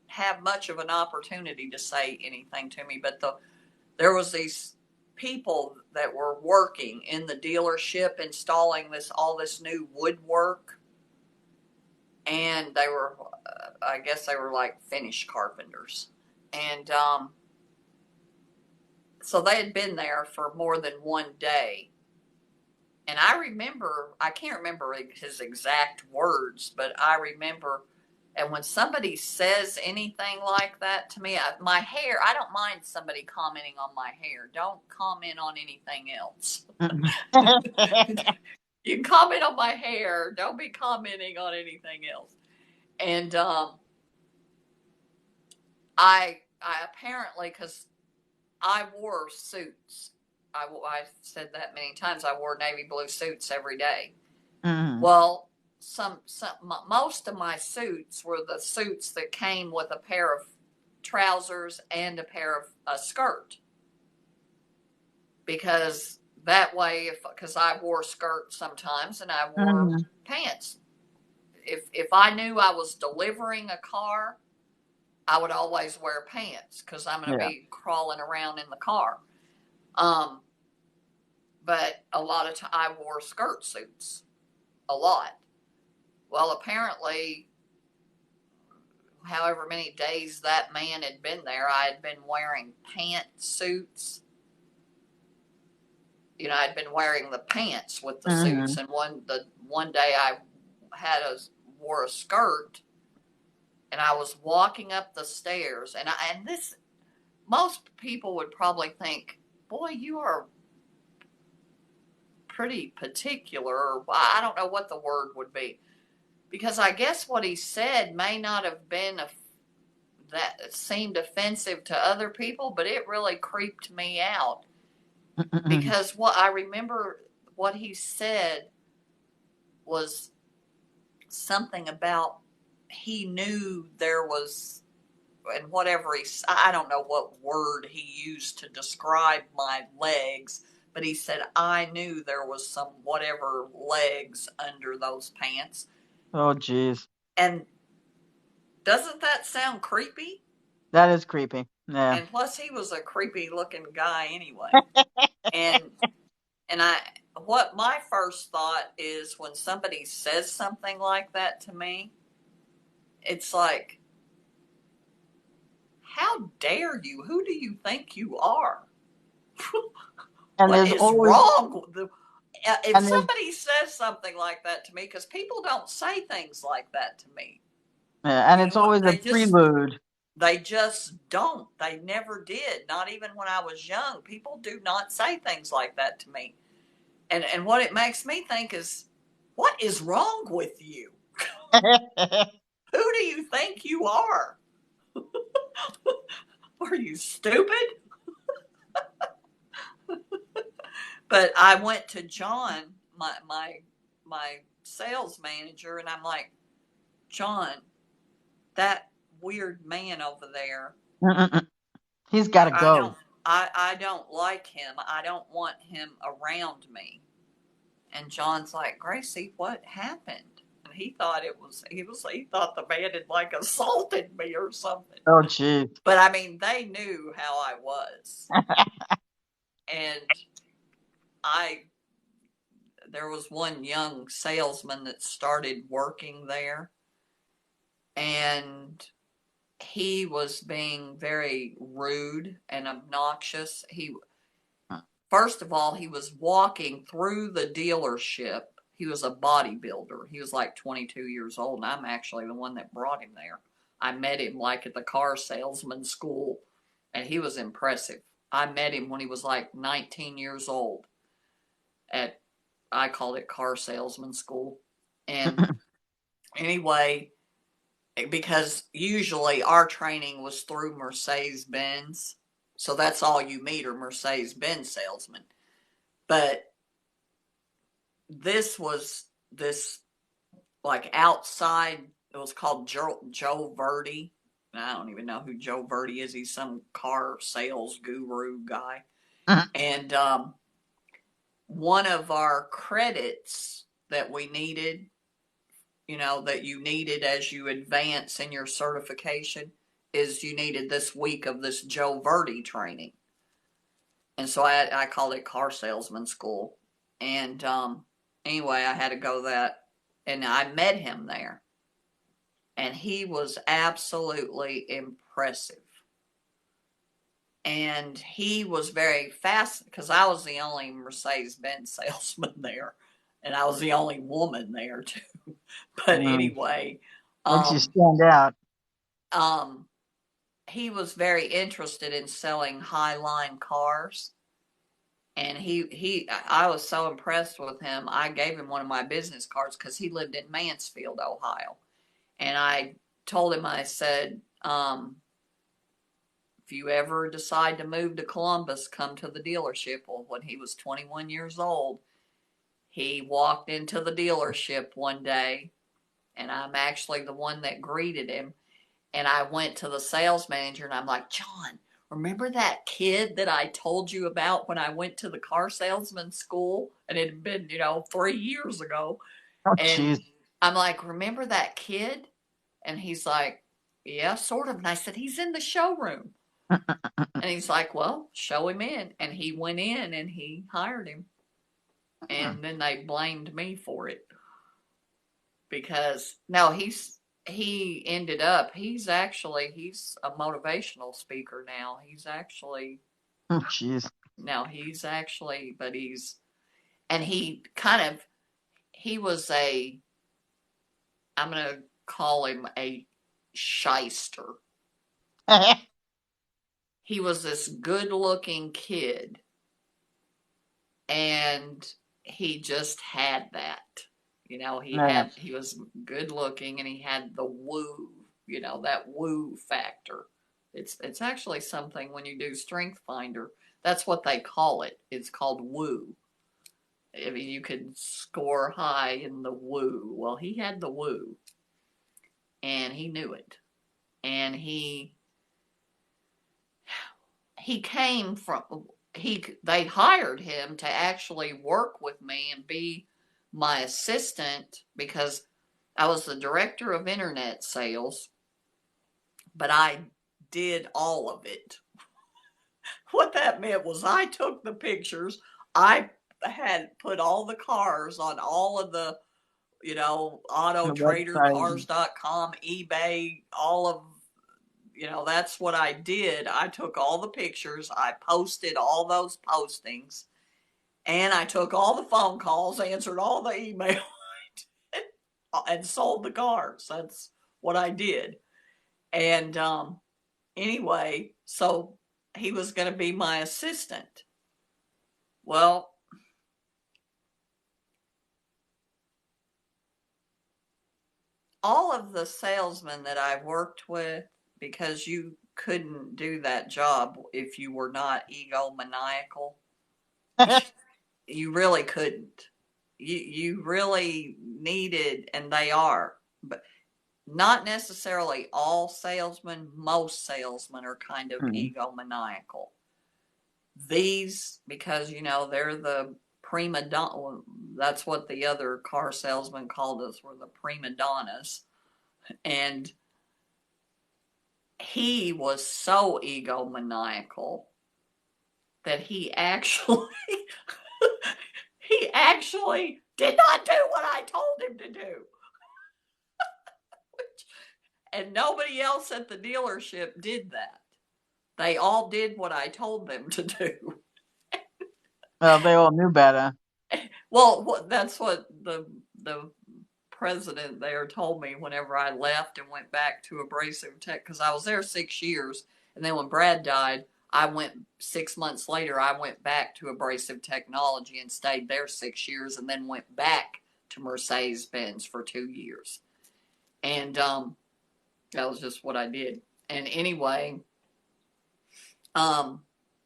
have much of an opportunity to say anything to me, but there was these people that were working in the dealership installing all this new woodwork, and they were, I guess they were like finish carpenters, and so they had been there for more than one day. And I can't remember his exact words, but I remember, and when somebody says anything like that to me, my hair, I don't mind somebody commenting on my hair. Don't comment on anything else. You can comment on my hair. Don't be commenting on anything else. And I apparently, because I wore suits. I said that many times. I wore navy blue suits every day. Mhm. Well, most of my suits were the suits that came with a pair of trousers and a pair of a skirt, because that way, because I wore skirts sometimes and I wore Mhm. pants. If I knew I was delivering a car, I would always wear pants because I'm going to Yeah. be crawling around in the car. Um, but a lot of time I wore skirt suits a lot. Well, apparently, however many days that man had been there, I had been wearing pantsuits. I'd been wearing the pants with the suits, Mhm. and one day I wore a skirt, and I was walking up the stairs, and this, most people would probably think, boy, you are pretty particular, or I don't know what the word would be, because I guess what he said may not have been that seemed offensive to other people, but it really creeped me out, Mhm. because what I remember, what he said was something about, he knew there was, and whatever I don't know what word he used to describe my legs, but he said I knew there was some whatever legs under those pants. Oh, geez. And doesn't that sound creepy? That is creepy. Yeah. And plus, he was a creepy looking guy anyway. And and what my first thought is when somebody says something like that to me, it's like, how dare you? Who do you think you are? And What there's is always, wrong with if and there's, somebody says something like that to me, because people don't say things like that to me. yeah, and it's always a prelude. They just don't. They never did. Not even when I was young. People do not say things like that to me. And what it makes me think is, what is wrong with you? Who do you think you are? Are you stupid? But I went to John, my sales manager, and I'm like, John, that weird man over there, He's got I, to I don't go. I don't like him. I don't want him around me. And John's like, Gracie, what happened? And he thought the man had like assaulted me or something. Oh, geez. But I mean, they knew how I was. And I there was one young salesman that started working there, and he was being very rude and obnoxious. First of all, he was walking through the dealership. He was a bodybuilder. He was like 22 years old, and I'm actually the one that brought him there. I met him like at the car salesman school, and he was impressive. I met him when he was like 19 years old at, I called it car salesman school. And anyway, because usually our training was through Mercedes-Benz. So that's all you meet are Mercedes-Benz salesmen. But this was this like outside, it was called Joe Verdi. I don't even know who Joe Verdi is. He's some car sales guru guy. And one of our credits that we needed, that you needed as you advance in your certification, is you needed this week of this Joe Verdi training. And so I called it car salesman school. And anyway, I had to go that. And I met him there. And he was absolutely impressive. And he was very fast because I was the only Mercedes-Benz salesman there. And I was the only woman there too. But anyway, once you stand out, he was very interested in selling high-line cars. And I was so impressed with him. I gave him one of my business cards because he lived in Mansfield, Ohio. And I told him, I said, if you ever decide to move to Columbus, come to the dealership. Well, when he was 21 years old, he walked into the dealership one day, and I'm actually the one that greeted him. And I went to the sales manager, and I'm like, John, remember that kid that I told you about when I went to the car salesman school? And it had been, 3 years ago. Oh, and geez. I'm like, remember that kid? And he's like, yeah, sort of. And I said, he's in the showroom. And he's like, well, show him in. And he went in and he hired him. And then they blamed me for it. Because, no, he ended up, he's a motivational speaker now. He's actually, Oh, jeez. no, he's actually, but he's, and he kind of, he was I'm going to call him a shyster. He was this good-looking kid, and he just had that. He was good-looking, and he had the woo, that woo factor. It's actually something when you do Strength Finder, that's what they call it. It's called woo. I mean, you could score high in the woo. Well, he had the woo, and he knew it. And they hired him to actually work with me and be my assistant because I was the director of internet sales, but I did all of it. What that meant was I took the pictures. I had put all the cars on all of the, Auto Trader, Cars.com, eBay, all of, that's what I did. I took all the pictures. I posted all those postings. And I took all the phone calls, answered all the emails, and sold the cars. That's what I did. And anyway, so he was going to be my assistant. Well, all of the salesmen that I worked with, because you couldn't do that job if you were not egomaniacal. You really couldn't. You really needed, and they are, but not necessarily all salesmen. Most salesmen are kind of egomaniacal. These, because they're the prima donna. That's what the other car salesman called us. Were the prima donnas, and he was so egomaniacal that he actually did not do what I told him to do. And nobody else at the dealership did that. They all did what I told them to do. Well, they all knew better. Well, that's what the president there told me whenever I left and went back to Abrasive Tech, because I was there 6 years. And then when Brad died, 6 months later, I went back to Abrasive Technology and stayed there 6 years, and then went back to Mercedes-Benz for 2 years. And That was just what I did. And anyway,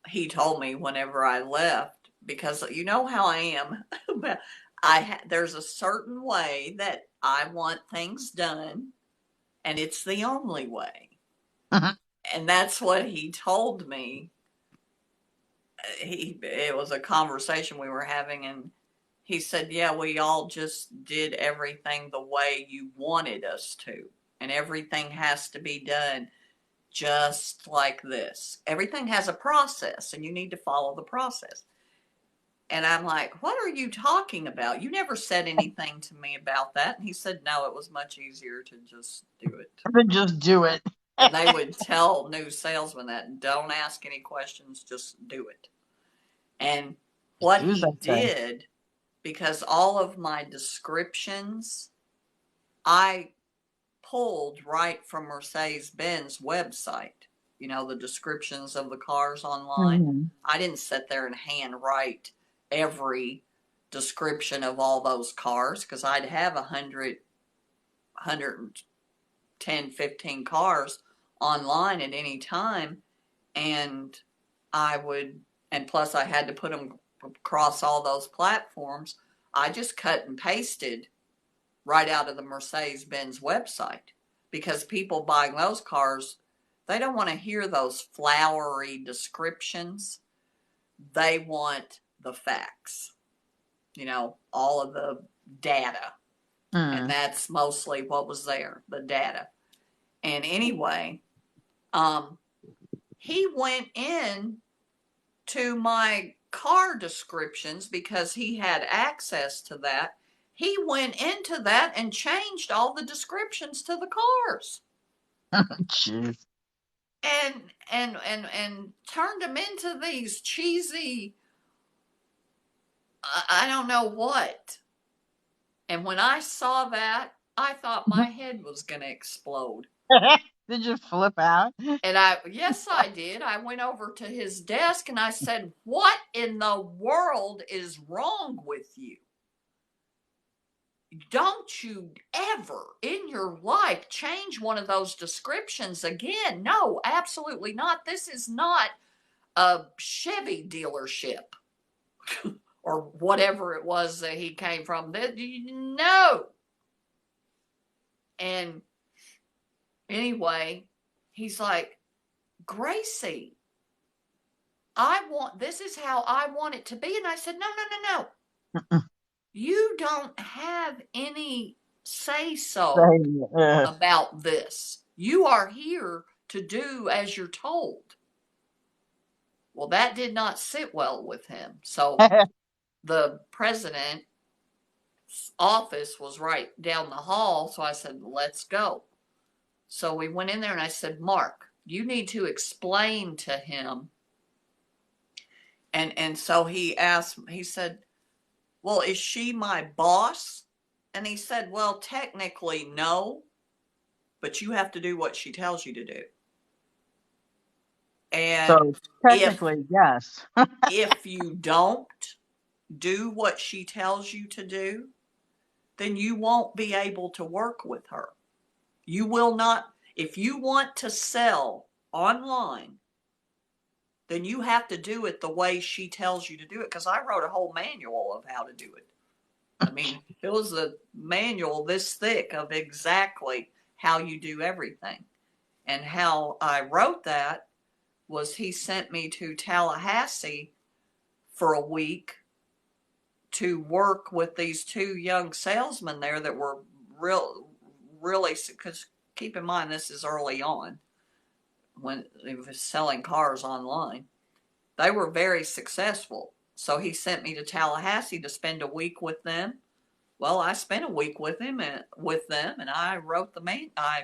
he told me whenever I left, because you know how I am, there's a certain way that I want things done, and it's the only way. And that's what he told me. It was a conversation we were having, and he said, yeah, we all just did everything the way you wanted us to, and everything has to be done just like this. Everything has a process, and you need to follow the process. And I'm like, what are you talking about? You never said anything to me about that. And he said, no, it was much easier to just do it. Just do it. And they would tell new salesmen that, don't ask any questions, just do it. And what he did, because all of my descriptions, I pulled right from Mercedes-Benz website. You know, the descriptions of the cars online. Mm-hmm. I didn't sit there and hand write every description of all those cars, because I'd have 110, 15 cars online at any time. And plus I had to put them across all those platforms. I just cut and pasted right out of the Mercedes-Benz website, because people buying those cars, they don't want to hear those flowery descriptions. They want the facts, you know, all of the data. And that's mostly what was there, the data. And anyway, he went in to my car descriptions because he had access to that. He went into that and changed all the descriptions to the cars. Jeez. And turned them into these cheesy, I don't know what. And when I saw that, I thought my head was going to explode. Did you flip out? And yes, I did. I went over to his desk and I said, what in the world is wrong with you? Don't you ever in your life change one of those descriptions again. No, absolutely not. This is not a Chevy dealership or whatever it was that he came from. No. And anyway, he's like, Gracie, this is how I want it to be. And I said, no. You don't have any say-so about this. You are here to do as you're told. Well, that did not sit well with him. So the president's office was right down the hall. So I said, let's go. So we went in there and I said, Mark, you need to explain to him. And so he said, well, is she my boss? And he said, well, technically, no, but you have to do what she tells you to do. And so technically, yes. If you don't do what she tells you to do, then you won't be able to work with her. You will not. If you want to sell online, then you have to do it the way she tells you to do it. Because I wrote a whole manual of how to do it. I mean, it was a manual this thick of exactly how you do everything. And how I wrote that was he sent me to Tallahassee for a week to work with these two young salesmen there that were really, because keep in mind, this is early on when he was selling cars online. They were very successful. So he sent me to Tallahassee to spend a week with them. Well, I spent a week with them, and I wrote I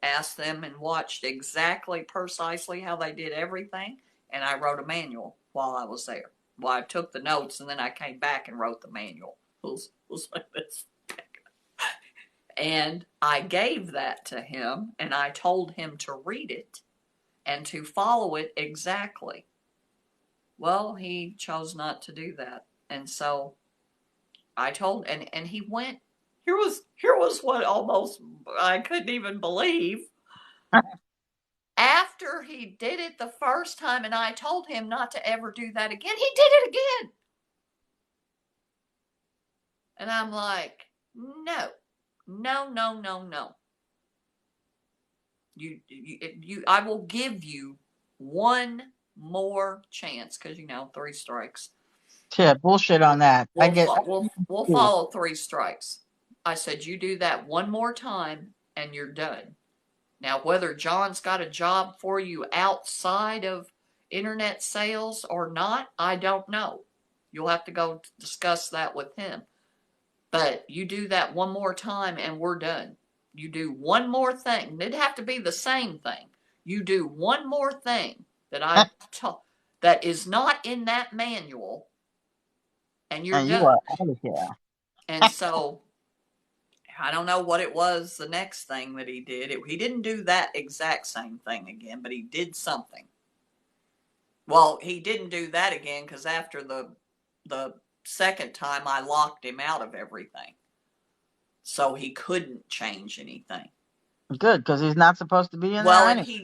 asked them and watched exactly, precisely how they did everything, and I wrote a manual while I was there. Well, I took the notes, and then I came back and wrote the manual. It was like this. And I gave that to him, and I told him to read it and to follow it exactly. Well, he chose not to do that. And so I told, and he went, here was what almost I couldn't even believe. After he did it the first time and I told him not to ever do that again, he did it again. And I'm like, no, no, no, no, no. I will give you one more chance because 3 strikes. Yeah, bullshit on that. I get. We'll follow 3 strikes. I said, you do that one more time and you're done. Now, whether John's got a job for you outside of internet sales or not, I don't know. You'll have to go discuss that with him. But you do that one more time and we're done. You do one more thing. It'd have to be the same thing. You do one more thing that is not in that manual and you're And you done. are out of here. And so I don't know what it was the next thing that he did. He didn't do that exact same thing again, but he did something. Well, he didn't do that again because after the second time I locked him out of everything. So he couldn't change anything. Good, because he's not supposed to be in there. Well, anyway. and he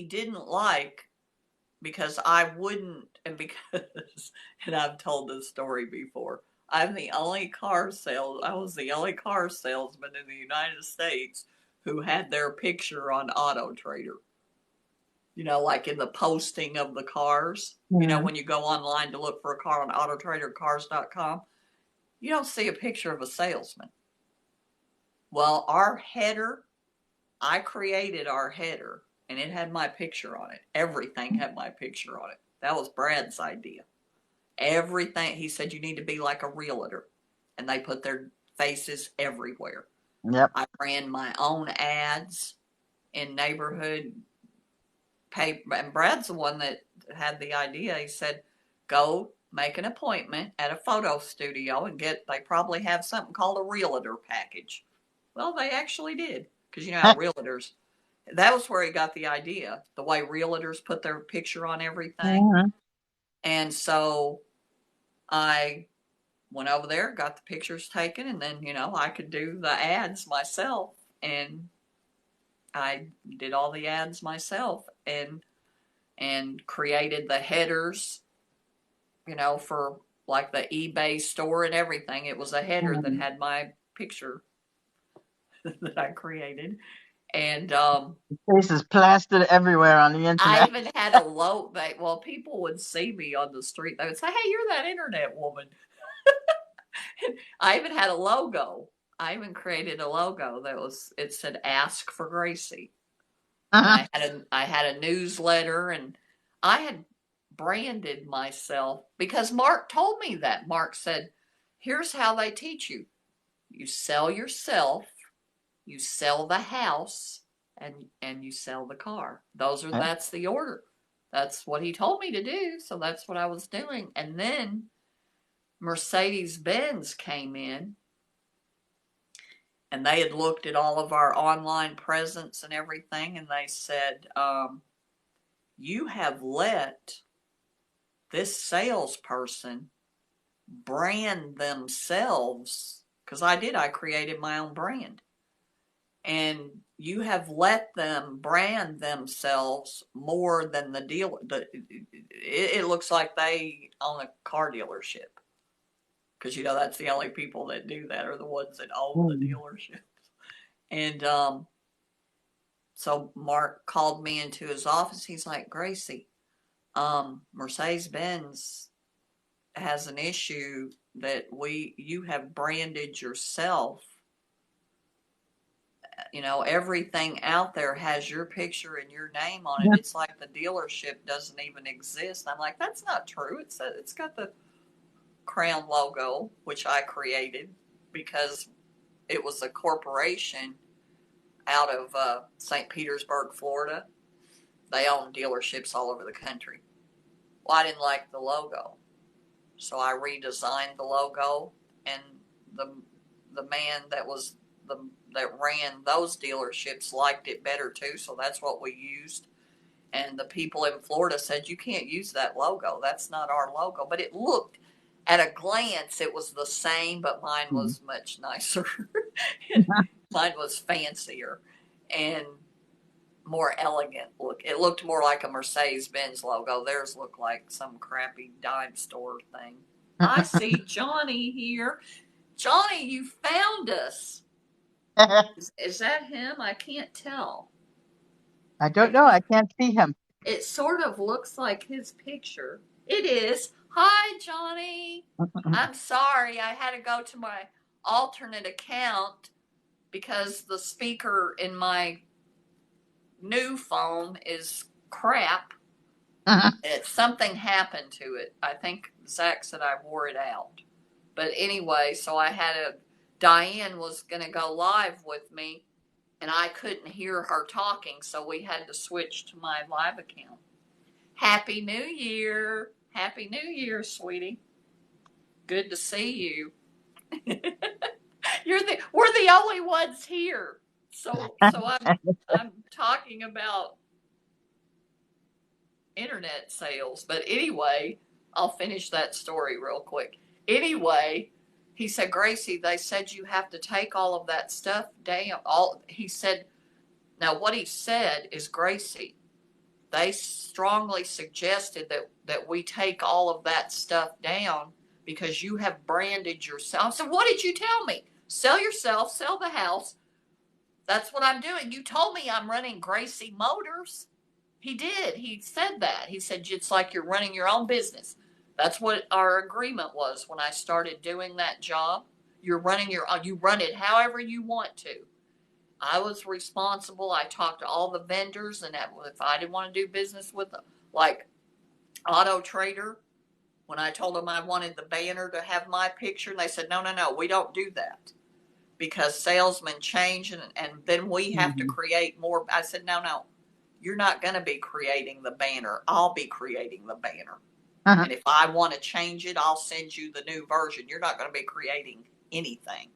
didn't like because I wouldn't, and because, and I've told this story before, I was the only car salesman in the United States who had their picture on Auto Trader. Like in the posting of the cars, when you go online to look for a car on autotradercars.com, you don't see a picture of a salesman. Well, our header, I created our header and it had my picture on it. Everything had my picture on it. That was Brad's idea. Everything. He said, you need to be like a realtor. And they put their faces everywhere. Yep. I ran my own ads in neighborhood paper. And Brad's the one that had the idea. He said, go make an appointment at a photo studio and they probably have something called a realtor package. Well, they actually did. Because how realtors, that was where he got the idea, the way realtors put their picture on everything. Mm-hmm. And so I went over there, got the pictures taken, and then, I could do the ads myself. And I did all the ads myself and created the headers, for like the eBay store and everything. It was a header that had my picture that I created. And face is plastered everywhere on the internet. I even had a logo. Well, people would see me on the street. They would say, hey, you're that internet woman. I even had a logo. I even created a logo it said Ask for Gracie. Uh-huh. And I had a newsletter, and I had branded myself because Mark told me that. Mark said, here's how they teach you. You sell yourself, you sell the house, and you sell the car. That's the order. That's what he told me to do, so that's what I was doing. And then Mercedes-Benz came in, and they had looked at all of our online presence and everything, and they said, you have let this salesperson brand themselves, because I created my own brand. And you have let them brand themselves more than the dealer. It looks like they own a car dealership. Because, that's the only people that do that are the ones that own the dealerships. And so Mark called me into his office. He's like, Gracie, Mercedes-Benz has an issue that you have branded yourself. Everything out there has your picture and your name on it. It's like the dealership doesn't even exist. I'm like, that's not true. It's got the Crown logo, which I created because it was a corporation out of St. Petersburg, Florida. They own dealerships all over the country. Well, I didn't like the logo, so I redesigned the logo, and the man that ran those dealerships liked it better too, so that's what we used. And the people in Florida said, you can't use that logo. That's not our logo. But it looked, at a glance, it was the same, but mine was much nicer. Mine was fancier. and more elegant look. It looked more like a Mercedes-Benz logo. Theirs looked like some crappy dime store thing. I see Johnny here. Johnny, you found us. Is that him? I can't tell. I don't know. I can't see him. It sort of looks like his picture. It is. Hi, Johnny. I'm sorry. I had to go to my alternate account because the speaker in my new phone is crap. Something happened to it. I think Zach said I wore it out. But anyway, so Diane was going to go live with me, and I couldn't hear her talking, so we had to switch to my live account. Happy New Year. Happy New Year, sweetie. Good to see you. We're the only ones here. So I'm talking about internet sales. But anyway, I'll finish that story real quick. Anyway, he said, Gracie, they said you have to take all of that stuff down. He said, now what he said is, Gracie, they strongly suggested that we take all of that stuff down because you have branded yourself. So what did you tell me? Sell yourself, sell the house. That's what I'm doing. You told me I'm running Gracie Motors. He did. He said that. He said, it's like you're running your own business. That's what our agreement was when I started doing that job. You run it however you want to. I was responsible. I talked to all the vendors, and if I didn't want to do business with them, like Auto Trader, when I told them I wanted the banner to have my picture, and they said, no, we don't do that because salesmen change, and then we have to create more. I said, no, you're not going to be creating the banner. I'll be creating the banner. And if I want to change it, I'll send you the new version. You're not going to be creating anything.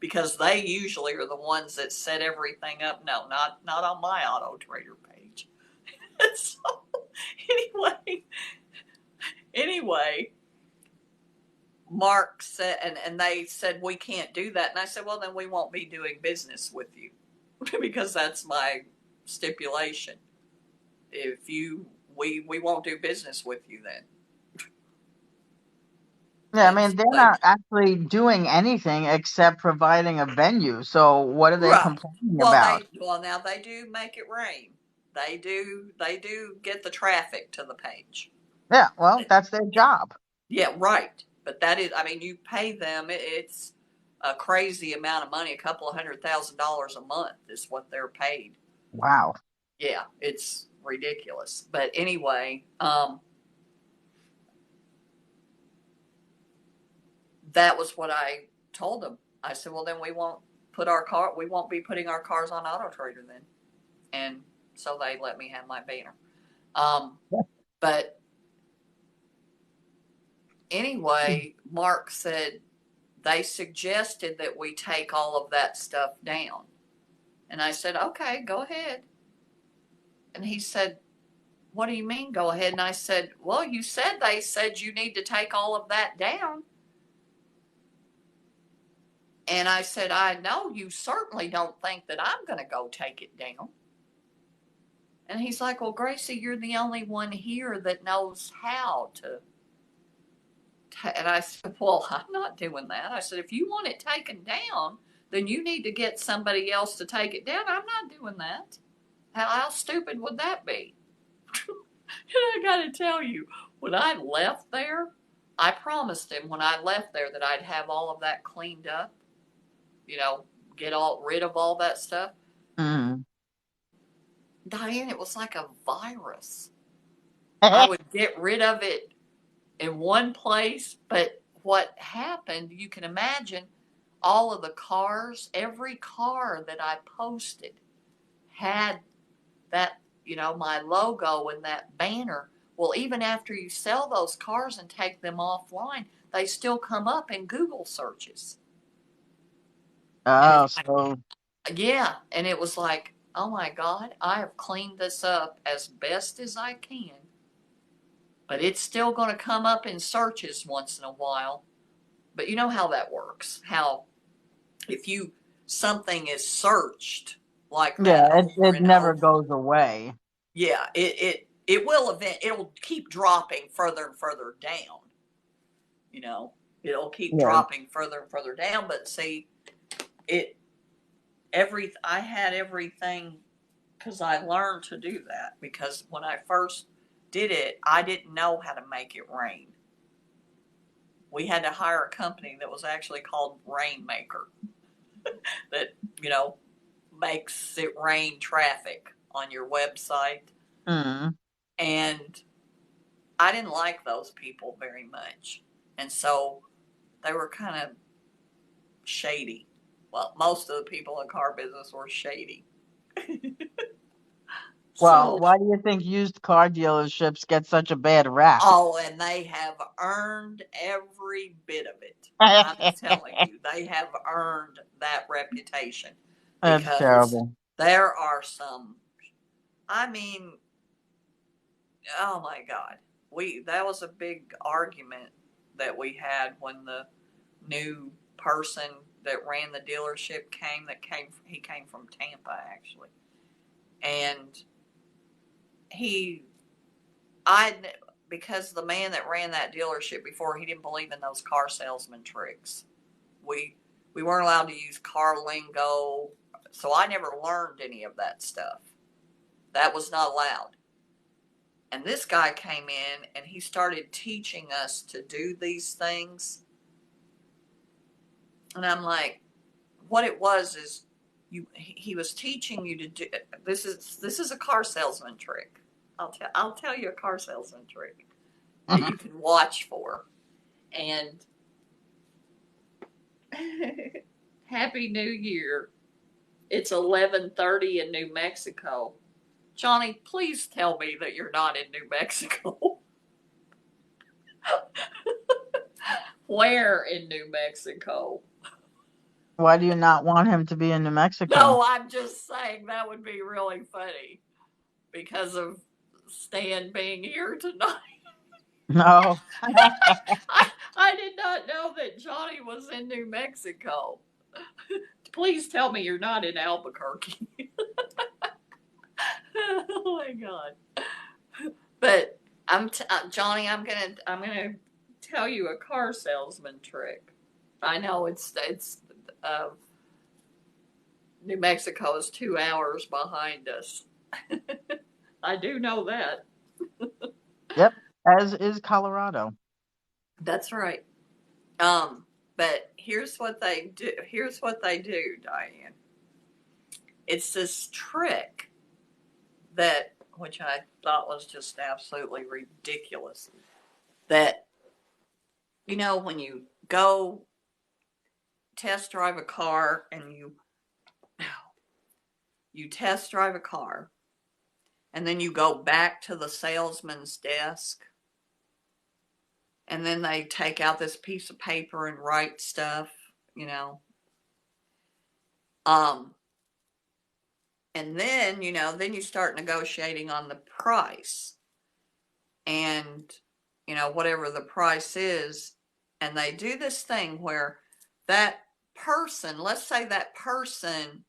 Because they usually are the ones that set everything up. No, not on my Auto Trader page. So anyway, Mark said, and they said we can't do that, and I said, well, then we won't be doing business with you because that's my stipulation. If we won't do business with you then. Yeah, I mean, they're not actually doing anything except providing a venue. So what are they Right. complaining about? Now they do make it rain. They do get the traffic to the page. Yeah, well, that's their job. Yeah, right. But that is, I mean, you pay them. It's a crazy amount of money. A couple of $100,000 a month is what they're paid. Wow. Yeah, it's ridiculous. But anyway, that was what I told them. I said, well, then we won't be putting our cars on Auto Trader then. And so they let me have my banner. But anyway, Mark said they suggested that we take all of that stuff down. And I said, okay, go ahead. And he said, what do you mean go ahead? And I said, well, they said you need to take all of that down. And I said, I know you certainly don't think that I'm going to go take it down. And he's like, well, Gracie, you're the only one here that knows how to. And I said, well, I'm not doing that. I said, if you want it taken down, then you need to get somebody else to take it down. I'm not doing that. How stupid would that be? And I got to tell you, when I left there, I promised him when I left there that I'd have all of that cleaned up. Get rid of all that stuff. Mm. Diane, it was like a virus. I would get rid of it in one place, but what happened, you can imagine, all of the cars, every car that I posted had that, my logo and that banner. Well, even after you sell those cars and take them offline, they still come up in Google searches. Oh, so. Yeah, and it was like, oh my God, I have cleaned this up as best as I can. But it's still going to come up in searches once in a while. But you know how that works. How if something is searched like Yeah, that over it and never over. goes away. Yeah, it will it'll keep dropping further and further down. You know, it'll keep Yeah. dropping further and further down. But see, it I had everything because I learned to do that. Because when I first did it, I didn't know how to make it rain. We had to hire a company that was actually called Rainmaker that, you know, makes it rain traffic on your website. Mm. And I didn't like those people very much. And so they were kind of shady. Well, most of the people in car business were shady. Well, So, why do you think used car dealerships get such a bad rap? oh, and they have earned every bit of it. I'm telling you, they have earned that reputation That's because terrible. there are some, I mean, oh my God. That was a big argument that we had when the new person that ran the dealership he came from Tampa actually. And he I because the man that ran that dealership before, he didn't believe in those car salesman tricks. We weren't allowed to use car lingo, so I never learned any of that stuff. That was not allowed. And this guy came in and he started teaching us to do these things. And I'm like, what it was is he was teaching you to do this is a car salesman trick. I'll tell you a car salesman trick that you can watch for. And Happy New Year. It's 11:30 in New Mexico. Johnny, please tell me that you're not in New Mexico. Where in New Mexico? Why do you not want him to be in New Mexico? No, I'm just saying that would be really funny because of Stan being here tonight. No. I did not know that Johnny was in New Mexico. Please tell me you're not in Albuquerque. Oh my God. But Johnny. I'm gonna tell you a car salesman trick. I know it's uh, New Mexico is 2 hours behind us. I do know that. Yep, as is Colorado. That's right. But here's what they do. Diane. It's this trick which I thought was just absolutely ridiculous. That when you go test drive a car and you test drive a car and then you go back to the salesman's desk and then they take out this piece of paper and write stuff, you know. Um, and then you start negotiating on the price and, whatever the price is. And they do this thing where that person, let's say that person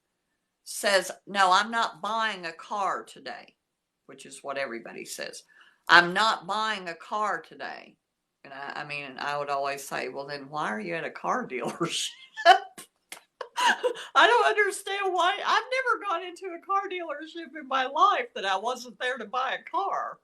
says, no, I'm not buying a car today, which is what everybody says. I'm not buying a car today. And I mean, I would always say, well, then why are you at a car dealership? I don't understand why. I've never gone into a car dealership in my life that I wasn't there to buy a car.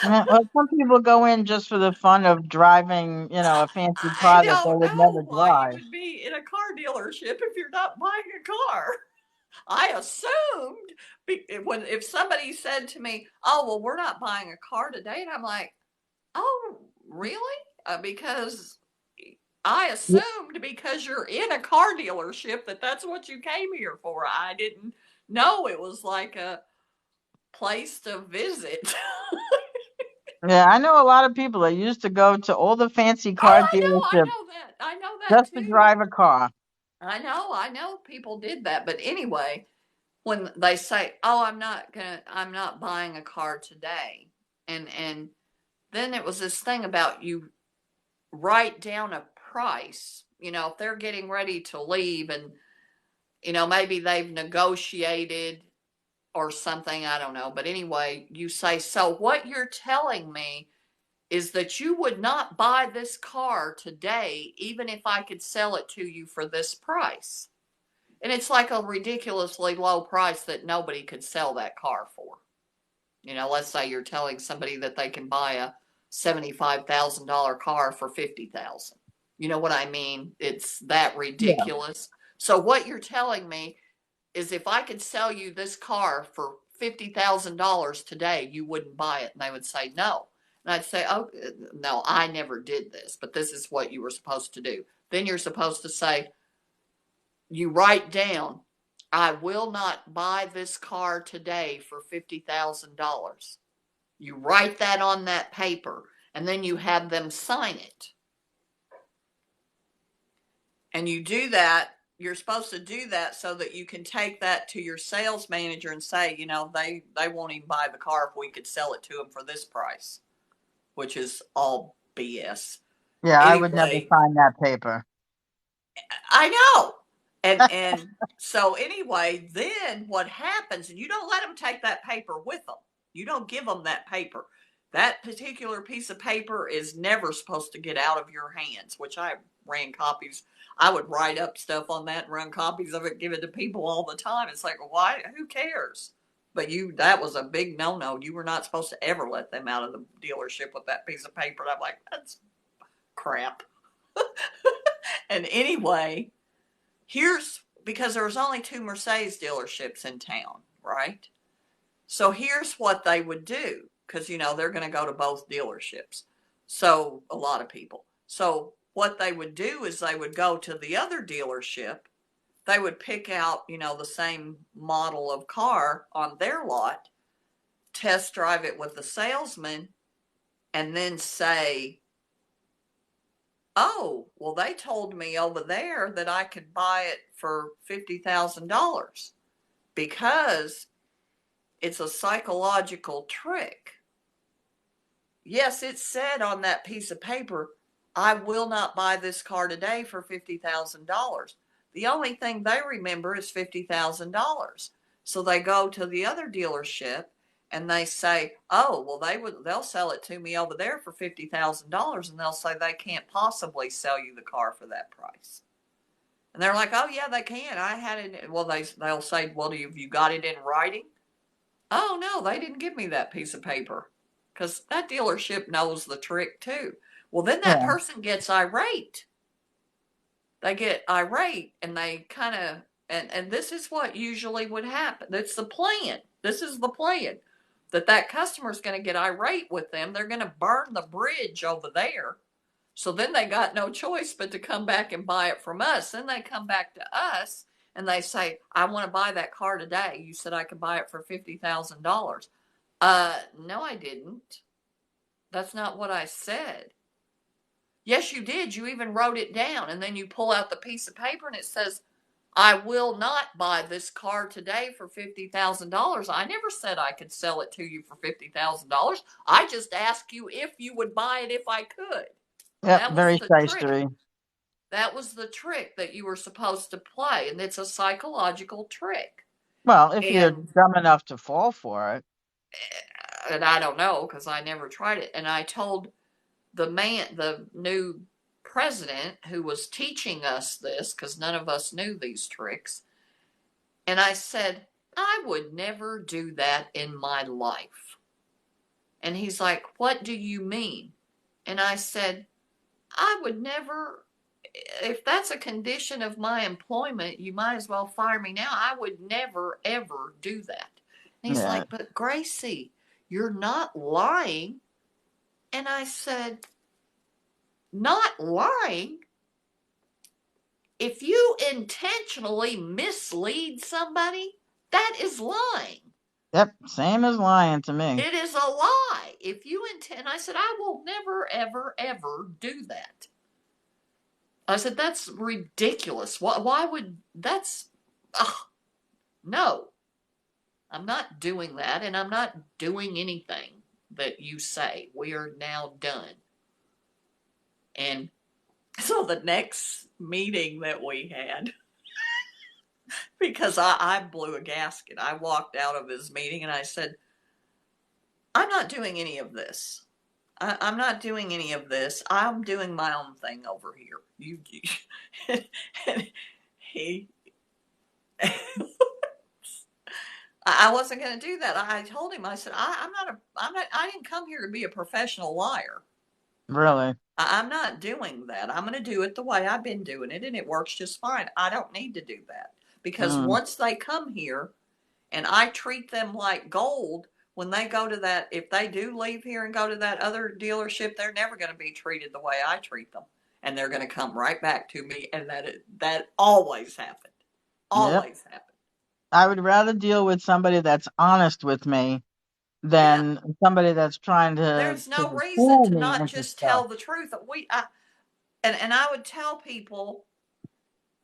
Well, some people go in just for the fun of driving, a fancy I car that they don't would know never why you drive. would be in a car dealership if you're not buying a car. I assumed if somebody said to me, "Oh, well, we're not buying a car today," and I'm like, "Oh, really?" Because I assumed because you're in a car dealership that's what you came here for. I didn't know it was like a place to visit. Yeah, I know a lot of people that used to go to all the fancy Oh, car I dealerships know that. I know that just to too. drive a car. I know people did that. But anyway, when they say, "Oh, I'm not buying a car today," and then it was this thing about you write down a price. If they're getting ready to leave, and maybe they've negotiated or something, I don't know. But anyway, you say, so what you're telling me is that you would not buy this car today, even if I could sell it to you for this price. And it's like a ridiculously low price that nobody could sell that car for. Let's say you're telling somebody that they can buy a $75,000 car for $50,000. You know what I mean? It's that Yeah. ridiculous. So what you're telling me is if I could sell you this car for $50,000 today, you wouldn't buy it. And they would say no. And I'd say, oh, no, I never did this, but this is what you were supposed to do. Then you're supposed to say, you write down, I will not buy this car today for $50,000. You write that on that paper, and then you have them sign it. And you do that. You're supposed to do that so that you can take that to your sales manager and say, they won't even buy the car if we could sell it to them for this price, which is all BS. Yeah, I would never Anyway, sign that paper. I know. And so anyway, then what happens, and you don't let them take that paper with them. You don't give them that paper. That particular piece of paper is never supposed to get out of your hands, which I ran copies. I would write up stuff on that and run copies of it, give it to people all the time. It's like, why? Who cares? But that was a big no-no. You were not supposed to ever let them out of the dealership with that piece of paper. And I'm like, that's crap. And anyway, because there was only 2 Mercedes dealerships in town, right? So here's what they would do, because, they're going to go to both dealerships. So a lot of people. So what they would do is they would go to the other dealership. They would pick out, the same model of car on their lot, test drive it with the salesman, and then say, oh, well, they told me over there that I could buy it for $50,000 because it's a psychological trick. Yes, it said on that piece of paper, I will not buy this car today for $50,000. The only thing they remember is $50,000. So they go to the other dealership and they say, oh, well, they'll sell it to me over there for $50,000, and they'll say they can't possibly sell you the car for that price. And they're like, oh yeah, they can. I had it. Well, they'll say, well, have you got it in writing? Oh no, they didn't give me that piece of paper, because that dealership knows the trick too. Well, then that Yeah. person gets irate. They get irate and they kind of, and this is what usually would happen. That's the plan. This is the plan. That customer's going to get irate with them. They're going to burn the bridge over there. So then they got no choice but to come back and buy it from us. Then they come back to us and they say, I want to buy that car today. You said I could buy it for $50,000. No, I didn't. That's not what I said. Yes, you did. You even wrote it down. And then you pull out the piece of paper and it says, I will not buy this car today for $50,000. I never said I could sell it to you for $50,000. I just asked you if you would buy it if I could. Yep, That was very the trick. shystery. That was the trick that you were supposed to play. And it's a psychological trick. Well, if you're And dumb enough to fall for it. I don't know, because I never tried it. And I told the new president who was teaching us this, because none of us knew these tricks, and I said, I would never do that in my life. And he's like, what do you mean? And I said, I would never, if that's a condition of my employment, you might as well fire me now. I would never, ever do that. And he's Yeah. like, but Gracie, you're not lying. And I said, not lying? If you intentionally mislead somebody, that is lying. Yep, same as lying to me. It is a lie. If you intend, I said, I will never, ever, ever do that. I said, that's ridiculous. Why would, no. I'm not doing that, and I'm not doing anything that you say. We are now done. And so the next meeting that we had, because I blew a gasket. I walked out of his meeting and I said, I'm not doing any of this. I'm not doing any of this. I'm doing my own thing over here. And he, I wasn't going to do that. I told him, I said, I didn't come here to be a professional liar. Really? I'm not doing that. I'm going to do it the way I've been doing it, and it works just fine. I don't need to do that because Mm. once they come here and I treat them like gold, when they go to that, if they do leave here and go to that other dealership, they're never going to be treated the way I treat them. And they're going to come right back to me. And that always happened. Yep. Always happened. I would rather deal with somebody that's honest with me Yeah. than somebody that's trying There's no to reason fool to me not into just stuff. tell the truth. And I would tell people,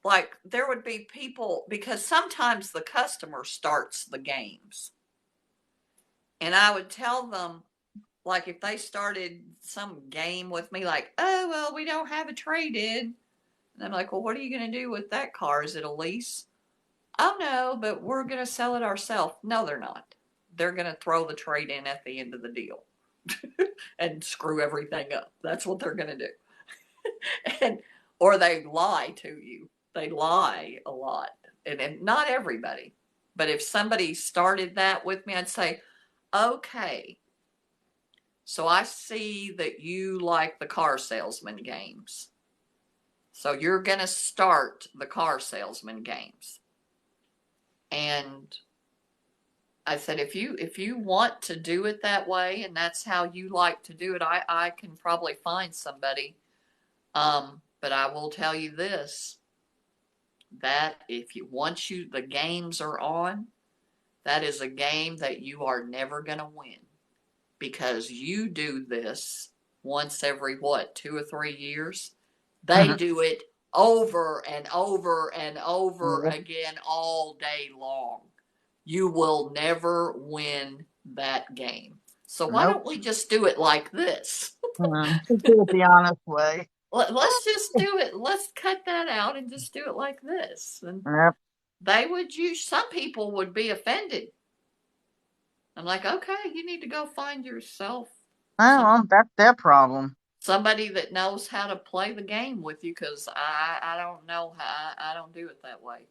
like, there would be people, because sometimes the customer starts the games. And I would tell them, like, if they started some game with me, like, oh, well, we don't have a trade in. And I'm like, well, what are you going to do with that car? Is it a lease? Oh, no, but we're going to sell it ourselves. No, they're not. They're going to throw the trade in at the end of the deal and screw everything up. That's what they're going to do. And or they lie to you. They lie a lot. And not everybody. But if somebody started that with me, I'd say, okay, so I see that you like the car salesman games. So you're going to start the car salesman games. And I said, if you want to do it that way and that's how you like to do it, I can probably find somebody. But I will tell you this, that if you once you the games are on, that is a game that you are never going to win because you do this once every what 2 or 3 years. They do it over and over and over Yep. again all day long. You will never win that game. So why Nope. don't we just do it like this? Just do it the honest way. Let's just do it. Let's cut that out and just do it like this. And Yep. they would use, some people would be offended. I'm like, okay, you need to go find yourself Well, that's their problem. somebody that knows how to play the game with you because I don't know how, I don't do it that way.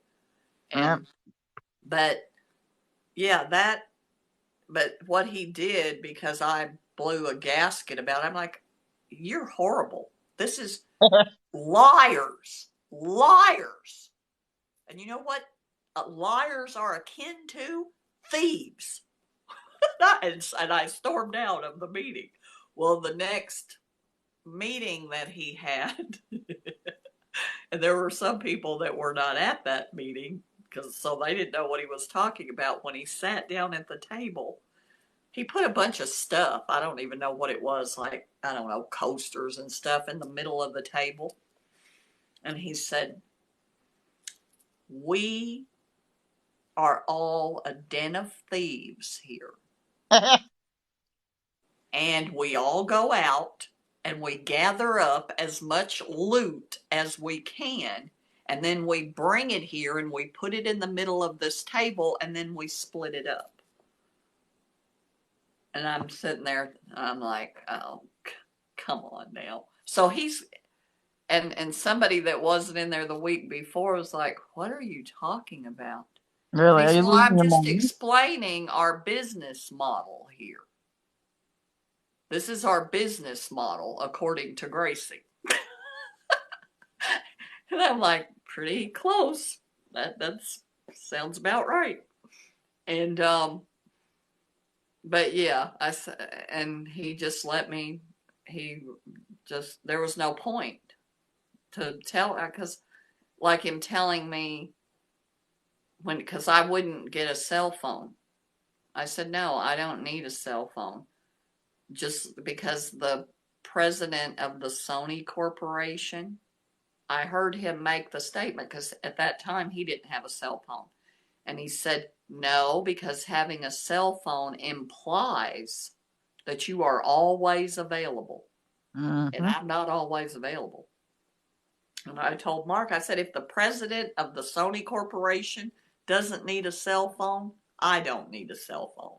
Yep. And but yeah, but what he did, because I blew a gasket about it, I'm like, you're horrible. This is liars. Liars. And you know what liars are akin to? Thieves. And I stormed out of the meeting. Well, the next meeting that he had, and there were some people that were not at that meeting because so they didn't know what he was talking about. When he sat down at the table, he put a bunch of stuff, I don't even know what it was, like, I don't know, coasters and stuff in the middle of the table. And he said, we are all a den of thieves here. And we all go out and we gather up as much loot as we can. And then we bring it here and we put it in the middle of this table and then we split it up. And I'm sitting there, I'm like, oh, come on now. So he's, and somebody that wasn't in there the week before was like, what are you talking about? And Really? he Are said, you well, losing I'm your just mind? explaining our business model here. This is our business model, according to Gracie. And I'm like, pretty close. That's sounds about right. And but yeah, and he just let me. He just there was no point to tell because like him telling me when because I wouldn't get a cell phone. I said no, I don't need a cell phone. Just because the president of the Sony Corporation, I heard him make the statement because at that time he didn't have a cell phone. And he said, no, because having a cell phone implies that you are always available. And Mm-hmm. I'm not always available. And I told Mark, I said, if the president of the Sony Corporation doesn't need a cell phone, I don't need a cell phone.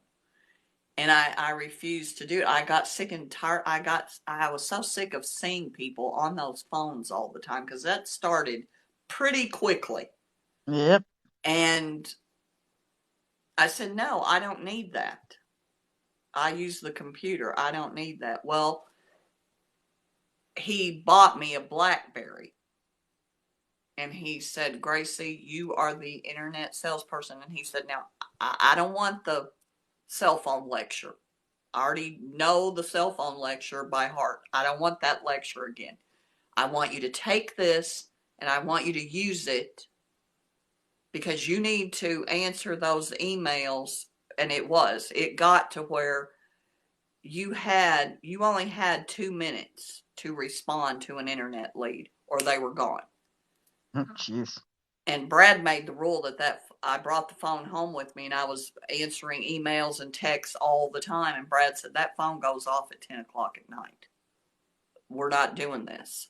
And I refused to do it. I got sick and tired. I was so sick of seeing people on those phones all the time because that started pretty quickly. Yep. And I said, no, I don't need that. I use the computer. I don't need that. Well, he bought me a BlackBerry. And he said, Gracie, you are the internet salesperson. And he said, now, I don't want the cell phone lecture. I already know the cell phone lecture by heart. I don't want that lecture again. I want you to take this and I want you to use it because you need to answer those emails. And it got to where you only had 2 minutes to respond to an internet lead or they were gone. Jeez. And Brad made the rule that I brought the phone home with me and I was answering emails and texts all the time. And Brad said, that phone goes off at 10 o'clock at night. We're not doing this.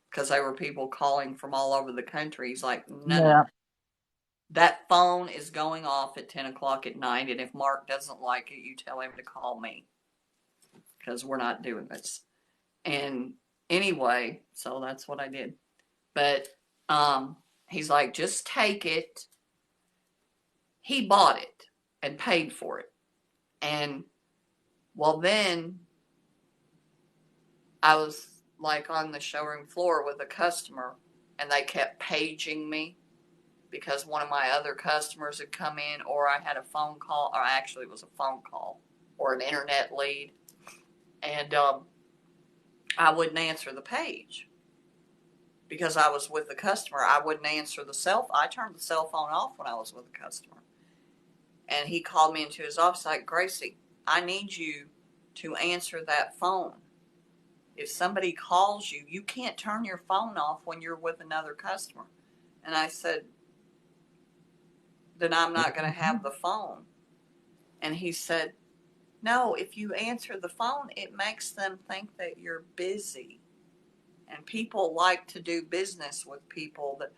Because there were people calling from all over the country. He's like, no. That phone is going off at 10 o'clock at night. And if Mark doesn't like it, you tell him to call me. Because we're not doing this. And anyway, so that's what I did. But he's like, just take it. He bought it and paid for it. And well, then I was like on the showroom floor with a customer and they kept paging me because one of my other customers had come in or I had a phone call, or actually it was a phone call or an internet lead. And I wouldn't answer the page because I was with the customer. I wouldn't answer I turned the cell phone off when I was with the customer. And he called me into his office like, Gracie, I need you to answer that phone. If somebody calls you, you can't turn your phone off when you're with another customer. And I said, then I'm not going to have the phone. And he said, no, if you answer the phone, it makes them think that you're busy. And people like to do business with people that...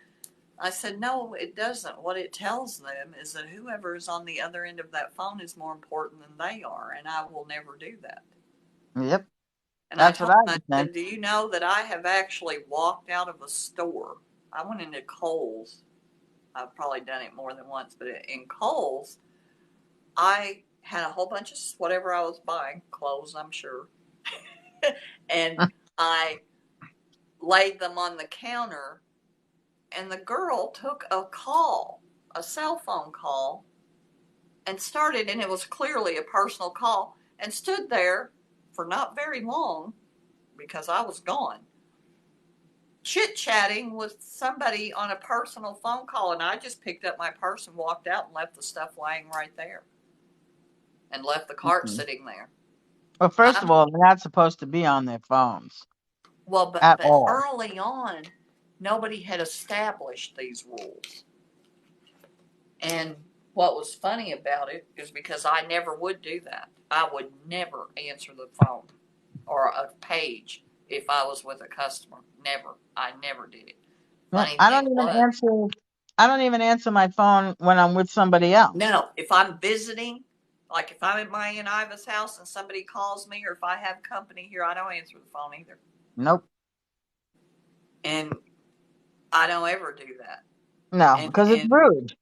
I said, no, it doesn't. What it tells them is that whoever is on the other end of that phone is more important than they are, and I will never do that. Yep. And That's what I I would said, think. do you know that I have actually walked out of a store? I went into Kohl's. I've probably done it more than once, but in Kohl's, I had a whole bunch of whatever I was buying, clothes, I'm sure, and I laid them on the counter. And the girl took a cell phone call, and it was clearly a personal call, and stood there for not very long, because I was gone, chit-chatting with somebody on a personal phone call, and I just picked up my purse and walked out and left the stuff laying right there, and left the cart sitting there. Well, first of all, they're not supposed to be on their phones. Well, at but all. early on, nobody had established these rules. And what was funny about it is because I never would do that. I would never answer the phone or a page if I was with a customer. Never. I never did it. Funny I thing don't even was, answer. I don't even answer my phone when I'm with somebody else. no, if I'm visiting, like if I'm at my Aunt Iva's house and somebody calls me, or if I have company here, I don't answer the phone either. Nope. And I don't ever do that. No, because it's rude.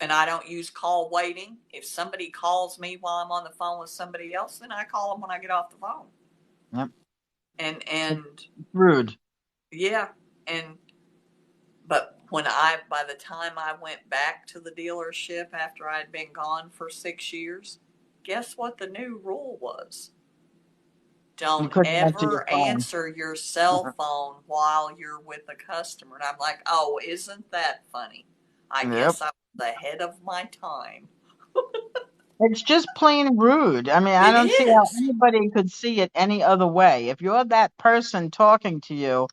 And I don't use call waiting. If somebody calls me while I'm on the phone with somebody else, then I call them when I get off the phone. Yep. And it's rude. Yeah. But by the time I went back to the dealership after I had been gone for 6 years, guess what the new rule was? Don't ever answer your cell phone while you're with a customer. And I'm like, oh, isn't that funny? I guess I was ahead of my time. It's just plain rude. I mean, I don't see how anybody could see it any other way. If you're that person talking to you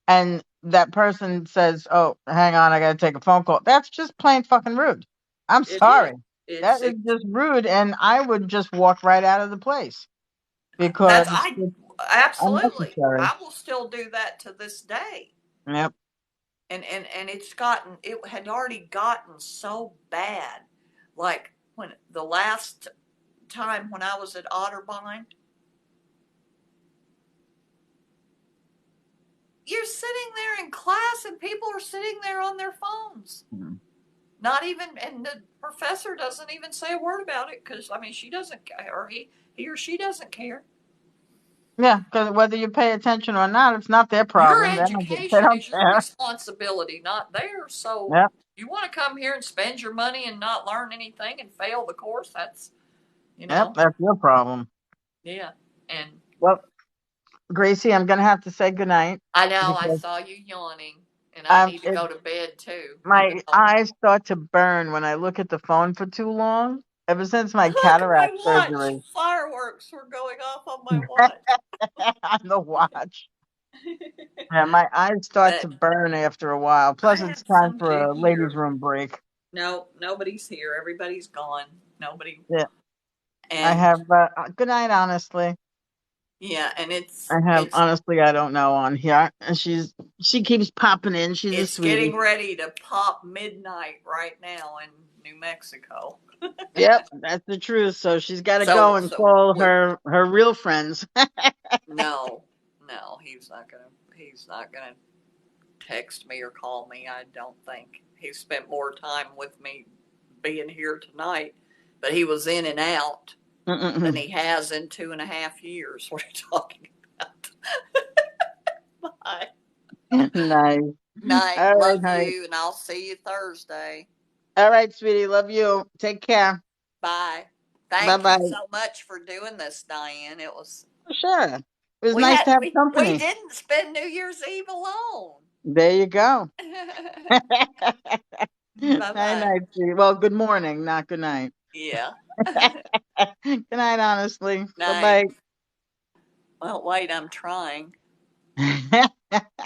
and that person says, oh, hang on, I got to take a phone call, that's just plain fucking rude. I'm sorry. That is just rude, and I would just walk right out of the place because it's absolutely. unnecessary. I will still do that to this day. Yep. And it had already gotten so bad. Like when the last time when I was at Otterbein, you're sitting there in class and people are sitting there on their phones. Mm-hmm. Not even, and the professor doesn't even say a word about it because, I mean, she doesn't care, or he or she doesn't care. Yeah, because whether you pay attention or not, it's not their Your problem. They education don't is your care. responsibility, not theirs. So Yep. you want to come here and spend your money and not learn anything and fail the course, that's, you Yep, know, that's your problem. yeah. And Well, Gracie, I'm gonna have to say goodnight I know I because saw you yawning, and I need to it, go to bed too, even my though. eyes start to burn when I look at the phone for too long. Ever since my Look, my cataract watch! surgery, Fireworks were going off on my watch. on the watch. Yeah, my eyes start But to burn after a while. I Plus, it's had time for somebody a ladies' here. room break. No, nobody's here. Everybody's gone. Nobody. Yeah, I And have. Good night, honestly. yeah, and I have honestly, I don't know on here, and she keeps popping in. She's a it's getting sweetie. ready to pop midnight right now in New Mexico. Yep, that's the truth. So she's got to go and So call we her real friends. no, no, he's not gonna text me or call me. I don't think he spent more time with me being here tonight, but he was in and out than he has in 2.5 years. What are you talking about? Bye. Nice. Night. All right, Love honey. you, and I'll see you Thursday. All right, sweetie. Love you. Take care. Bye. Bye Thank you bye. so much for doing this, Diane. It was Sure. It was we nice had to have we company. didn't spend New Year's Eve alone. There you go. Bye Night, bye. night, sweetie. Well, good morning, not good night. Yeah. Good night, honestly. Night. Bye Well, wait, I'm trying. bye.